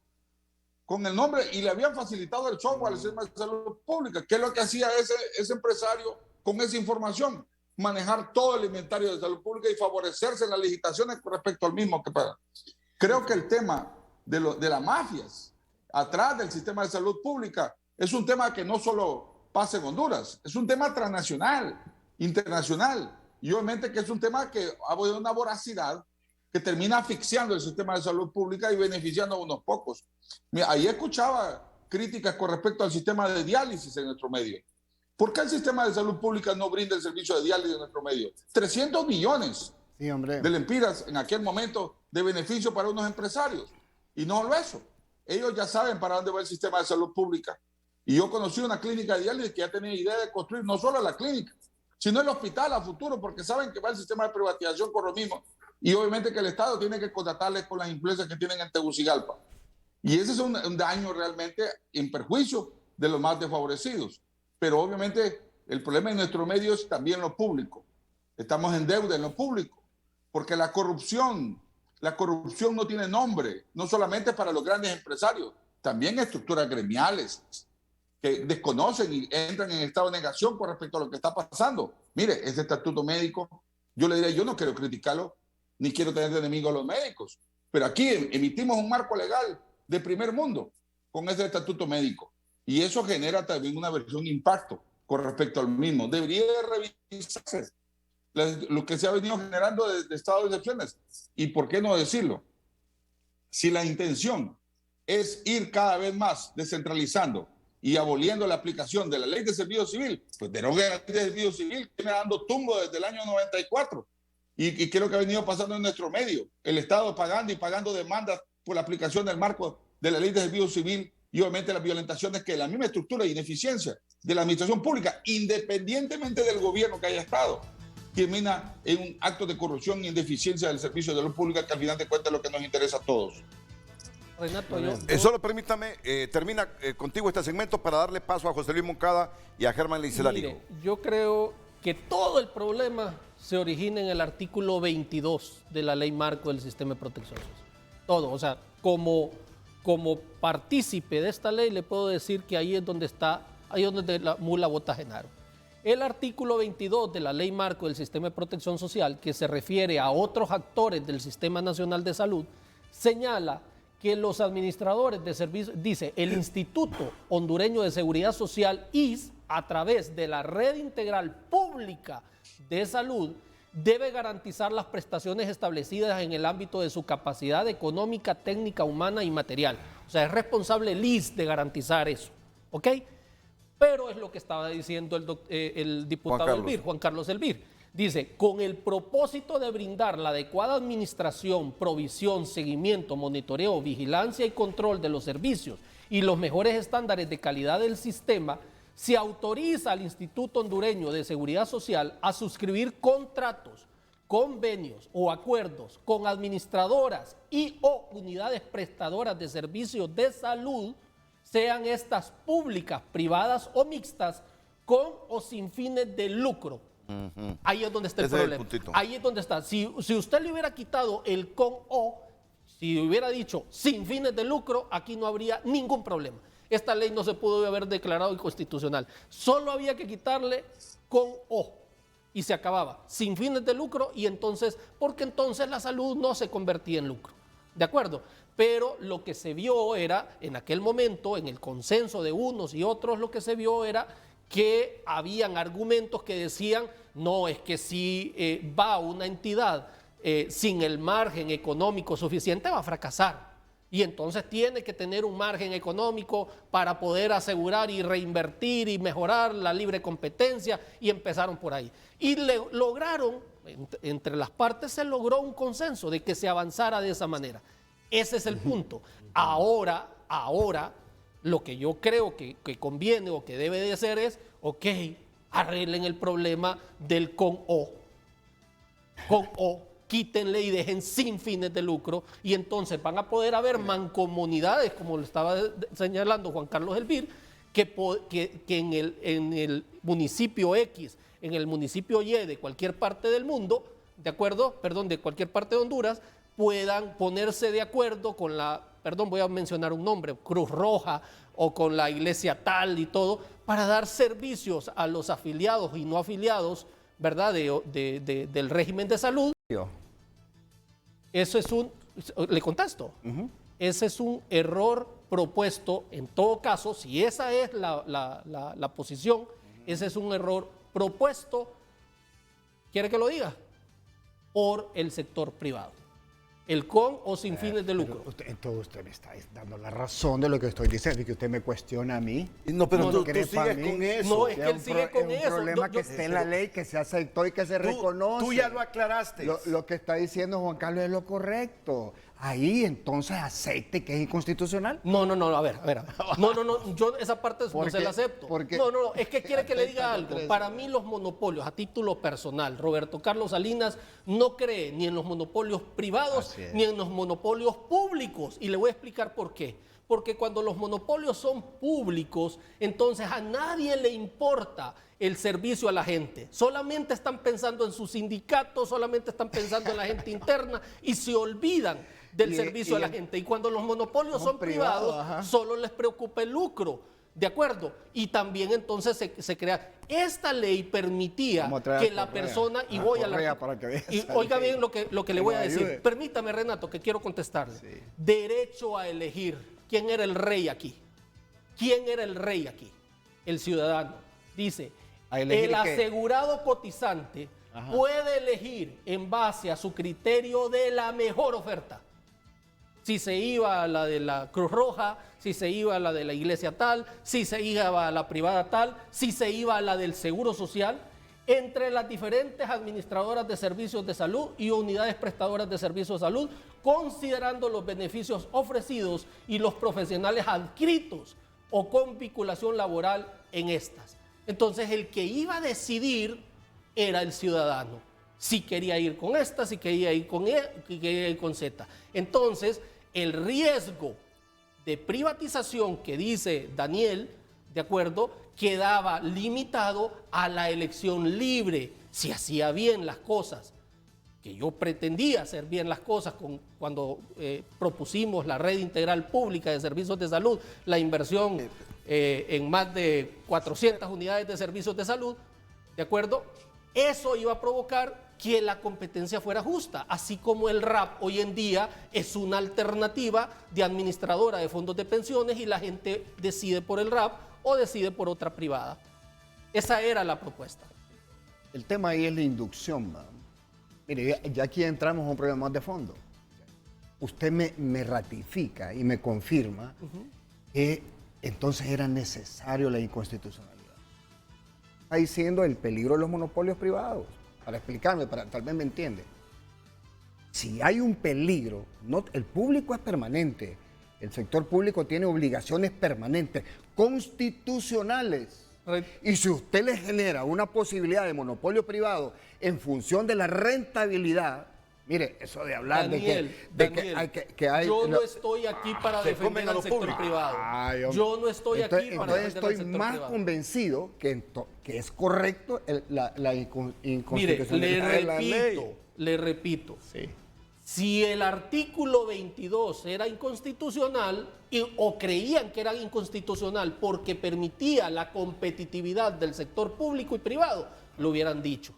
con el nombre, y le habían facilitado el software al sistema de salud pública. ¿Qué es lo que hacía ese empresario con esa información? Manejar todo el inventario de salud pública y favorecerse en las licitaciones con respecto al mismo que paga. Creo que el tema de las mafias atrás del sistema de salud pública es un tema que no solo pasa en Honduras, es un tema transnacional, internacional, y obviamente que es un tema que ha habido una voracidad que termina asfixiando el sistema de salud pública y beneficiando a unos pocos. Mira, ahí escuchaba críticas con respecto al sistema de diálisis en nuestro medio. ¿Por qué el sistema de salud pública no brinda el servicio de diálisis en nuestro medio? 300 millones de lempiras en aquel momento de beneficio para unos empresarios. Y no solo eso, ellos ya saben para dónde va el sistema de salud pública. Y yo conocí una clínica de diálisis que ya tenía idea de construir no solo la clínica, sino el hospital a futuro, porque saben que va el sistema de privatización con lo mismo. Y obviamente que el Estado tiene que contratarles con las influencias que tienen en Tegucigalpa. Y ese es un daño realmente en perjuicio de los más desfavorecidos. Pero obviamente el problema en nuestros medios es también lo público. Estamos en deuda en lo público, porque la corrupción no tiene nombre, no solamente para los grandes empresarios, también estructuras gremiales que desconocen y entran en estado de negación con respecto a lo que está pasando. Mire, ese estatuto médico, yo le diría, yo no quiero criticarlo, ni quiero tener de enemigo a los médicos, pero aquí emitimos un marco legal de primer mundo con ese estatuto médico. Y eso genera también una versión de impacto con respecto al mismo. Debería revisarse lo que se ha venido generando de estado de excepciones. ¿Y por qué no decirlo? Si la intención es ir cada vez más descentralizando y aboliendo la aplicación de la ley de servicio civil, pues derogue la ley de servicio civil, que viene dando tumbo desde el año 94. Y qué es lo que ha venido pasando en nuestro medio. El Estado pagando y pagando demandas por la aplicación del marco de la ley de servicio civil y obviamente las violentaciones que la misma estructura y ineficiencia de la administración pública, independientemente del gobierno que haya estado, termina en un acto de corrupción y ineficiencia del servicio de salud pública, que al final de cuentas es lo que nos interesa a todos. Renato, solo permítame, termina contigo este segmento para darle paso a José Luis Moncada y a Germán Licelarijo. Mire, yo creo que todo el problema se origina en el artículo 22 de la Ley Marco del Sistema de Protección Social. Todo, o sea, como partícipe de esta ley le puedo decir que ahí es donde la mula bota Genaro. El artículo 22 de la Ley Marco del Sistema de Protección Social, que se refiere a otros actores del Sistema Nacional de Salud, señala que los administradores de servicios, dice, el Instituto Hondureño de Seguridad Social, IS, a través de la Red Integral Pública de Salud, debe garantizar las prestaciones establecidas en el ámbito de su capacidad económica, técnica, humana y material. O sea, es responsable el IS de garantizar eso, ¿ok? Pero es lo que estaba diciendo el diputado Juan Carlos Elvir. Dice, con el propósito de brindar la adecuada administración, provisión, seguimiento, monitoreo, vigilancia y control de los servicios y los mejores estándares de calidad del sistema, se autoriza al Instituto Hondureño de Seguridad Social a suscribir contratos, convenios o acuerdos con administradoras y o unidades prestadoras de servicios de salud, sean estas públicas, privadas o mixtas, con o sin fines de lucro. Ahí es donde está el problema. Ahí es donde está. Si usted le hubiera quitado el con o, si hubiera dicho sin fines de lucro, aquí no habría ningún problema. Esta ley no se pudo haber declarado inconstitucional. Solo había que quitarle con o y se acababa. Sin fines de lucro y entonces, porque entonces la salud no se convertía en lucro. ¿De acuerdo? Pero lo que se vio era, en aquel momento, en el consenso de unos y otros, lo que se vio era que habían argumentos que decían, no, es que si va una entidad sin el margen económico suficiente va a fracasar. Y entonces tiene que tener un margen económico para poder asegurar y reinvertir y mejorar la libre competencia, y empezaron por ahí. Y lograron, entre las partes se logró un consenso de que se avanzara de esa manera. Ese es el punto. Ahora, lo que yo creo que conviene o que debe de hacer es, ok, arreglen el problema del con o. Con o. Quítenle y dejen sin fines de lucro, y entonces van a poder haber mancomunidades, como lo estaba señalando Juan Carlos Elvir, que en el municipio X, en el municipio Y de cualquier parte del mundo, de cualquier parte de Honduras, puedan ponerse de acuerdo con voy a mencionar un nombre, Cruz Roja o con la iglesia tal y todo, para dar servicios a los afiliados y no afiliados, ¿verdad?, del régimen de salud. Eso es le contesto, ese es un error propuesto. En todo caso, si esa es la posición, ese es un error propuesto, ¿quiere que lo diga?, por el sector privado. el con o sin fines de lucro. Entonces usted me está dando la razón de lo que estoy diciendo y que usted me cuestiona a mí. No, pero tú sigues con eso. No, es que él sigue con eso. Es un problema que esté en la ley, que se aceptó y que se reconoce. Tú ya lo aclaraste. Lo que está diciendo Juan Carlos es lo correcto. Ahí entonces acepte que es inconstitucional. No, a ver. No, yo esa parte no se la acepto. No, es que quiere que le diga algo. Para mí los monopolios, a título personal, Roberto Carlos Salinas no cree ni en los monopolios privados ni en los monopolios públicos. Y le voy a explicar por qué. Porque cuando los monopolios son públicos, entonces a nadie le importa el servicio a la gente. Solamente están pensando en sus sindicatos, solamente están pensando en la gente interna y se olvidan del servicio a la gente. Y cuando los monopolios son privados, solo les preocupa el lucro. ¿De acuerdo? Y también entonces se crea. Esta ley permitía que la persona, y voy a la... Y oiga bien lo que le voy a decir. Permítame, Renato, que quiero contestarle. Sí. Derecho a elegir. ¿Quién era el rey aquí? ¿Quién era el rey aquí? El ciudadano. Dice, el asegurado cotizante puede elegir en base a su criterio de la mejor oferta. Si se iba a la de la Cruz Roja, si se iba a la de la iglesia tal, si se iba a la privada tal, si se iba a la del Seguro Social, entre las diferentes administradoras de servicios de salud y unidades prestadoras de servicios de salud, considerando los beneficios ofrecidos y los profesionales adscritos o con vinculación laboral en estas. Entonces, el que iba a decidir era el ciudadano. Si quería ir con esta, si quería ir con E, si quería ir con Z. Entonces, el riesgo de privatización que dice Daniel, ¿de acuerdo?, quedaba limitado a la elección libre, si hacía bien las cosas, que yo pretendía hacer bien las cosas cuando propusimos la red integral pública de servicios de salud, la inversión en más de 400 unidades de servicios de salud, ¿de acuerdo? Eso iba a provocar que la competencia fuera justa, así como el RAP hoy en día es una alternativa de administradora de fondos de pensiones y la gente decide por el RAP o decide por otra privada. Esa era la propuesta. El tema ahí es la inducción, man. Mire, ya aquí entramos a un problema más de fondo. Usted me ratifica y me confirma que entonces era necesario la inconstitucionalidad. Está diciendo el peligro de los monopolios privados. Para explicarme, tal vez me entiende. Si hay un peligro, el público es permanente. El sector público tiene obligaciones permanentes, constitucionales. Y si usted le genera una posibilidad de monopolio privado en función de la rentabilidad, mire, eso de hablar Daniel, que hay... Yo no estoy aquí para defender al sector privado. Yo no estoy aquí para defender al sector privado. Estoy más convencido que es correcto la inconstitucionalidad de la ley. Le repito. Sí. Si el artículo 22 era inconstitucional o creían que era inconstitucional porque permitía la competitividad del sector público y privado, lo hubieran dicho.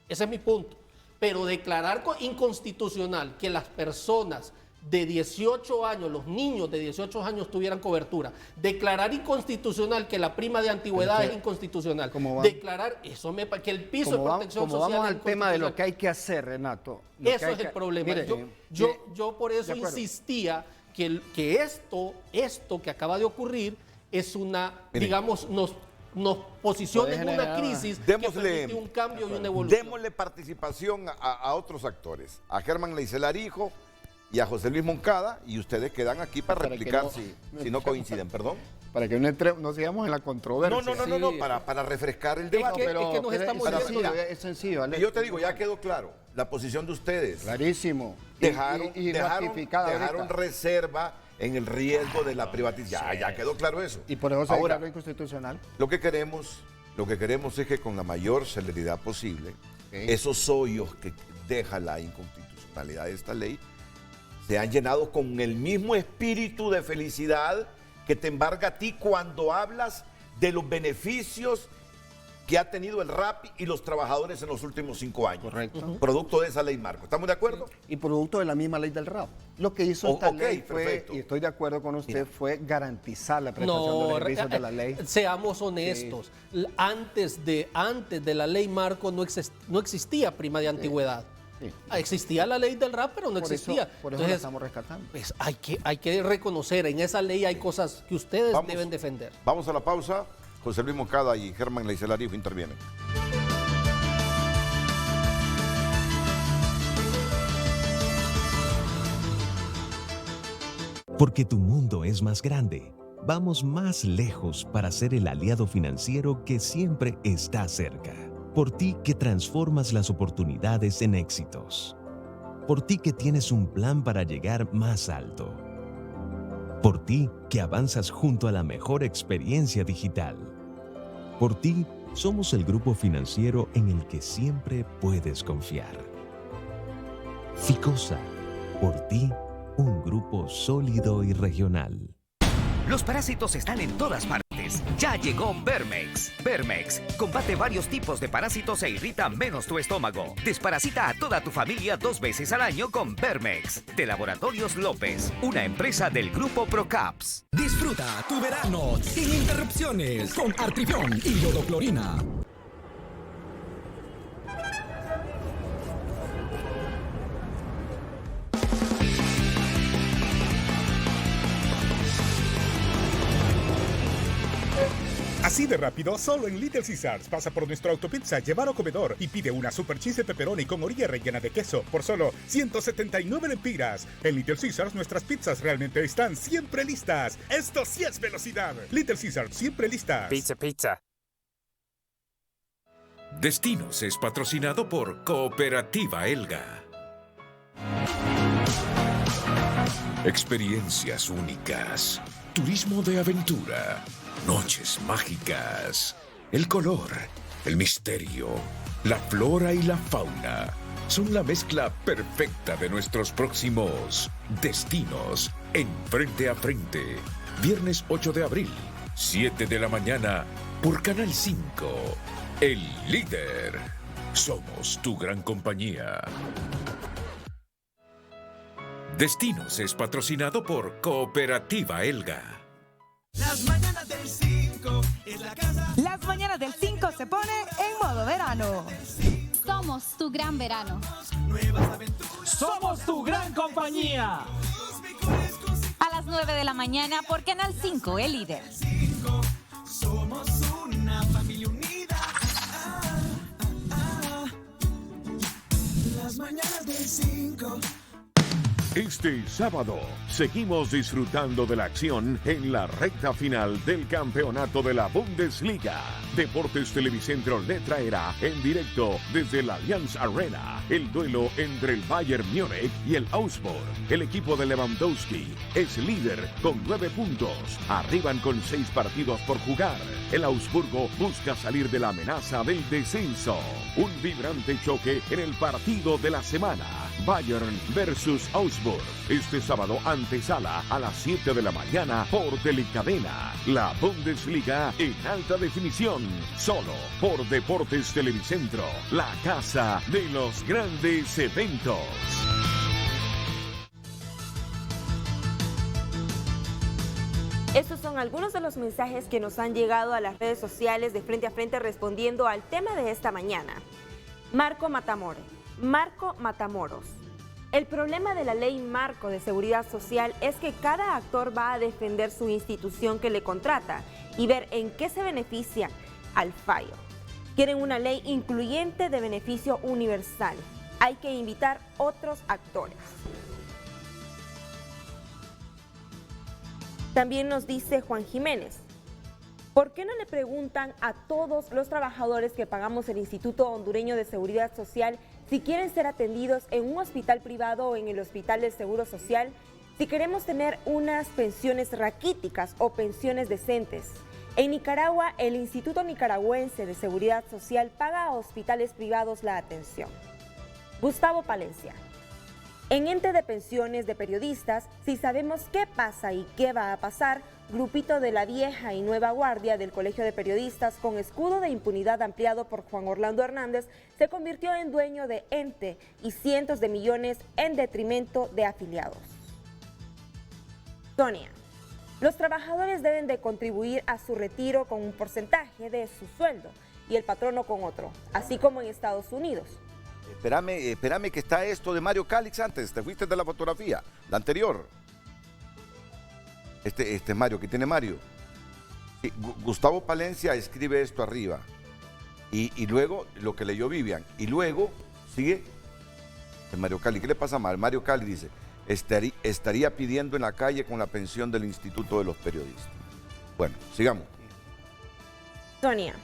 Ese es mi punto. Pero declarar inconstitucional que las personas de 18 años, los niños de 18 años tuvieran cobertura, declarar inconstitucional que la prima de antigüedad es inconstitucional, declarar eso que el piso de protección social vamos al tema de lo que hay que hacer, Renato. Eso es el problema. Mire, yo por eso insistía que esto que acaba de ocurrir es una, digamos, nos posiciona en una crisis que permite un cambio y una evolución. Démosle participación a otros actores, a Germán Leiselarijo y a José Luis Moncada, y ustedes quedan aquí para replicar si no coinciden, perdón. Para que no sigamos en la controversia. No, para refrescar el debate. Es que nos estamos viendo. Es sencillo. Y yo te digo, ya quedó claro la posición de ustedes. Clarísimo. Dejaron reserva en el riesgo de la privatización. Ya quedó claro eso. Y por eso se declaró inconstitucional. Lo que queremos es que con la mayor celeridad posible, esos hoyos que deja la inconstitucionalidad de esta ley sean llenados con el mismo espíritu de felicidad que te embarga a ti cuando hablas de los beneficios que ha tenido el RAP y los trabajadores en los últimos 5 años. Correcto. Producto de esa ley marco. ¿Estamos de acuerdo? Y producto de la misma ley del RAP. Lo que hizo esta ley fue, y estoy de acuerdo con usted, fue garantizar la prestación de los servicios de la ley. Seamos honestos. Sí. Antes de la ley marco no existía prima de antigüedad. Sí. Existía la ley del RAP, pero no existía. Por eso la estamos rescatando. Pues hay que reconocer, en esa ley hay cosas que ustedes deben defender. Vamos a la pausa. José Luis Moncada y Germán Leiselarijo intervienen. Porque tu mundo es más grande, vamos más lejos para ser el aliado financiero que siempre está cerca. Por ti que transformas las oportunidades en éxitos. Por ti que tienes un plan para llegar más alto. Por ti que avanzas junto a la mejor experiencia digital. Por ti somos el grupo financiero en el que siempre puedes confiar. Ficosa, por ti, un grupo sólido y regional. Los parásitos están en todas partes. Ya llegó Vermex. Vermex combate varios tipos de parásitos e irrita menos tu estómago. Desparasita a toda tu familia 2 veces al año con Vermex. De Laboratorios López, una empresa del grupo Procaps. Disfruta tu verano sin interrupciones con Artripión y Yodoclorina. Así de rápido, solo en Little Caesars. Pasa por nuestro autopizza, llevar o comedor y pide una super cheese de pepperoni con orilla rellena de queso por solo 179 lempiras. En Little Caesars nuestras pizzas realmente están siempre listas. Esto sí es velocidad. Little Caesars, siempre listas. Pizza. Destinos es patrocinado por Cooperativa Elga. Experiencias únicas. Turismo de aventura. Noches mágicas. El color, el misterio, la flora y la fauna son la mezcla perfecta de nuestros próximos destinos en Frente a Frente. Viernes 8 de abril, 7 de la mañana, por Canal 5. El líder. Somos tu gran compañía. Destinos es patrocinado por Cooperativa Elga. Las mañanas del 5 es la casa. Las mañanas del 5 se pone en modo verano. Somos tu gran verano. Somos tu gran compañía. A las 9 de la mañana por Canal 5, el líder. Somos una familia unida. Las mañanas del 5. Este sábado seguimos disfrutando de la acción en la recta final del campeonato de la Bundesliga. Deportes Televicentro le traerá en directo desde la Allianz Arena el duelo entre el Bayern Múnich y el Augsburg. El equipo de Lewandowski es líder con 9 puntos. Arriban con 6 partidos por jugar. El Augsburgo busca salir de la amenaza del descenso. Un vibrante choque en el partido de la semana. Bayern versus Augsburg. Este sábado antesala a las 7 de la mañana por Telecadena. La Bundesliga en alta definición. Solo por Deportes Televicentro. La casa de los grandes eventos. Estos son algunos de los mensajes que nos han llegado a las redes sociales de Frente a Frente respondiendo al tema de esta mañana. Marco Matamoros. El problema de la ley marco de seguridad social es que cada actor va a defender su institución que le contrata y ver en qué se beneficia al fallo. Quieren una ley incluyente de beneficio universal. Hay que invitar otros actores. También nos dice Juan Jiménez. ¿Por qué no le preguntan a todos los trabajadores que pagamos el Instituto Hondureño de Seguridad Social si quieren ser atendidos en un hospital privado o en el Hospital del Seguro Social? Si queremos tener unas pensiones raquíticas o pensiones decentes. En Nicaragua, el Instituto Nicaragüense de Seguridad Social paga a hospitales privados la atención. Gustavo Palencia. En ente de pensiones de periodistas, si sabemos qué pasa y qué va a pasar, grupito de la vieja y nueva guardia del Colegio de Periodistas con escudo de impunidad ampliado por Juan Orlando Hernández se convirtió en dueño de ente y cientos de millones en detrimento de afiliados. Sonia. Los trabajadores deben de contribuir a su retiro con un porcentaje de su sueldo y el patrono con otro, así como en Estados Unidos. Espérame que está esto de Mario Calix antes. Te fuiste de la fotografía, la anterior. Este es Mario, ¿qué tiene Mario? Sí, Gustavo Palencia escribe esto arriba. Y luego, lo que leyó Vivian. Y luego, sigue Mario Cali. ¿Qué le pasa a Mario Cali? Dice, estaría pidiendo en la calle con la pensión del Instituto de los Periodistas. Bueno, sigamos. Sonia,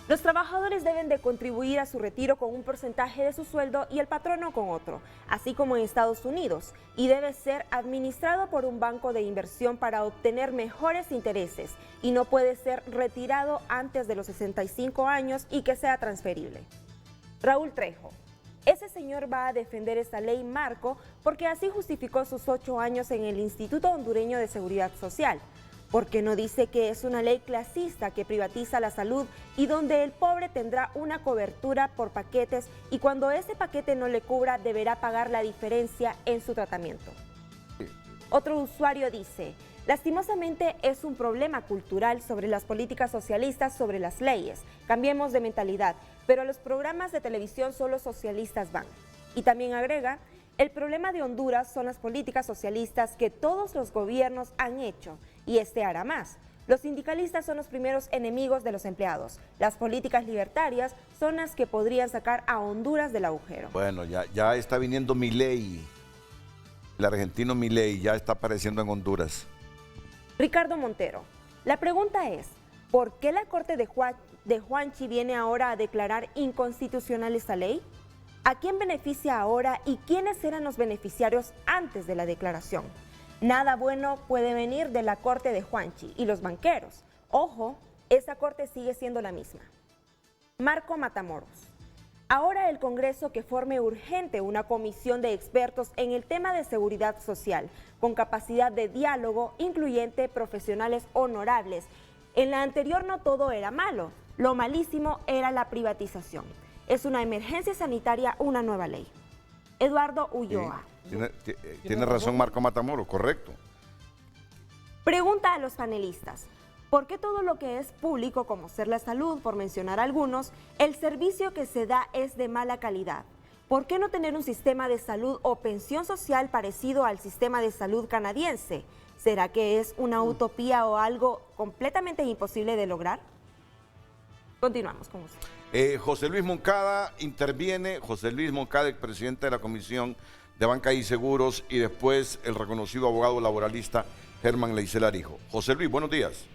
los trabajadores deben de contribuir a su retiro con un porcentaje de su sueldo y el patrono con otro, así como en Estados Unidos, y debe ser administrado por un banco de inversión para obtener mejores intereses y no puede ser retirado antes de los 65 años y que sea transferible. Raúl Trejo, ese señor va a defender esta ley marco porque así justificó sus 8 años en el Instituto Hondureño de Seguridad Social. Porque no dice que es una ley clasista que privatiza la salud y donde el pobre tendrá una cobertura por paquetes y cuando ese paquete no le cubra deberá pagar la diferencia en su tratamiento. Otro usuario dice, lastimosamente es un problema cultural sobre las políticas socialistas sobre las leyes. Cambiemos de mentalidad, pero a los programas de televisión solo socialistas van. Y también agrega, el problema de Honduras son las políticas socialistas que todos los gobiernos han hecho y este hará más. Los sindicalistas son los primeros enemigos de los empleados. Las políticas libertarias son las que podrían sacar a Honduras del agujero. Bueno, ya está viniendo Milei. El argentino Milei ya está apareciendo en Honduras. Ricardo Montero, la pregunta es, ¿por qué la Corte de Juanchi viene ahora a declarar inconstitucional esta ley? ¿A quién beneficia ahora y quiénes eran los beneficiarios antes de la declaración? Nada bueno puede venir de la Corte de Juanchi y los banqueros. Ojo, esa corte sigue siendo la misma. Marco Matamoros. Ahora el Congreso que forme urgente una comisión de expertos en el tema de seguridad social, con capacidad de diálogo, incluyente, profesionales honorables. En la anterior no todo era malo, lo malísimo era la privatización. Es una emergencia sanitaria, una nueva ley. Eduardo Ulloa. Tiene razón Marco Matamoros, correcto. Pregunta a los panelistas, ¿por qué todo lo que es público, como ser la salud, por mencionar algunos, el servicio que se da es de mala calidad? ¿Por qué no tener un sistema de salud o pensión social parecido al sistema de salud canadiense? ¿Será que es una utopía o algo completamente imposible de lograr? Continuamos con usted. José Luis Moncada interviene, José Luis Moncada, el presidente de la Comisión de Banca y Seguros, y después el reconocido abogado laboralista Germán Leisel Arijo. José Luis, buenos días.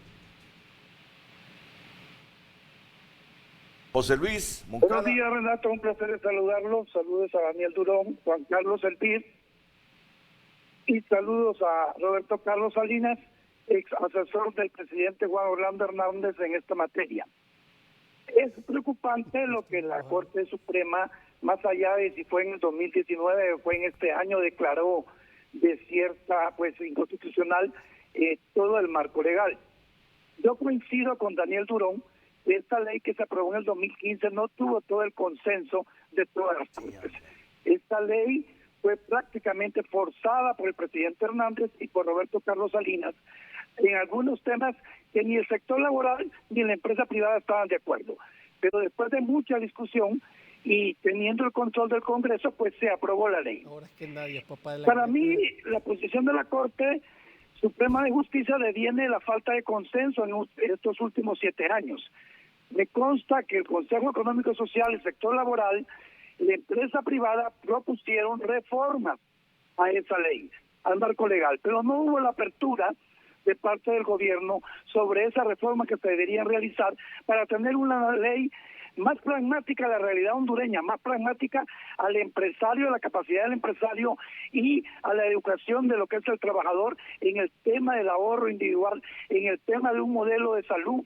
José Luis Moncada. Buenos días, Renato, un placer saludarlos. Saludos a Daniel Durón, Juan Carlos Elpir, y saludos a Roberto Carlos Salinas, ex asesor del presidente Juan Orlando Hernández en esta materia. Es preocupante lo que la Corte Suprema, más allá de si fue en el 2019 o fue en este año, declaró de cierta, inconstitucional todo el marco legal. Yo coincido con Daniel Durón, que esta ley que se aprobó en el 2015 no tuvo todo el consenso de todas las Cortes. Esta ley fue prácticamente forzada por el presidente Hernández y por Roberto Carlos Salinas en algunos temas que ni el sector laboral ni la empresa privada estaban de acuerdo. Pero después de mucha discusión y teniendo el control del Congreso, se aprobó la ley. Ahora es que nadie es papá de la Para mí, la posición de la Corte Suprema de Justicia deviene la falta de consenso en estos últimos 7 años. Me consta que el Consejo Económico y Social, el sector laboral, la empresa privada propusieron reformas a esa ley, al marco legal, pero no hubo la apertura de parte del gobierno sobre esa reforma que se deberían realizar para tener una ley más pragmática a la realidad hondureña, más pragmática al empresario, a la capacidad del empresario y a la educación de lo que es el trabajador en el tema del ahorro individual, en el tema de un modelo de salud,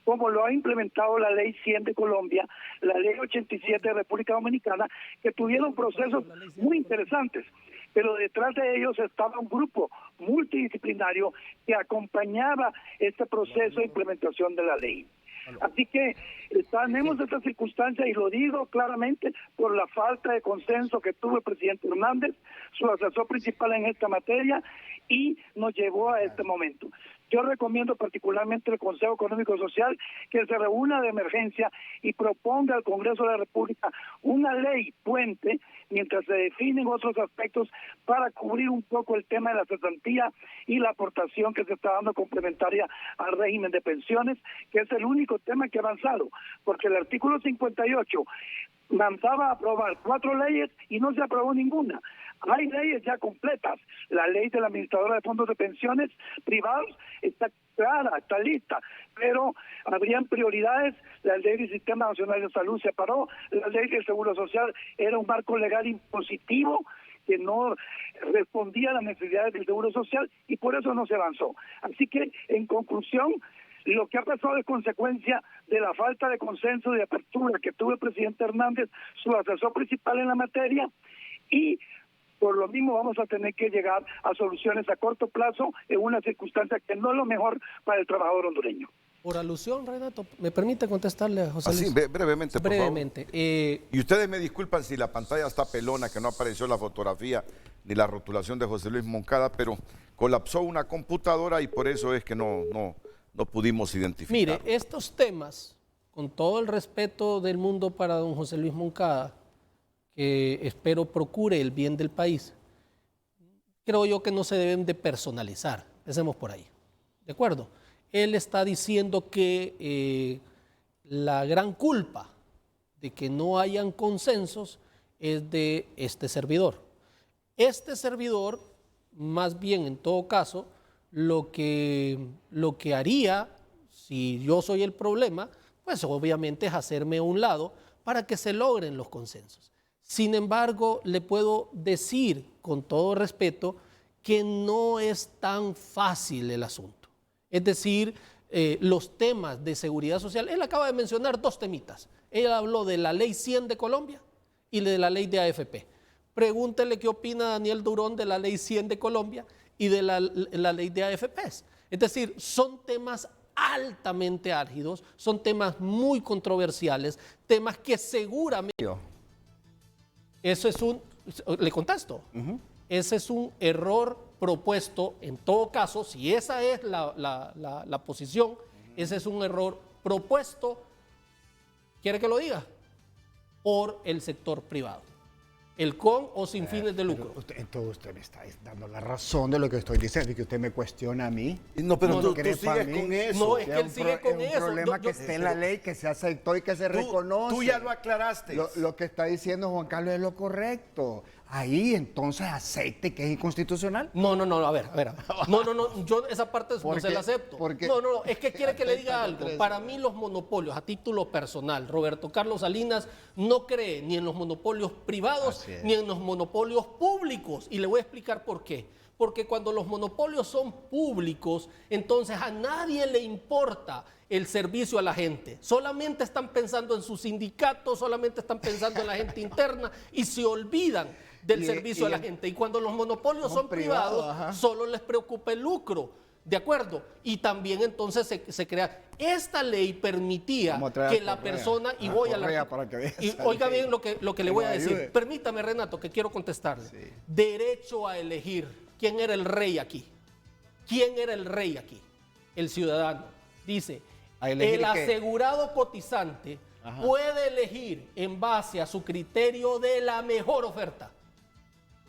como lo ha implementado la Ley 100 de Colombia, la Ley 87 de República Dominicana, que tuvieron procesos muy interesantes, pero detrás de ellos estaba un grupo multidisciplinario que acompañaba este proceso de implementación de la ley. Así que tenemos esta circunstancia, y lo digo claramente, por la falta de consenso que tuvo el presidente Hernández, su asesor principal en esta materia, y nos llevó a este momento. Yo recomiendo particularmente al Consejo Económico y Social que se reúna de emergencia y proponga al Congreso de la República una ley puente mientras se definen otros aspectos para cubrir un poco el tema de la cesantía y la aportación que se está dando complementaria al régimen de pensiones, que es el único tema que ha avanzado, porque el artículo 58 mandaba a aprobar 4 leyes y no se aprobó ninguna. Hay leyes ya completas. La ley de la administradora de fondos de pensiones privados está clara, está lista, pero habrían prioridades. La ley del Sistema Nacional de Salud se paró, la ley del Seguro Social era un marco legal impositivo que no respondía a las necesidades del Seguro Social y por eso no se avanzó. Así que, en conclusión, lo que ha pasado es consecuencia de la falta de consenso y de apertura que tuvo el presidente Hernández, su asesor principal en la materia, y por lo mismo vamos a tener que llegar a soluciones a corto plazo en una circunstancia que no es lo mejor para el trabajador hondureño. Por alusión, Renato, ¿me permite contestarle a José Luis? Así, brevemente, por brevemente. favor. Y ustedes me disculpan si la pantalla está pelona, que no apareció la fotografía ni la rotulación de José Luis Moncada, pero colapsó una computadora y por eso es que no pudimos identificar. Mire, estos temas, con todo el respeto del mundo para don José Luis Moncada, que espero procure el bien del país, creo yo que no se deben de personalizar. Empecemos por ahí. ¿De acuerdo? Él está diciendo que la gran culpa de que no hayan consensos es de este servidor. Este servidor, más bien en todo caso, lo que haría, si yo soy el problema, pues obviamente es hacerme a un lado para que se logren los consensos. Sin embargo, le puedo decir con todo respeto que no es tan fácil el asunto. Es decir, los temas de seguridad social, él acaba de mencionar 2 temitas. Él habló de la ley 100 de Colombia y de la ley de AFP. Pregúntele qué opina Daniel Durón de la ley 100 de Colombia y de la ley de AFPs. Es decir, son temas altamente álgidos, son temas muy controversiales, temas que seguramente... Eso es le contesto, ese es un error propuesto, en todo caso, si esa es la posición, ese es un error propuesto, ¿quiere que lo diga? Por el sector privado. El con o sin fines de lucro. Entonces usted me está dando la razón de lo que estoy diciendo y que usted me cuestiona a mí. No, pero tú sigues con eso. No, es que él sigue con eso. Es un problema que esté en la ley, que se aceptó y que se reconoce. Tú ya lo aclaraste. Lo que está diciendo Juan Carlos es lo correcto. Ahí entonces acepte que es inconstitucional. No, a ver. No, yo esa parte no se la acepto. No, es que quiere que le diga algo. Para mí los monopolios, a título personal, Roberto Carlos Salinas no cree ni en los monopolios privados ni en los monopolios públicos. Y le voy a explicar por qué. Porque cuando los monopolios son públicos, entonces a nadie le importa el servicio a la gente. Solamente están pensando en sus sindicatos, solamente están pensando en la gente interna y se olvidan del servicio a la gente. Y cuando los monopolios son privados, solo les preocupa el lucro. ¿De acuerdo? Y también entonces se crea... Esta ley permitía que la persona... Y voy a la... Y oiga bien lo que le voy a decir. Permítame, Renato, que quiero contestarle. Sí. Derecho a elegir. ¿Quién era el rey aquí? ¿Quién era el rey aquí? El ciudadano. Dice, el asegurado cotizante puede elegir en base a su criterio de la mejor oferta.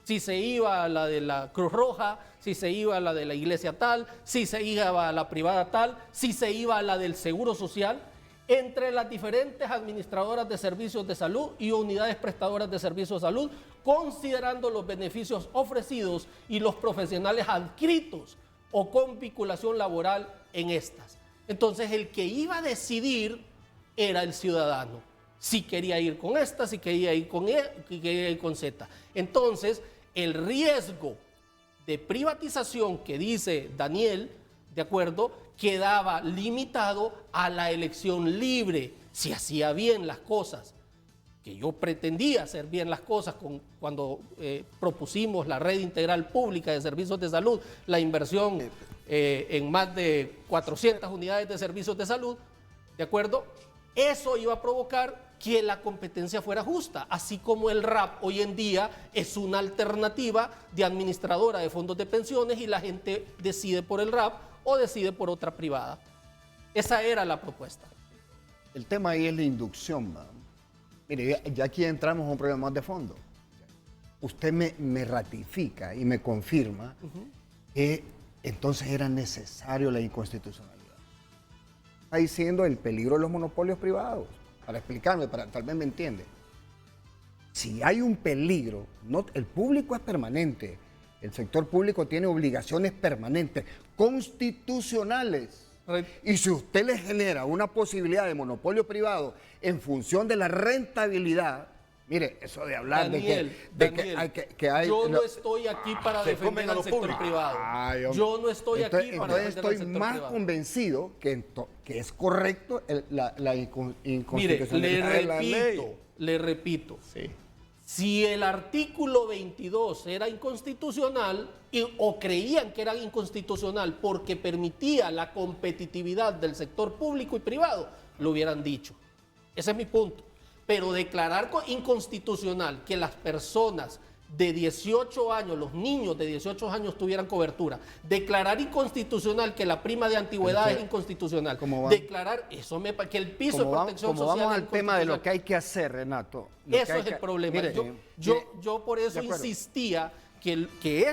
Si se iba a la de la Cruz Roja, si se iba a la de la iglesia tal, si se iba a la privada tal, si se iba a la del Seguro Social, entre las diferentes administradoras de servicios de salud y unidades prestadoras de servicios de salud, considerando los beneficios ofrecidos y los profesionales adscritos o con vinculación laboral en estas. Entonces, el que iba a decidir era el ciudadano. Si quería ir con esta, si quería ir con E, si quería ir con Z. Entonces, el riesgo de privatización que dice Daniel, ¿de acuerdo?, quedaba limitado a la elección libre, si hacía bien las cosas, que yo pretendía hacer bien las cosas cuando propusimos la red integral pública de servicios de salud, la inversión en más de 400 unidades de servicios de salud, ¿de acuerdo? Eso iba a provocar que la competencia fuera justa, así como el RAP hoy en día es una alternativa de administradora de fondos de pensiones y la gente decide por el RAP o decide por otra privada. Esa era la propuesta. El tema ahí es la inducción, man. Mire, ya aquí entramos a un problema más de fondo. Usted me ratifica y me confirma que entonces era necesario la inconstitucionalidad. Está diciendo el peligro de los monopolios privados. Para explicarme, tal vez me entiende. Si hay un peligro, el público es permanente. El sector público tiene obligaciones permanentes, constitucionales. Y si usted le genera una posibilidad de monopolio privado en función de la rentabilidad, mire, eso de hablar Daniel, que hay... Yo no estoy aquí para defender al sector privado. Yo no estoy aquí para defender al sector privado. Estoy más convencido que es correcto la inconstitucionalidad Mire, de la ley. Le repito. Sí. Si el artículo 22 era inconstitucional o creían que era inconstitucional porque permitía la competitividad del sector público y privado, lo hubieran dicho. Ese es mi punto. Pero declarar inconstitucional que las personas de 18 años, los niños de 18 años tuvieran cobertura, declarar inconstitucional que la prima de antigüedad es inconstitucional, declarar eso que el piso de protección social como vamos al tema de lo que hay que hacer, Renato. Eso es el problema. Mire, yo por eso insistía que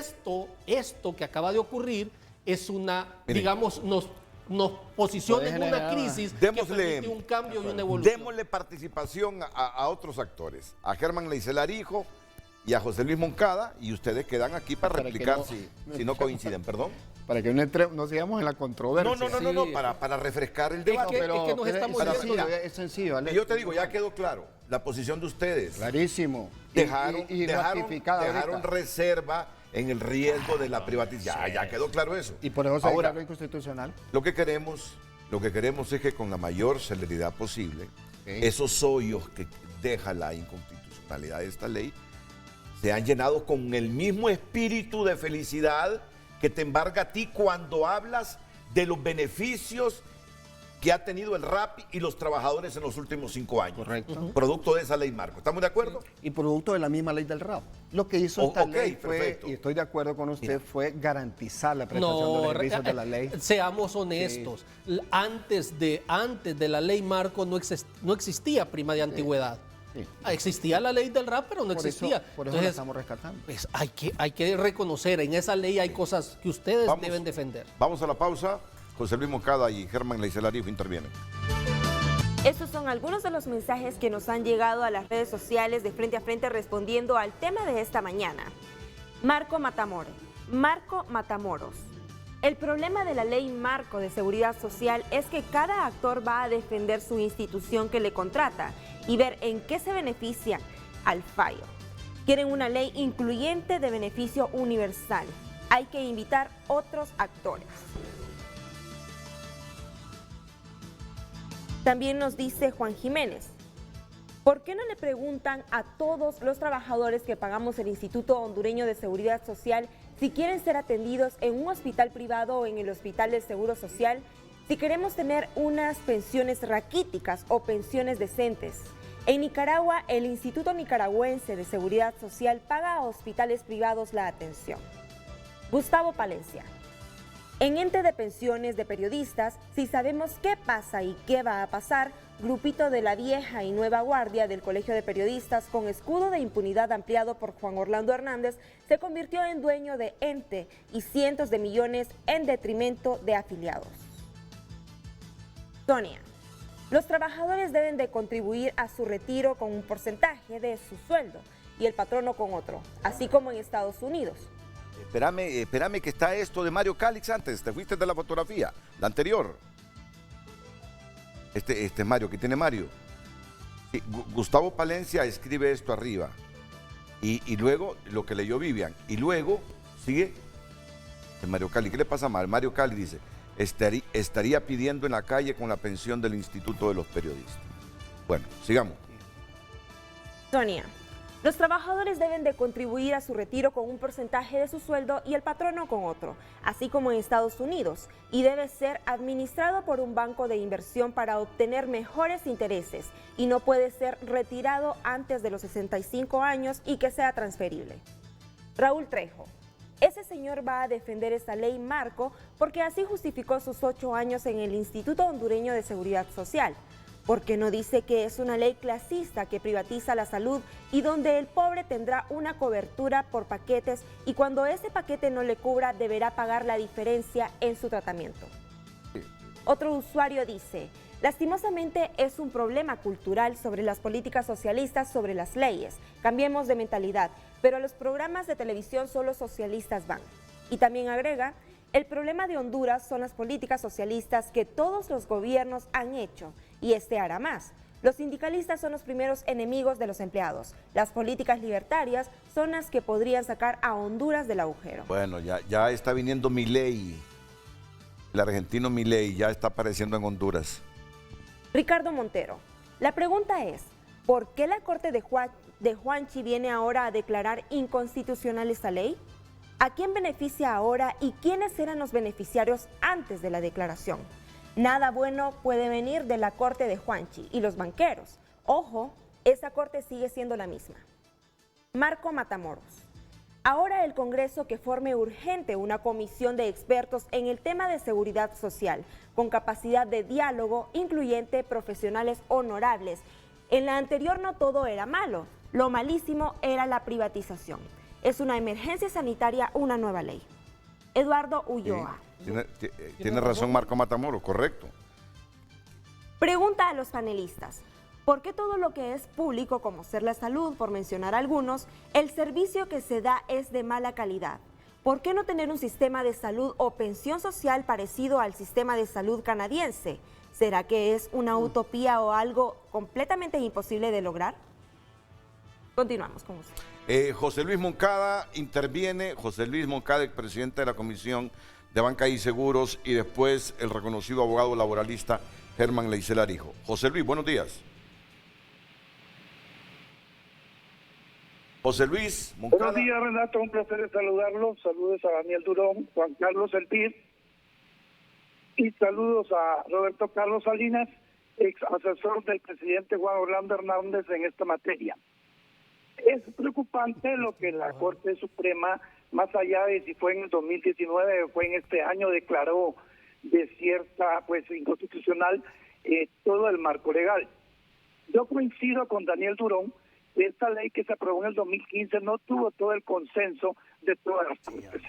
esto que acaba de ocurrir es una, digamos, nos posiciona en una crisis que permite un cambio y una evolución. Démosle participación a otros actores, a Germán Leicelar hijo y a José Luis Moncada, y ustedes quedan aquí para replicar si no coinciden, perdón. Para que no sigamos en la controversia. No, para refrescar el debate. Es que nos estamos es sencillo, Alex. Y yo te digo, ya quedó claro, la posición de ustedes. Clarísimo. Dejaron reserva en el riesgo de la privatización. Ya quedó claro eso. Y por eso se declaró inconstitucional. Lo que queremos es que con la mayor celeridad posible, esos hoyos que deja la inconstitucionalidad de esta ley se han llenado con el mismo espíritu de felicidad que te embarga a ti cuando hablas de los beneficios que ha tenido el RAP y los trabajadores en los últimos 5 años. Correcto. Producto de esa ley marco. ¿Estamos de acuerdo? Y producto de la misma ley del RAP. Lo que hizo esta ley fue, y estoy de acuerdo con usted, fue garantizar la prestación de los servicios de la ley. Seamos honestos. Sí. Antes de la ley marco no existía prima de antigüedad. Sí. Existía la ley del RAP, pero no existía. Por eso la estamos rescatando. Pues hay que reconocer, en esa ley hay cosas que ustedes deben defender. Vamos a la pausa. José Luis Moncada y Germán Leicelar hijo intervienen. Estos son algunos de los mensajes que nos han llegado a las redes sociales de Frente a Frente respondiendo al tema de esta mañana. Marco Matamoros. El problema de la ley marco de seguridad social es que cada actor va a defender su institución que le contrata y ver en qué se beneficia al fallo. Quieren una ley incluyente de beneficio universal. Hay que invitar otros actores. También nos dice Juan Jiménez, ¿por qué no le preguntan a todos los trabajadores que pagamos el Instituto Hondureño de Seguridad Social si quieren ser atendidos en un hospital privado o en el Hospital del Seguro Social, si queremos tener unas pensiones raquíticas o pensiones decentes? En Nicaragua, el Instituto Nicaragüense de Seguridad Social paga a hospitales privados la atención. Gustavo Palencia. En ente de pensiones de periodistas, si sabemos qué pasa y qué va a pasar, grupito de la vieja y nueva guardia del Colegio de Periodistas con escudo de impunidad ampliado por Juan Orlando Hernández se convirtió en dueño de ente y cientos de millones en detrimento de afiliados. Sonia, los trabajadores deben de contribuir a su retiro con un porcentaje de su sueldo y el patrono con otro, así como en Estados Unidos. Espérame que está esto de Mario Calix antes, te fuiste de la fotografía, la anterior. Este es Mario, ¿qué tiene Mario? Sí, Gustavo Palencia escribe esto arriba. Y luego lo que leyó Vivian. Y luego sigue Mario Cali. ¿Qué le pasa mal? Mario Cali dice, estaría pidiendo en la calle con la pensión del Instituto de los Periodistas. Bueno, sigamos. Sonia. Los trabajadores deben de contribuir a su retiro con un porcentaje de su sueldo y el patrono con otro, así como en Estados Unidos, y debe ser administrado por un banco de inversión para obtener mejores intereses y no puede ser retirado antes de los 65 años y que sea transferible. Raúl Trejo. Ese señor va a defender esta ley marco porque así justificó sus 8 años en el Instituto Hondureño de Seguridad Social. Porque no dice que es una ley clasista que privatiza la salud y donde el pobre tendrá una cobertura por paquetes y cuando ese paquete no le cubra deberá pagar la diferencia en su tratamiento. Otro usuario dice, lastimosamente es un problema cultural sobre las políticas socialistas sobre las leyes. Cambiemos de mentalidad, pero a los programas de televisión solo socialistas van. Y también agrega, el problema de Honduras son las políticas socialistas que todos los gobiernos han hecho y este hará más. Los sindicalistas son los primeros enemigos de los empleados. Las políticas libertarias son las que podrían sacar a Honduras del agujero. Bueno, ya está viniendo Milei. El argentino Milei ya está apareciendo en Honduras. Ricardo Montero, la pregunta es, ¿por qué la Corte de Juanchi viene ahora a declarar inconstitucional esta ley? ¿A quién beneficia ahora y quiénes eran los beneficiarios antes de la declaración? Nada bueno puede venir de la Corte de Juanchi y los banqueros. Ojo, esa corte sigue siendo la misma. Marco Matamoros. Ahora el Congreso que forme urgente una comisión de expertos en el tema de seguridad social, con capacidad de diálogo, incluyente profesionales honorables. En la anterior no todo era malo, lo malísimo era la privatización. Es una emergencia sanitaria, una nueva ley. Eduardo Ulloa. Tiene razón Marco Matamoros, correcto. Pregunta a los panelistas. ¿Por qué todo lo que es público, como ser la salud, por mencionar algunos, el servicio que se da es de mala calidad? ¿Por qué no tener un sistema de salud o pensión social parecido al sistema de salud canadiense? ¿Será que es una utopía o algo completamente imposible de lograr? Continuamos con usted. José Luis Moncada interviene, José Luis Moncada, el presidente de la Comisión de Banca y Seguros, y después el reconocido abogado laboralista Germán Leisel Arijo. José Luis, buenos días. José Luis Moncada. Buenos días, Renato, un placer saludarlos. Saludos a Daniel Durón, Juan Carlos Elpir, y saludos a Roberto Carlos Salinas, ex asesor del presidente Juan Orlando Hernández en esta materia. Es preocupante lo que la Corte Suprema, más allá de si fue en el 2019 o fue en este año, declaró de cierta, inconstitucional todo el marco legal. Yo coincido con Daniel Durón, que esta ley que se aprobó en el 2015 no tuvo todo el consenso de todas las Cortes.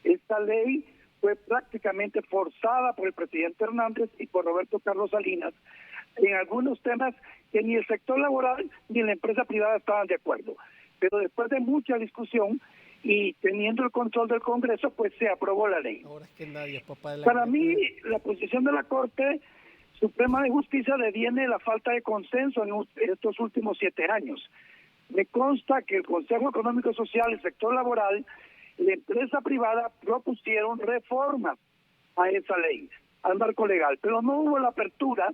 Esta ley fue prácticamente forzada por el presidente Hernández y por Roberto Carlos Salinas en algunos temas que ni el sector laboral ni la empresa privada estaban de acuerdo. Pero después de mucha discusión y teniendo el control del Congreso, pues se aprobó la ley. Ahora es que nadie es papá de la Para mí, la posición de la Corte Suprema de Justicia deviene la falta de consenso en estos últimos 7 años. Me consta que el Consejo Económico y Social, el sector laboral, la empresa privada propusieron reformas a esa ley, al marco legal, pero no hubo la apertura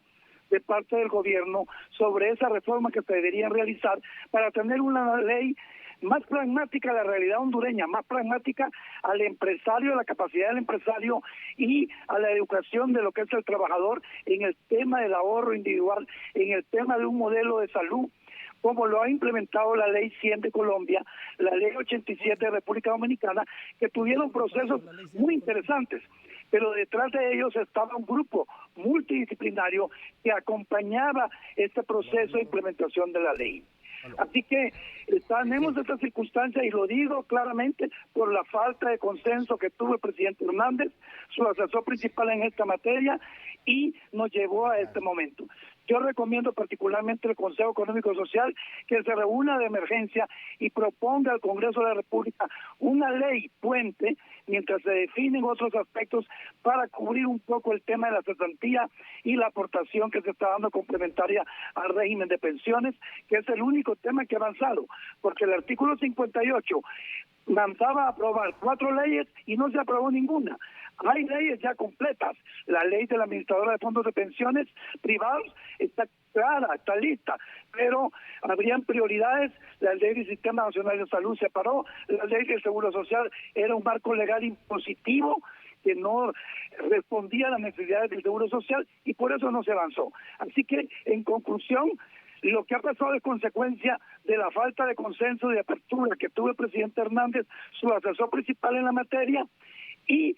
de parte del gobierno sobre esa reforma que se deberían realizar para tener una ley más pragmática a la realidad hondureña, más pragmática al empresario, a la capacidad del empresario y a la educación de lo que es el trabajador en el tema del ahorro individual, en el tema de un modelo de salud, como lo ha implementado la Ley 100 de Colombia, la Ley 87 de República Dominicana, que tuvieron procesos muy interesantes. Pero detrás de ellos estaba un grupo multidisciplinario que acompañaba este proceso de implementación de la ley. Así que tenemos esta circunstancia, y lo digo claramente, por la falta de consenso que tuvo el presidente Hernández, su asesor principal en esta materia, y nos llevó a este momento. Yo recomiendo particularmente al Consejo Económico y Social que se reúna de emergencia y proponga al Congreso de la República una ley puente mientras se definen otros aspectos para cubrir un poco el tema de la cesantía y la aportación que se está dando complementaria al régimen de pensiones, que es el único tema que ha avanzado, porque el artículo 58 mandaba a aprobar 4 leyes y no se aprobó ninguna. Hay leyes ya completas. La ley de la administradora de fondos de pensiones privados está clara, está lista, pero habrían prioridades. La ley del Sistema Nacional de Salud se paró, la ley del Seguro Social era un marco legal impositivo que no respondía a las necesidades del Seguro Social y por eso no se avanzó. Así que, en conclusión, Lo que ha pasado es consecuencia de la falta de consenso y de apertura que tuvo el presidente Hernández, su asesor principal en la materia, y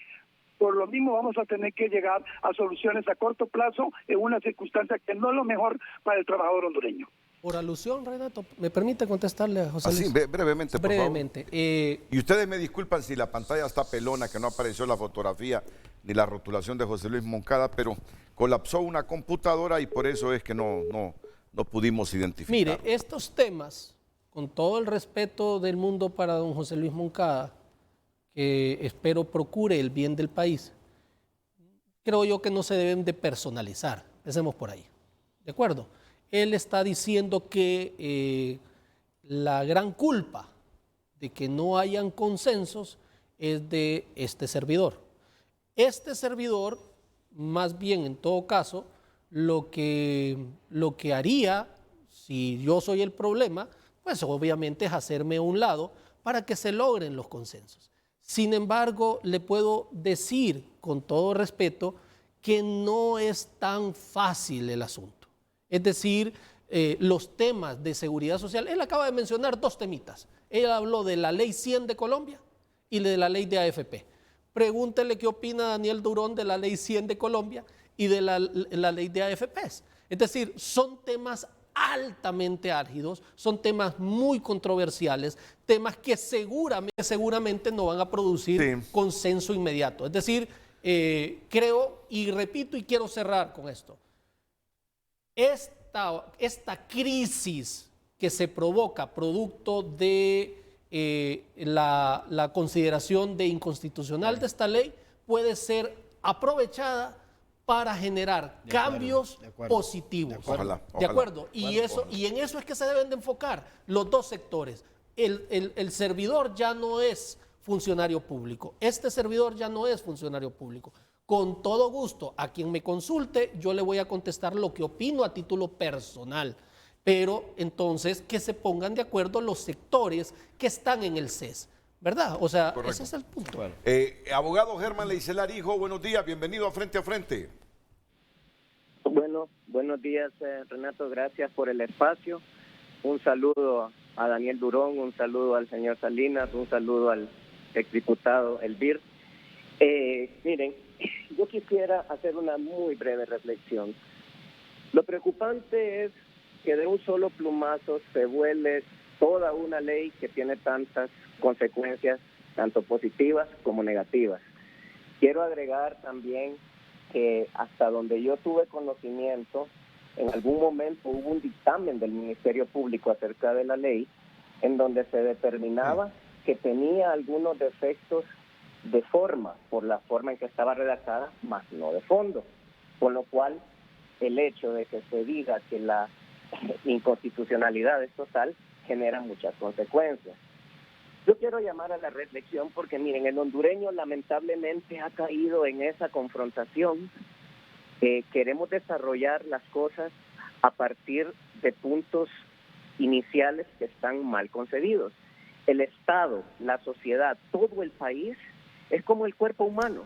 por lo mismo vamos a tener que llegar a soluciones a corto plazo en una circunstancia que no es lo mejor para el trabajador hondureño. Por alusión, Renato, ¿me permite contestarle a José Luis? Así, brevemente, por brevemente. favor. Y ustedes me disculpan si la pantalla está pelona, que no apareció la fotografía ni la rotulación de José Luis Moncada, pero colapsó una computadora y por eso es que no pudimos identificar. Mire, estos temas, con todo el respeto del mundo para don José Luis Moncada, que espero procure el bien del país, creo yo que no se deben de personalizar. Empecemos por ahí. ¿De acuerdo? Él está diciendo que la gran culpa de que no hayan consensos es de este servidor. Este servidor, más bien en todo caso, lo que haría, si yo soy el problema, pues obviamente es hacerme a un lado para que se logren los consensos. Sin embargo, le puedo decir con todo respeto que no es tan fácil el asunto. Es decir, los temas de seguridad social, él acaba de mencionar dos temitas. Él habló de la ley 100 de Colombia y de la ley de AFP. Pregúntele qué opina Daniel Durón de la ley 100 de Colombia y de la ley de AFPs. Es decir, son temas altamente álgidos, son temas muy controversiales, temas que seguramente no van a producir consenso inmediato. Es decir, creo, y repito y quiero cerrar con esto, esta crisis que se provoca producto de la consideración de inconstitucional de esta ley puede ser aprovechada para generar cambios positivos. Ojalá. ¿De acuerdo? Y en eso es que se deben de enfocar los dos sectores. El servidor ya no es funcionario público. Este servidor ya no es funcionario público. Con todo gusto, a quien me consulte, yo le voy a contestar lo que opino a título personal. Pero entonces que se pongan de acuerdo los sectores que están en el CES. ¿Verdad? O sea, correcto. Ese es el punto. Abogado Germán Leicelar, hijo, buenos días, bienvenido a Frente a Frente. Bueno, buenos días, Renato, gracias por el espacio. Un saludo a Daniel Durón, un saludo al señor Salinas, un saludo al exdiputado Elvir. Miren, yo quisiera hacer una muy breve reflexión. Lo preocupante es que de un solo plumazo se vuele toda una ley que tiene tantas consecuencias, tanto positivas como negativas. Quiero agregar también que hasta donde yo tuve conocimiento, en algún momento hubo un dictamen del Ministerio Público acerca de la ley, en donde se determinaba que tenía algunos defectos de forma, por la forma en que estaba redactada, más no de fondo. Con lo cual, el hecho de que se diga que la inconstitucionalidad es total, genera muchas consecuencias. Yo quiero llamar a la reflexión porque, miren, el hondureño lamentablemente ha caído en esa confrontación. Queremos desarrollar las cosas a partir de puntos iniciales que están mal concebidos. El Estado, la sociedad, todo el país es como el cuerpo humano.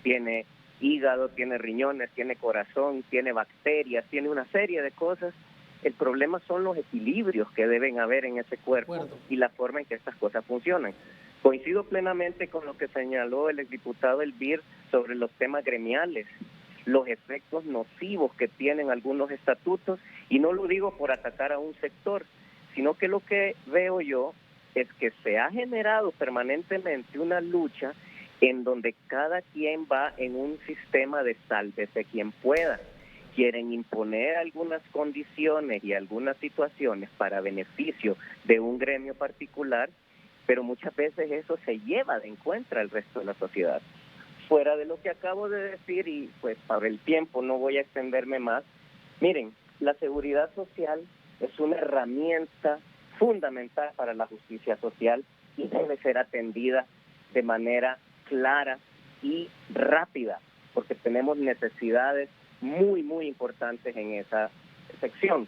Tiene hígado, tiene riñones, tiene corazón, tiene bacterias, tiene una serie de cosas. El problema son los equilibrios que deben haber en ese cuerpo y la forma en que estas cosas funcionan. Coincido plenamente con lo que señaló el exdiputado Elvir sobre los temas gremiales, los efectos nocivos que tienen algunos estatutos, y no lo digo por atacar a un sector, sino que lo que veo yo es que se ha generado permanentemente una lucha en donde cada quien va en un sistema de sálvese quien pueda. Quieren imponer algunas condiciones y algunas situaciones para beneficio de un gremio particular, pero muchas veces eso se lleva de encuentro al resto de la sociedad. Fuera de lo que acabo de decir, y pues para el tiempo no voy a extenderme más, miren, la seguridad social es una herramienta fundamental para la justicia social y debe ser atendida de manera clara y rápida, porque tenemos necesidades muy, muy importantes en esa sección.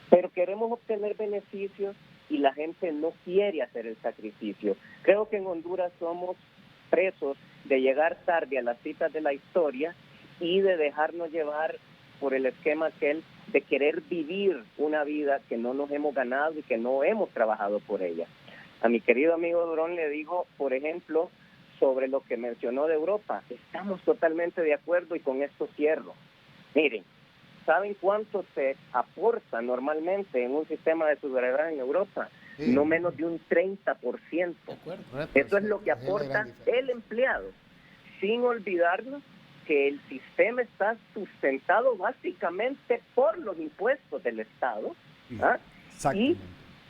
Pero queremos obtener beneficios y la gente no quiere hacer el sacrificio. Creo que en Honduras somos presos de llegar tarde a las citas de la historia y de dejarnos llevar por el esquema aquel de querer vivir una vida que no nos hemos ganado y que no hemos trabajado por ella. A mi querido amigo Durón le digo, por ejemplo, sobre lo que mencionó de Europa. Estamos totalmente de acuerdo y con esto cierro. Miren, ¿saben cuánto se aporta normalmente en un sistema de seguridad en Europa? Sí. No menos de un 30%. Eso es lo que aporta el empleado, sin olvidarnos que el sistema está sustentado básicamente por los impuestos del Estado, ¿ah? Y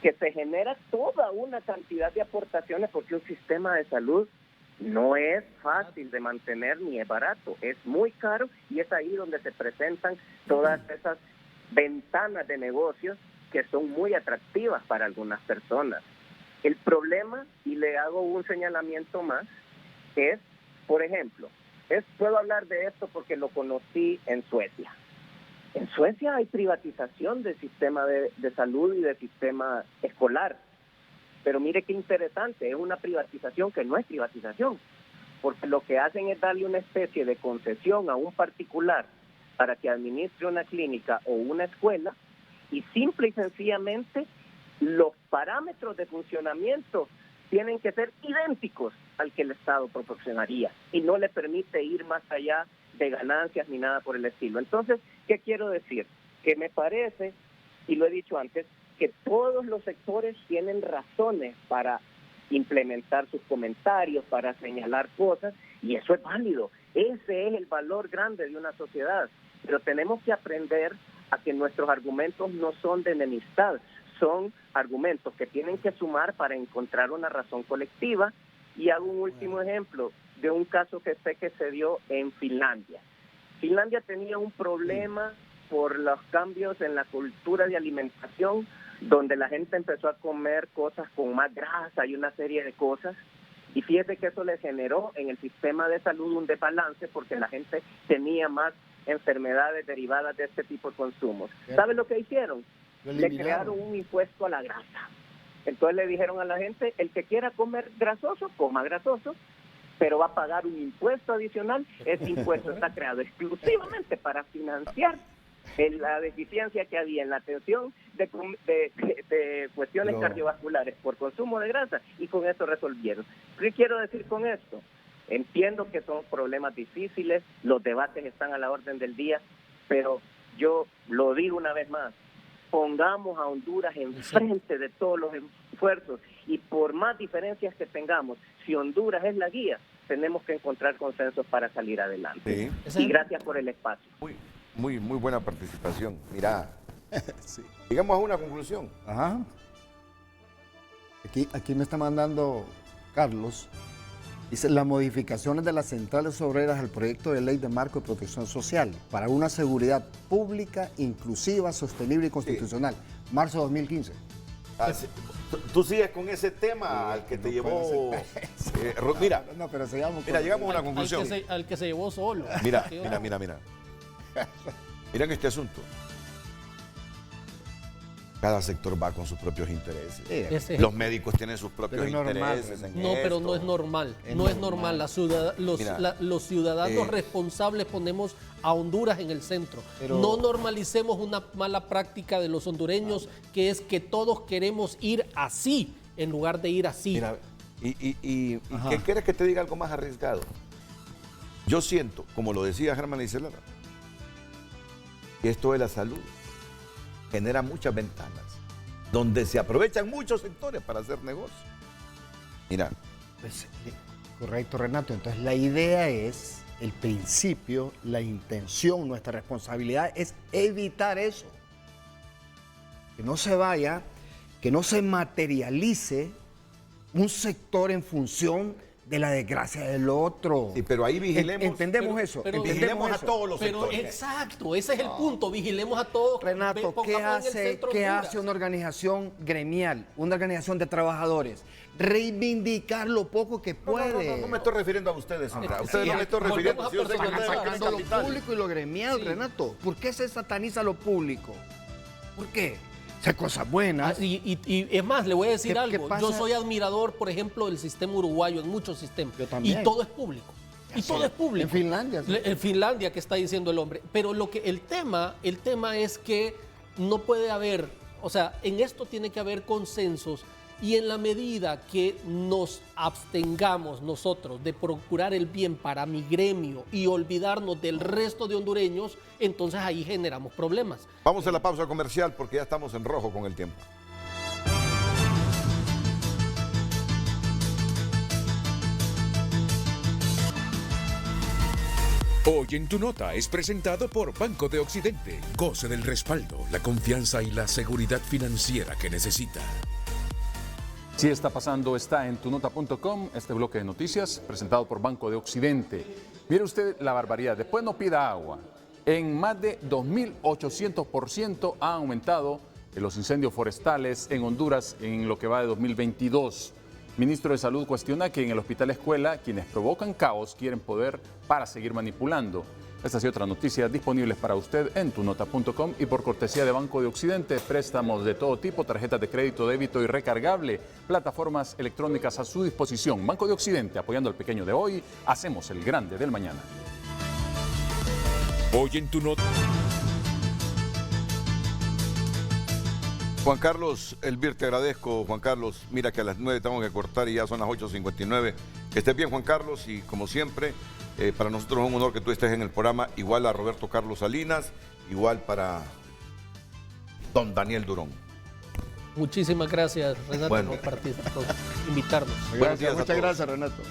que se genera toda una cantidad de aportaciones, porque un sistema de salud no es fácil de mantener ni es barato, es muy caro, y es ahí donde se presentan todas esas ventanas de negocios que son muy atractivas para algunas personas. El problema, y le hago un señalamiento más, es, por ejemplo, puedo hablar de esto porque lo conocí en Suecia. En Suecia hay privatización del sistema de salud y del sistema escolar. Pero mire qué interesante, es una privatización que no es privatización, porque lo que hacen es darle una especie de concesión a un particular para que administre una clínica o una escuela, y simple y sencillamente los parámetros de funcionamiento tienen que ser idénticos al que el Estado proporcionaría, y no le permite ir más allá de ganancias ni nada por el estilo. Entonces, ¿qué quiero decir? Que me parece, y lo he dicho antes, que todos los sectores tienen razones para implementar sus comentarios, para señalar cosas, y eso es válido. Ese es el valor grande de una sociedad. Pero tenemos que aprender a que nuestros argumentos no son de enemistad, son argumentos que tienen que sumar para encontrar una razón colectiva. Y hago un último ejemplo de un caso que sé que se dio en Finlandia. Finlandia tenía un problema por los cambios en la cultura de alimentación, donde la gente empezó a comer cosas con más grasa y una serie de cosas, y fíjate que eso le generó en el sistema de salud un desbalance, porque la gente tenía más enfermedades derivadas de este tipo de consumos. ¿Sabe lo que hicieron? Le crearon un impuesto a la grasa. Entonces le dijeron a la gente, el que quiera comer grasoso, coma grasoso, pero va a pagar un impuesto adicional. Ese impuesto está creado exclusivamente para financiar la deficiencia que había en la atención de cuestiones cardiovasculares por consumo de grasa, y con eso resolvieron. ¿Qué quiero decir con esto? Entiendo que son problemas difíciles, los debates están a la orden del día, pero yo lo digo una vez más, pongamos a Honduras enfrente de todos los esfuerzos, y por más diferencias que tengamos, si Honduras es la guía, tenemos que encontrar consensos para salir adelante. Sí. Y gracias por el espacio. Muy buena participación. Mira, sí. Llegamos a una conclusión. Ajá. Aquí me está mandando Carlos. Dice, las modificaciones de las centrales obreras al proyecto de ley de marco de protección social para una seguridad pública, inclusiva, sostenible y constitucional. Sí. Marzo de 2015. Tú sigues con ese tema al que te llevó... mira, pero sigamos. Mira, llegamos a una conclusión. Al que se llevó solo. Mira. Miren este asunto. Cada sector va con sus propios intereses. Los médicos tienen sus propios intereses. Pero no es normal. No es normal. Los ciudadanos responsables ponemos a Honduras en el centro. No normalicemos una mala práctica de los hondureños, que es que todos queremos ir así en lugar de ir así. Mira, ¿y qué quieres que te diga algo más arriesgado? Yo siento, como lo decía Germán Licelara, que esto de la salud genera muchas ventanas, donde se aprovechan muchos sectores para hacer negocio. Mira. Pues, correcto, Renato. Entonces la idea es, el principio, la intención, nuestra responsabilidad es evitar eso. Que no se vaya, que no se materialice un sector en función de la desgracia del otro. Sí, pero ahí vigilemos. Entendemos eso. Vigilemos a todos los sectores. Exacto, ese es el punto. Vigilemos a todos. Renato, ¿qué hace una organización gremial, una organización de trabajadores? Reivindicar lo poco que puede. No me estoy refiriendo a ustedes, Sandra. A ustedes no me estoy refiriendo. Yo sé que están sacando lo público y lo gremial, Renato. ¿Por qué se sataniza lo público? ¿Por qué? Hay cosas buenas. Y es más, le voy a decir algo. Yo soy admirador, por ejemplo, del sistema uruguayo, en muchos sistemas. Yo también. Y todo es público. Y todo es público. En Finlandia. Sí. En Finlandia, que está diciendo el hombre. Pero el tema es que no puede haber, o sea, en esto tiene que haber consensos. Y en la medida que nos abstengamos nosotros de procurar el bien para mi gremio y olvidarnos del resto de hondureños, entonces ahí generamos problemas. Vamos a la pausa comercial porque ya estamos en rojo con el tiempo. Hoy en Tu Nota es presentado por Banco de Occidente. Goce del respaldo, la confianza y la seguridad financiera que necesita. Si está pasando, está en tunota.com, este bloque de noticias presentado por Banco de Occidente. Mire usted la barbaridad, después no pida agua. En más de 2.800% ha aumentado los incendios forestales en Honduras en lo que va de 2022. Ministro de Salud cuestiona que en el Hospital Escuela quienes provocan caos quieren poder para seguir manipulando. Estas y otras noticias disponibles para usted en tunota.com y por cortesía de Banco de Occidente, préstamos de todo tipo, tarjetas de crédito, débito y recargable, plataformas electrónicas a su disposición. Banco de Occidente, apoyando al pequeño de hoy, hacemos el grande del mañana. Hoy en Tu Nota. Juan Carlos Elvir, te agradezco, Juan Carlos. Mira que a las 9 tengo que cortar y ya son las 8:59. Que estés bien, Juan Carlos, y como siempre, para nosotros es un honor que tú estés en el programa, igual a Roberto Carlos Salinas, igual para don Daniel Durón. Muchísimas gracias, Renato, por invitarnos. Muchas gracias, Renato.